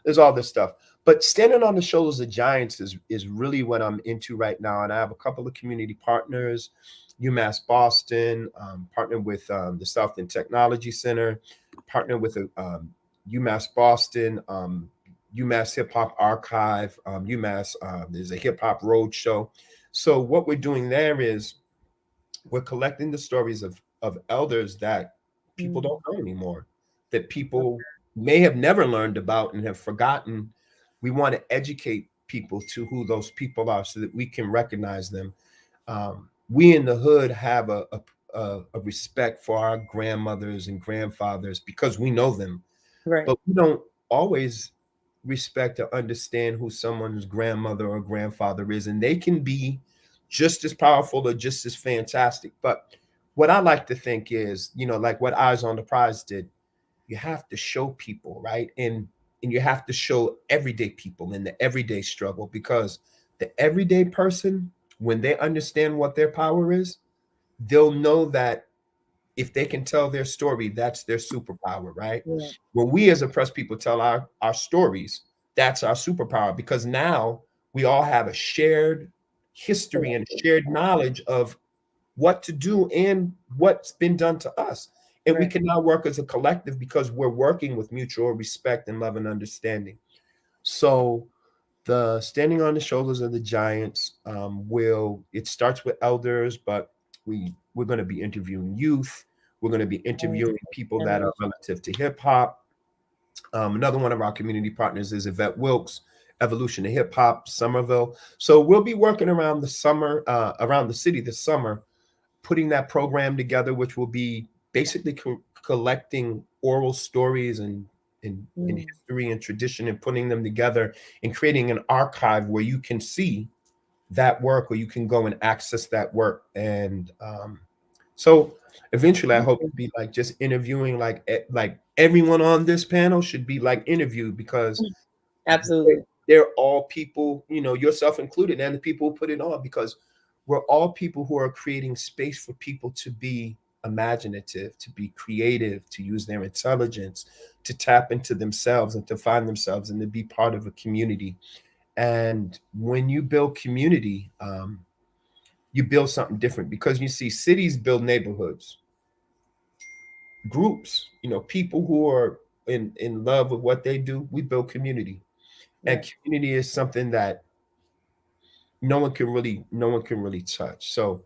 there's all this stuff. But standing on the shoulders of giants is really what I'm into right now. And I have a couple of community partners, UMass Boston, partnered with the South End Technology Center, partnered with UMass Boston, UMass Hip Hop Archive, UMass, there's a hip hop road show. So what we're doing there is we're collecting the stories of elders that people don't know anymore, that people may have never learned about and have forgotten. We want to educate people to who those people are so that we can recognize them. We in the hood have a respect for our grandmothers and grandfathers because we know them, right? But we don't always respect or understand who someone's grandmother or grandfather is, and they can be just as powerful or just as fantastic. But what I like to think is, like what Eyes on the Prize did, you have to show people, right? And you have to show everyday people in the everyday struggle, because the everyday person, when they understand what their power is, they'll know that if they can tell their story, that's their superpower, right? Yeah. When we as oppressed people tell our stories, that's our superpower, because now we all have a shared history and shared knowledge of what to do and what's been done to us. And we can now work as a collective because we're working with mutual respect and love and understanding. So the standing on the shoulders of the giants it starts with elders, but we're going to be interviewing youth. We're going to be interviewing people that are relative to hip hop. Another one of our community partners is Yvette Wilkes, Evolution of Hip Hop, Somerville. So we'll be working around the summer, around the city this summer, putting that program together, which will be basically collecting oral stories and history and tradition and putting them together and creating an archive where you can see that work, or you can go and access that work. And so eventually I hope to be like just interviewing like everyone on this panel should be like interviewed, because absolutely they're all people, you know, yourself included, and the people who put it on, because we're all people who are creating space for people to be imaginative, to be creative, to use their intelligence, to tap into themselves and to find themselves and to be part of a community. And when you build community, you build something different, because you see cities build neighborhoods, groups, you know, people who are in love with what they do. We build community, and community is something that no one can really touch. So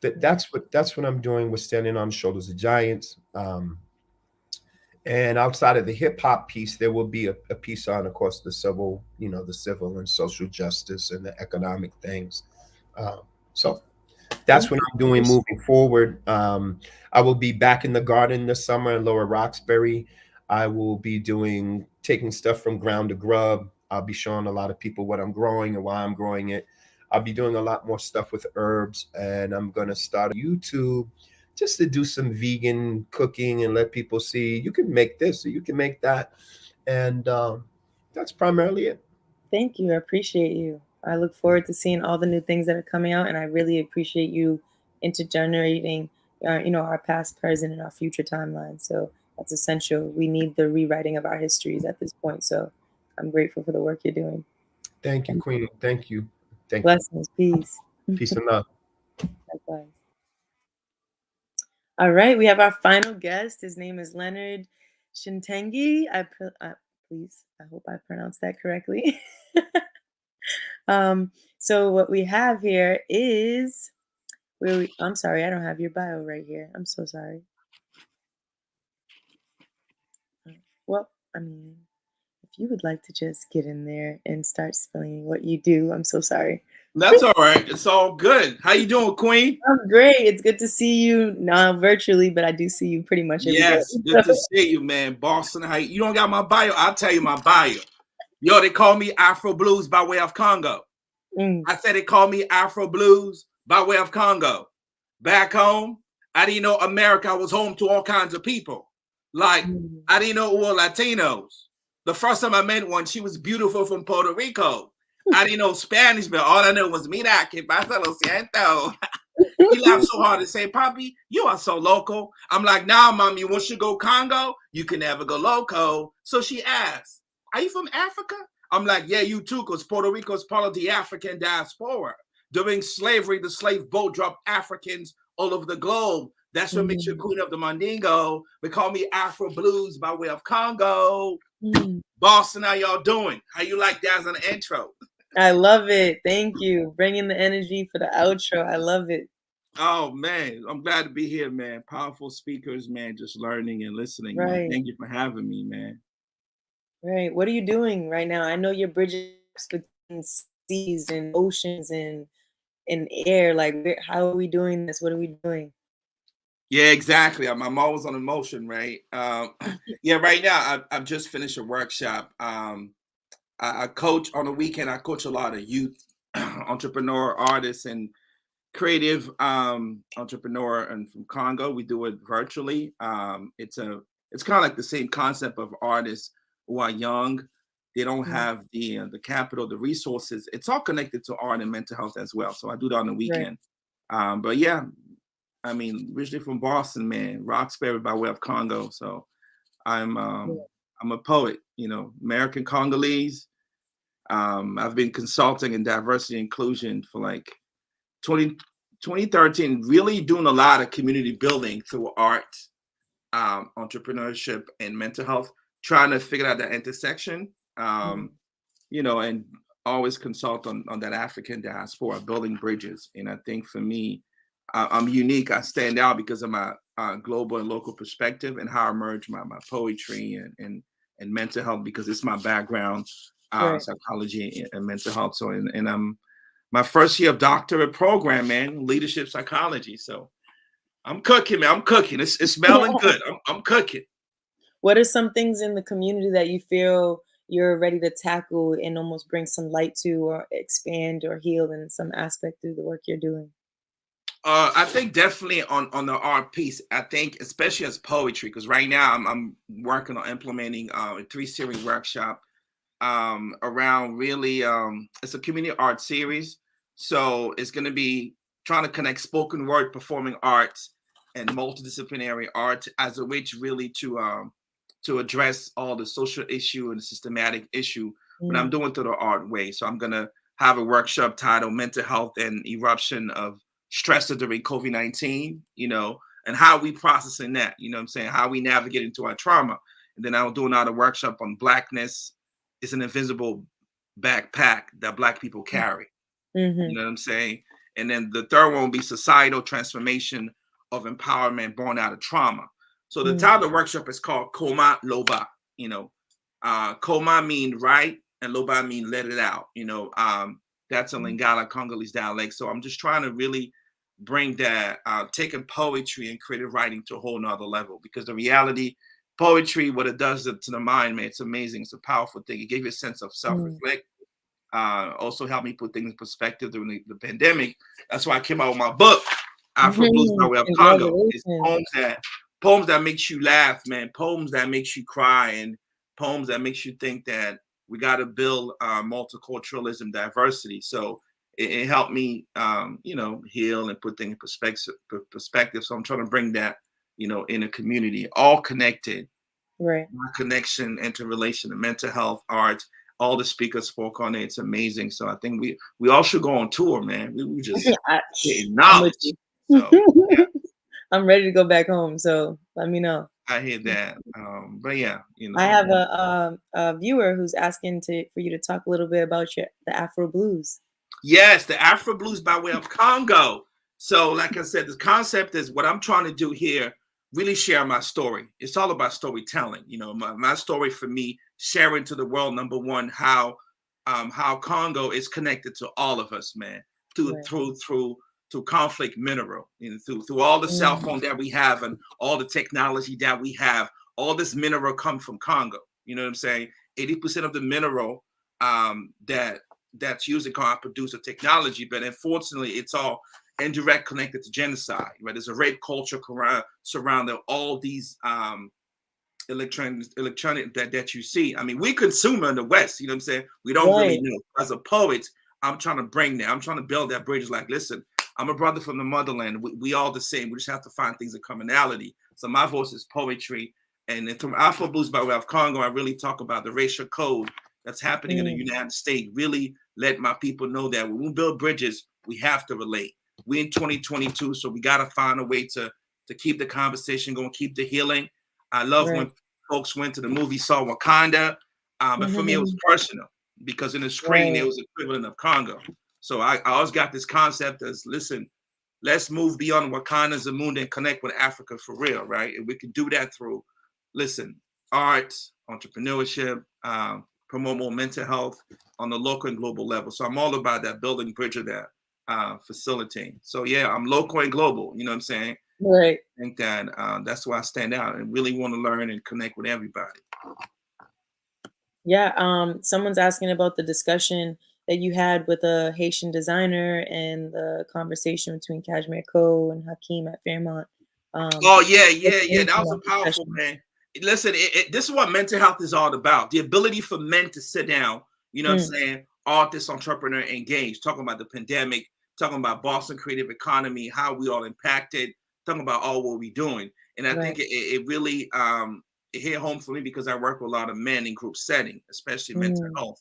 that's what I'm doing with Standing on the Shoulders of Giants. And outside of the hip hop piece, there will be a piece on, of course, the civil, you know, the civil and social justice and the economic things. So that's what I'm doing moving forward. I will be back in the garden this summer in Lower Roxbury. I will be taking stuff from ground to grub. I'll be showing a lot of people what I'm growing and why I'm growing it. I'll be doing a lot more stuff with herbs, and I'm going to start YouTube just to do some vegan cooking and let people see you can make this or you can make that. And that's primarily it. Thank you. I appreciate you. I look forward to seeing all the new things that are coming out, and I really appreciate you intergenerating, you know, our past, present, and our future timeline. So that's essential. We need the rewriting of our histories at this point. So I'm grateful for the work you're doing. Thank you, Queen. Thank you. Blessings. Peace. Peace and love. Likewise. All right, we have our final guest. His name is Leonard Shintengi. Please, I hope I pronounced that correctly. So what we have here is I'm sorry, I don't have your bio right here. I'm so sorry. Well, I mean, if you would like to just get in there and start explaining what you do, I'm so sorry. That's all right. It's all good. How you doing, Queen? I'm great. It's good to see you now virtually, but I do see you pretty much every day. Yes, good to see you, man. Boston, how you don't got my bio? I'll tell you my bio. Yo, they call me Afro Blues by way of Congo. I said they call me Afro Blues by way of Congo. Back home, I didn't know America was home to all kinds of people. Like, I didn't know who were Latinos. The first time I met one, she was beautiful from Puerto Rico. I didn't know Spanish, but all I knew was mira que pasa lo siento. He laughed so hard and said, Papi, you are so local. I'm like, nah, Mommy, once you go Congo, you can never go loco. So she asked, are you from Africa? I'm like, yeah, you too, because Puerto Rico is part of the African diaspora. During slavery, the slave boat dropped Africans all over the globe. That's what makes you Queen of the Mandingo. They call me Afro Blues by way of Congo. Boston, how y'all doing? How you like that as an intro? I love it. Thank you. Bringing the energy for the outro. I love it. Oh, man. I'm glad to be here, man. Powerful speakers, man. Just learning and listening. Right. Man. Thank you for having me, man. Right. What are you doing right now? I know you're bridging between seas and oceans and air. Like, how are we doing this? What are we doing? Yeah, exactly. I'm always on emotion, right? Yeah, right now, I've just finished a workshop. I coach on the weekend. I coach a lot of youth entrepreneur, artists, and creative entrepreneur. And from Congo, we do it virtually. It's kind of like the same concept of artists who are young. They don't have the capital, the resources. It's all connected to art and mental health as well. So I do that on the weekend. Right. But yeah, I mean, originally from Boston, man, Roxbury by way of Congo. So I'm a poet, you know, American Congolese. I've been consulting in diversity and inclusion for like 2013, really doing a lot of community building through art, entrepreneurship, and mental health, trying to figure out that intersection, you know, and always consult on that African diaspora, building bridges. And I think for me, I'm unique. I stand out because of my global and local perspective and how I merge my poetry and mental health, because it's my background, psychology and mental health. So, and I'm my first year of doctorate program, man, leadership psychology. So I'm cooking, man. I'm cooking. It's smelling good. I'm cooking. What are some things in the community that you feel you're ready to tackle and almost bring some light to, or expand or heal in some aspect through the work you're doing? I think definitely on the art piece. I think especially as poetry, because right now I'm working on implementing a 3-series workshop around really it's a community art series. So it's going to be trying to connect spoken word performing arts and multidisciplinary art as a way to really to address all the social issue and the systematic issue, but I'm doing through the art way. So I'm going to have a workshop titled Mental Health and Eruption of Stress During COVID-19, you know, and how we processing that, you know what I'm saying, how we navigate into our trauma. And then I'll do another workshop on Blackness is an invisible backpack that Black people carry. You know what I'm saying? And then the third one will be societal transformation of empowerment born out of trauma. So the title of the workshop is called Koma Loba. You know, Koma mean right and Loba mean let it out. You know, that's a Lingala Congolese dialect. So I'm just trying to really bring that, taking poetry and creative writing to a whole nother level, because the reality, poetry, what it does to the mind, man, it's amazing. It's a powerful thing. It gave you a sense of self-reflect. Also helped me put things in perspective during the pandemic. That's why I came out with my book, Afro Blues by Way of Congo. It's poems that makes you laugh, man. Poems that makes you cry, and poems that makes you think that we got to build multiculturalism, diversity. So it helped me, you know, heal and put things in perspective. So I'm trying to bring that, you know, in a community, all connected. Right. My connection, interrelation, and mental health, art. All the speakers spoke on it. It's amazing. So I think we all should go on tour, man. We just getting knowledge. So, yeah. I'm ready to go back home. So let me know. I hear that. But yeah, you know. I have a viewer who's asking for you to talk a little bit about the Afro Blues. Yes, the Afro Blues by Way of Congo. So, like I said, the concept is what I'm trying to do here, really share my story. It's all about storytelling. You know, my story for me, sharing to the world, number one, how Congo is connected to all of us, man, through conflict mineral, you know, through all the cell phone that we have and all the technology that we have. All this mineral come from Congo. You know what I'm saying? 80% of the mineral that's used in Congo produce a technology, but unfortunately, it's all indirect connected to genocide. Right? There's a rape culture surrounding all these electronic that you see. I mean, we consume in the West. You know what I'm saying? We don't really know. As a poet, I'm trying to bring that. I'm trying to build that bridge. Like, listen, I'm a brother from the motherland. We all the same. We just have to find things of commonality. So my voice is poetry. And then through Afro Blues by Way of Congo, I really talk about the racial code that's happening in the United States. Really let my people know that when we build bridges, we have to relate. We're in 2022, so we got to find a way to keep the conversation going, keep the healing. I love when folks went to the movie, saw Wakanda, but for me, it was personal because in the screen, it was equivalent of Congo. So I always got this concept as, listen, let's move beyond Wakanda's and moon and connect with Africa for real, right? And we can do that through, listen, art, entrepreneurship, promote more mental health on the local and global level. So I'm all about that, building bridge of that, facilitating. So yeah, I'm local and global, you know what I'm saying? Right. I think that that's why I stand out and really want to learn and connect with everybody. Yeah, someone's asking about the discussion that you had with a Haitian designer and the conversation between Kashmir Ko and Hakeem at Fairmount. Oh yeah. That was a powerful, man. Listen, this is what mental health is all about. The ability for men to sit down, you know what I'm saying? Artist, entrepreneur, engage, talking about the pandemic, talking about Boston creative economy, how we all impacted, talking about all what we're doing. And I think it really it hit home for me because I work with a lot of men in group setting, especially mental health.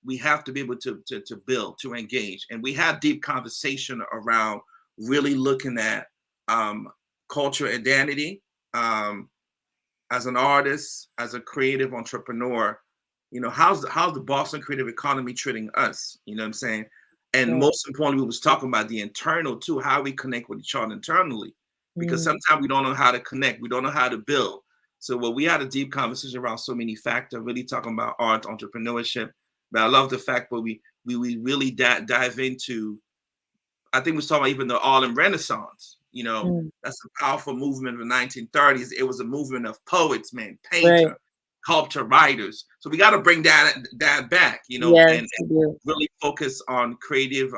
We have to be able to build, to engage. And we have deep conversation around really looking at culture identity. As an artist, as a creative entrepreneur, you know, how's the Boston creative economy treating us? You know what I'm saying? And most importantly, we was talking about the internal too, how we connect with each other internally. Because sometimes we don't know how to connect, we don't know how to build. So we had a deep conversation around so many factors, really talking about art, entrepreneurship. But I love the fact that we really dive into, I think we was talking about even the Harlem Renaissance. You know, that's a powerful movement of the 1930s. It was a movement of poets, man, painter, sculptor, writers. So we got to bring that back, you know, and really focus on creative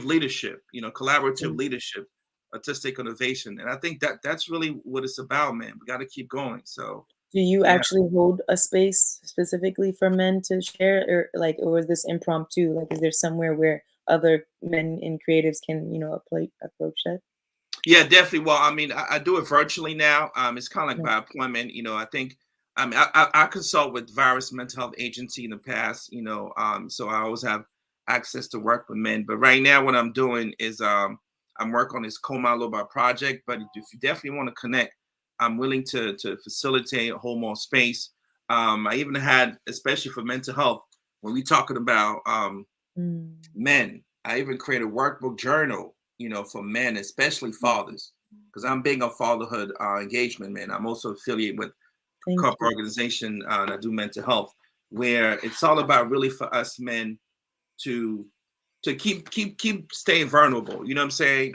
leadership, you know, collaborative leadership, artistic innovation. And I think that's really what it's about, man. We got to keep going. So Do you Yeah. actually hold a space specifically for men to share, or is this impromptu? Like, is there somewhere where other men and creatives can, approach that? Yeah, definitely. Well, I mean, I do it virtually now. It's kind of like Right. by appointment. I think I consult with various mental health agency in the past. So I always have access to work with men. But right now, what I'm doing is I'm working on this Koma Loba project. But if you definitely want to connect, I'm willing to facilitate a whole more space. I even had, especially for mental health, when we talking about men, I even created a workbook journal, for men, especially fathers, because I'm big on fatherhood engagement, man. I'm also affiliated with a Thank couple you. organization that do mental health, where it's all about really for us men to keep staying vulnerable. You know what I'm saying?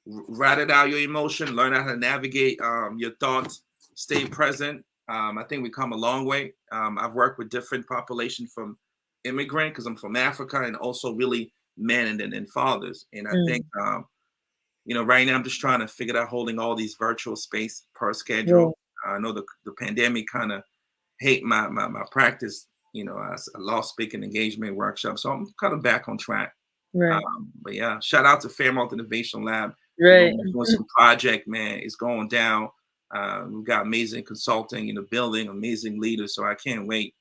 Write it out your emotion, learn how to navigate your thoughts, stay present. I think we come a long way. I've worked with different population from immigrant, because I'm from Africa, and also really men and then fathers. And I think right now I'm just trying to figure out holding all these virtual space per schedule. I know the pandemic kind of hate my practice. I lost speaking engagement workshop, so I'm kind of back on track. Right. But yeah, shout out to Fairmount Innovation Lab. Right. Doing some project, man. It's going down. We've got amazing consulting in the building, amazing leaders. So I can't wait.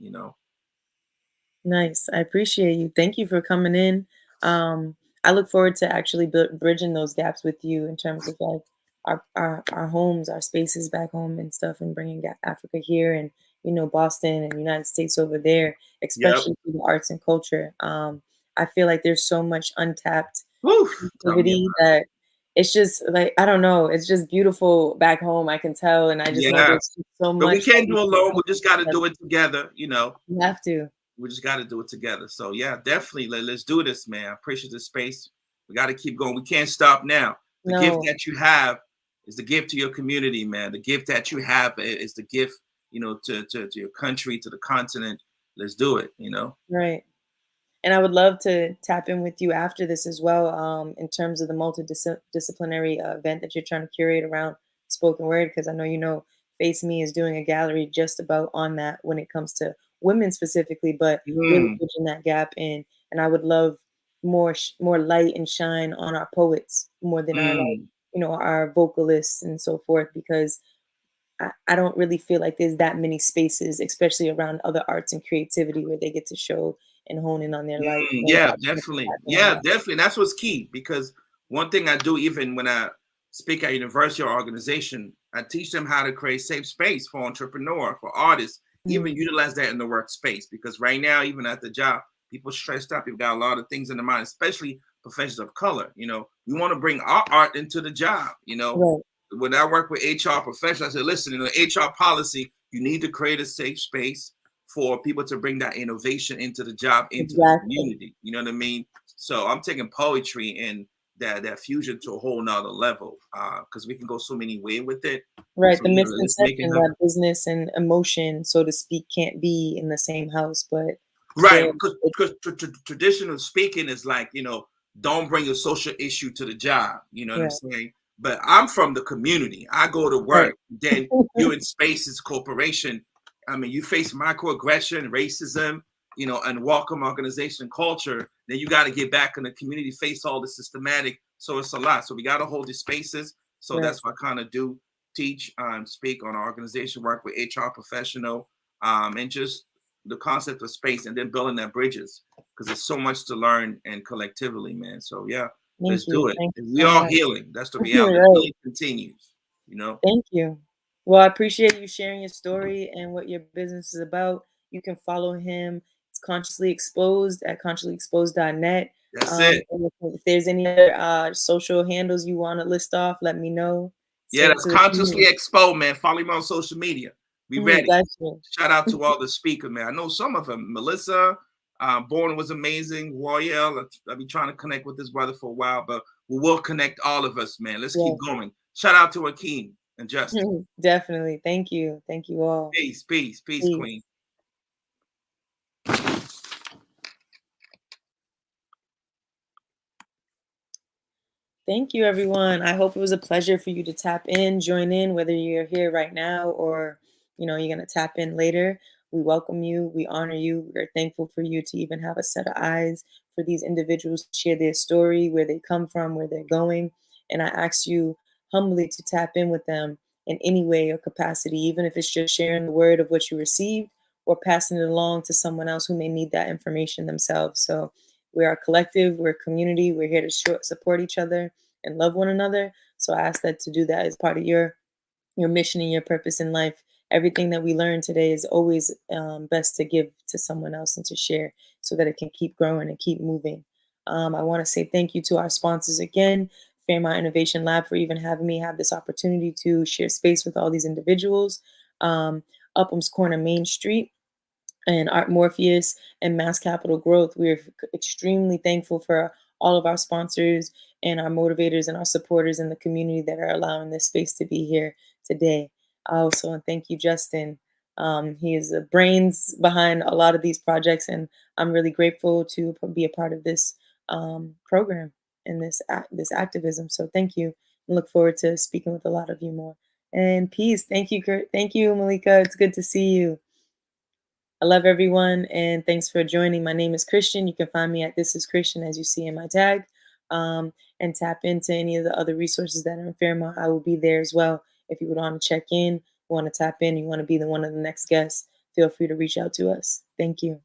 Nice. I appreciate you. Thank you for coming in. I look forward to actually bridging those gaps with you in terms of like our homes, our spaces back home and stuff, and bringing Africa here and Boston and United States over there, Yep. especially through the arts and culture. I feel like there's so much untapped Woof. activity that it's just like, I don't know, it's just beautiful back home. I can tell, and I just know Yeah. there's so But we much. can't do it alone. We just got to do it together. You have to. We just got to do it together. So yeah, definitely let's do this, man. I appreciate the space. We got to keep going. We can't stop now. The gift that you have is the gift to your community, man. The gift that you have is the gift, to your country, to the continent. Let's do it, Right. And I would love to tap in with you after this as well, in terms of the multidisciplinary event that you're trying to curate around spoken word, because I know, Face Me is doing a gallery just about on that when it comes to women specifically, but really bridging that gap in. And I would love more light and shine on our poets more than our vocalists and so forth, because I don't really feel like there's that many spaces, especially around other arts and creativity, where they get to show and hone in on their light. Yeah, definitely. Yeah, definitely. That's what's key, because one thing I do, even when I speak at university or organization, I teach them how to create safe space for entrepreneur, for artists, even utilize that in the workspace. Because right now, even at the job, people stressed out. People got a lot of things in their mind, especially professions of color. We want to bring our art into the job. When I work with HR professionals, I say, listen, in the HR policy, you need to create a safe space for people to bring that innovation into the job, into the community. You know what I mean? So I'm taking poetry and that fusion to a whole nother level, because we can go so many ways with it. Right. So, the misconception that business and emotion, so to speak, can't be in the same house, but right, because traditional speaking is like, don't bring your social issue to the job. You know what I'm saying? But I'm from the community. I go to work. Then you're in spaces, corporation. I mean, you face microaggression, racism, and welcome organization culture. Then you got to get back in the community, face all the systematic. So it's a lot. So we got to hold these spaces. So that's what I kind of do, teach, speak on our organization, work with HR professional, and just the concept of space, and then building that bridges, because there's so much to learn and collectively, man. So yeah. Let's do it. We are healing. That's the reality. Healing continues, Thank you. Well, I appreciate you sharing your story and what your business is about. You can follow him. It's Consciously Exposed at consciouslyexposed.net. That's it. If there's any other social handles you want to list off, let me know. Yeah, that's Consciously Exposed, man. Follow me on social media. Be ready. Shout out to all the speakers, man. I know some of them. Melissa, Born was amazing. Royale, I've been trying to connect with this brother for a while, but we will connect all of us, man. Let's keep going. Shout out to Akeem and Justin. Definitely. Thank you. Thank you all. Peace, Queen. Thank you, everyone. I hope it was a pleasure for you to tap in, join in, whether you're here right now or you're going to tap in later, we welcome you. We honor you. We're thankful for you to even have a set of eyes for these individuals to share their story, where they come from, where they're going. And I ask you humbly to tap in with them in any way or capacity, even if it's just sharing the word of what you received or passing it along to someone else who may need that information themselves. So we're a collective, we're a community, we're here to support each other and love one another. So I ask that to do that as part of your mission and your purpose in life. Everything that we learn today is always best to give to someone else and to share so that it can keep growing and keep moving. I want to say thank you to our sponsors again, Fairmount Innovation Lab, for even having me have this opportunity to share space with all these individuals. Uphams Corner Main Street and Art Morpheus and Mass Capital Growth. We're extremely thankful for all of our sponsors and our motivators and our supporters in the community that are allowing this space to be here today. Also, and thank you, Justin. He is the brains behind a lot of these projects, and I'm really grateful to be a part of this program and this activism. So thank you, and look forward to speaking with a lot of you more. And peace. Thank you, Kurt. Thank you, Malika. It's good to see you. I love everyone, and thanks for joining. My name is Christian. You can find me at This Is Christian, as you see in my tag, and tap into any of the other resources that are in Fairmount. I will be there as well. If you would want to check in, want to tap in, you want to be one of the next guests, feel free to reach out to us. Thank you.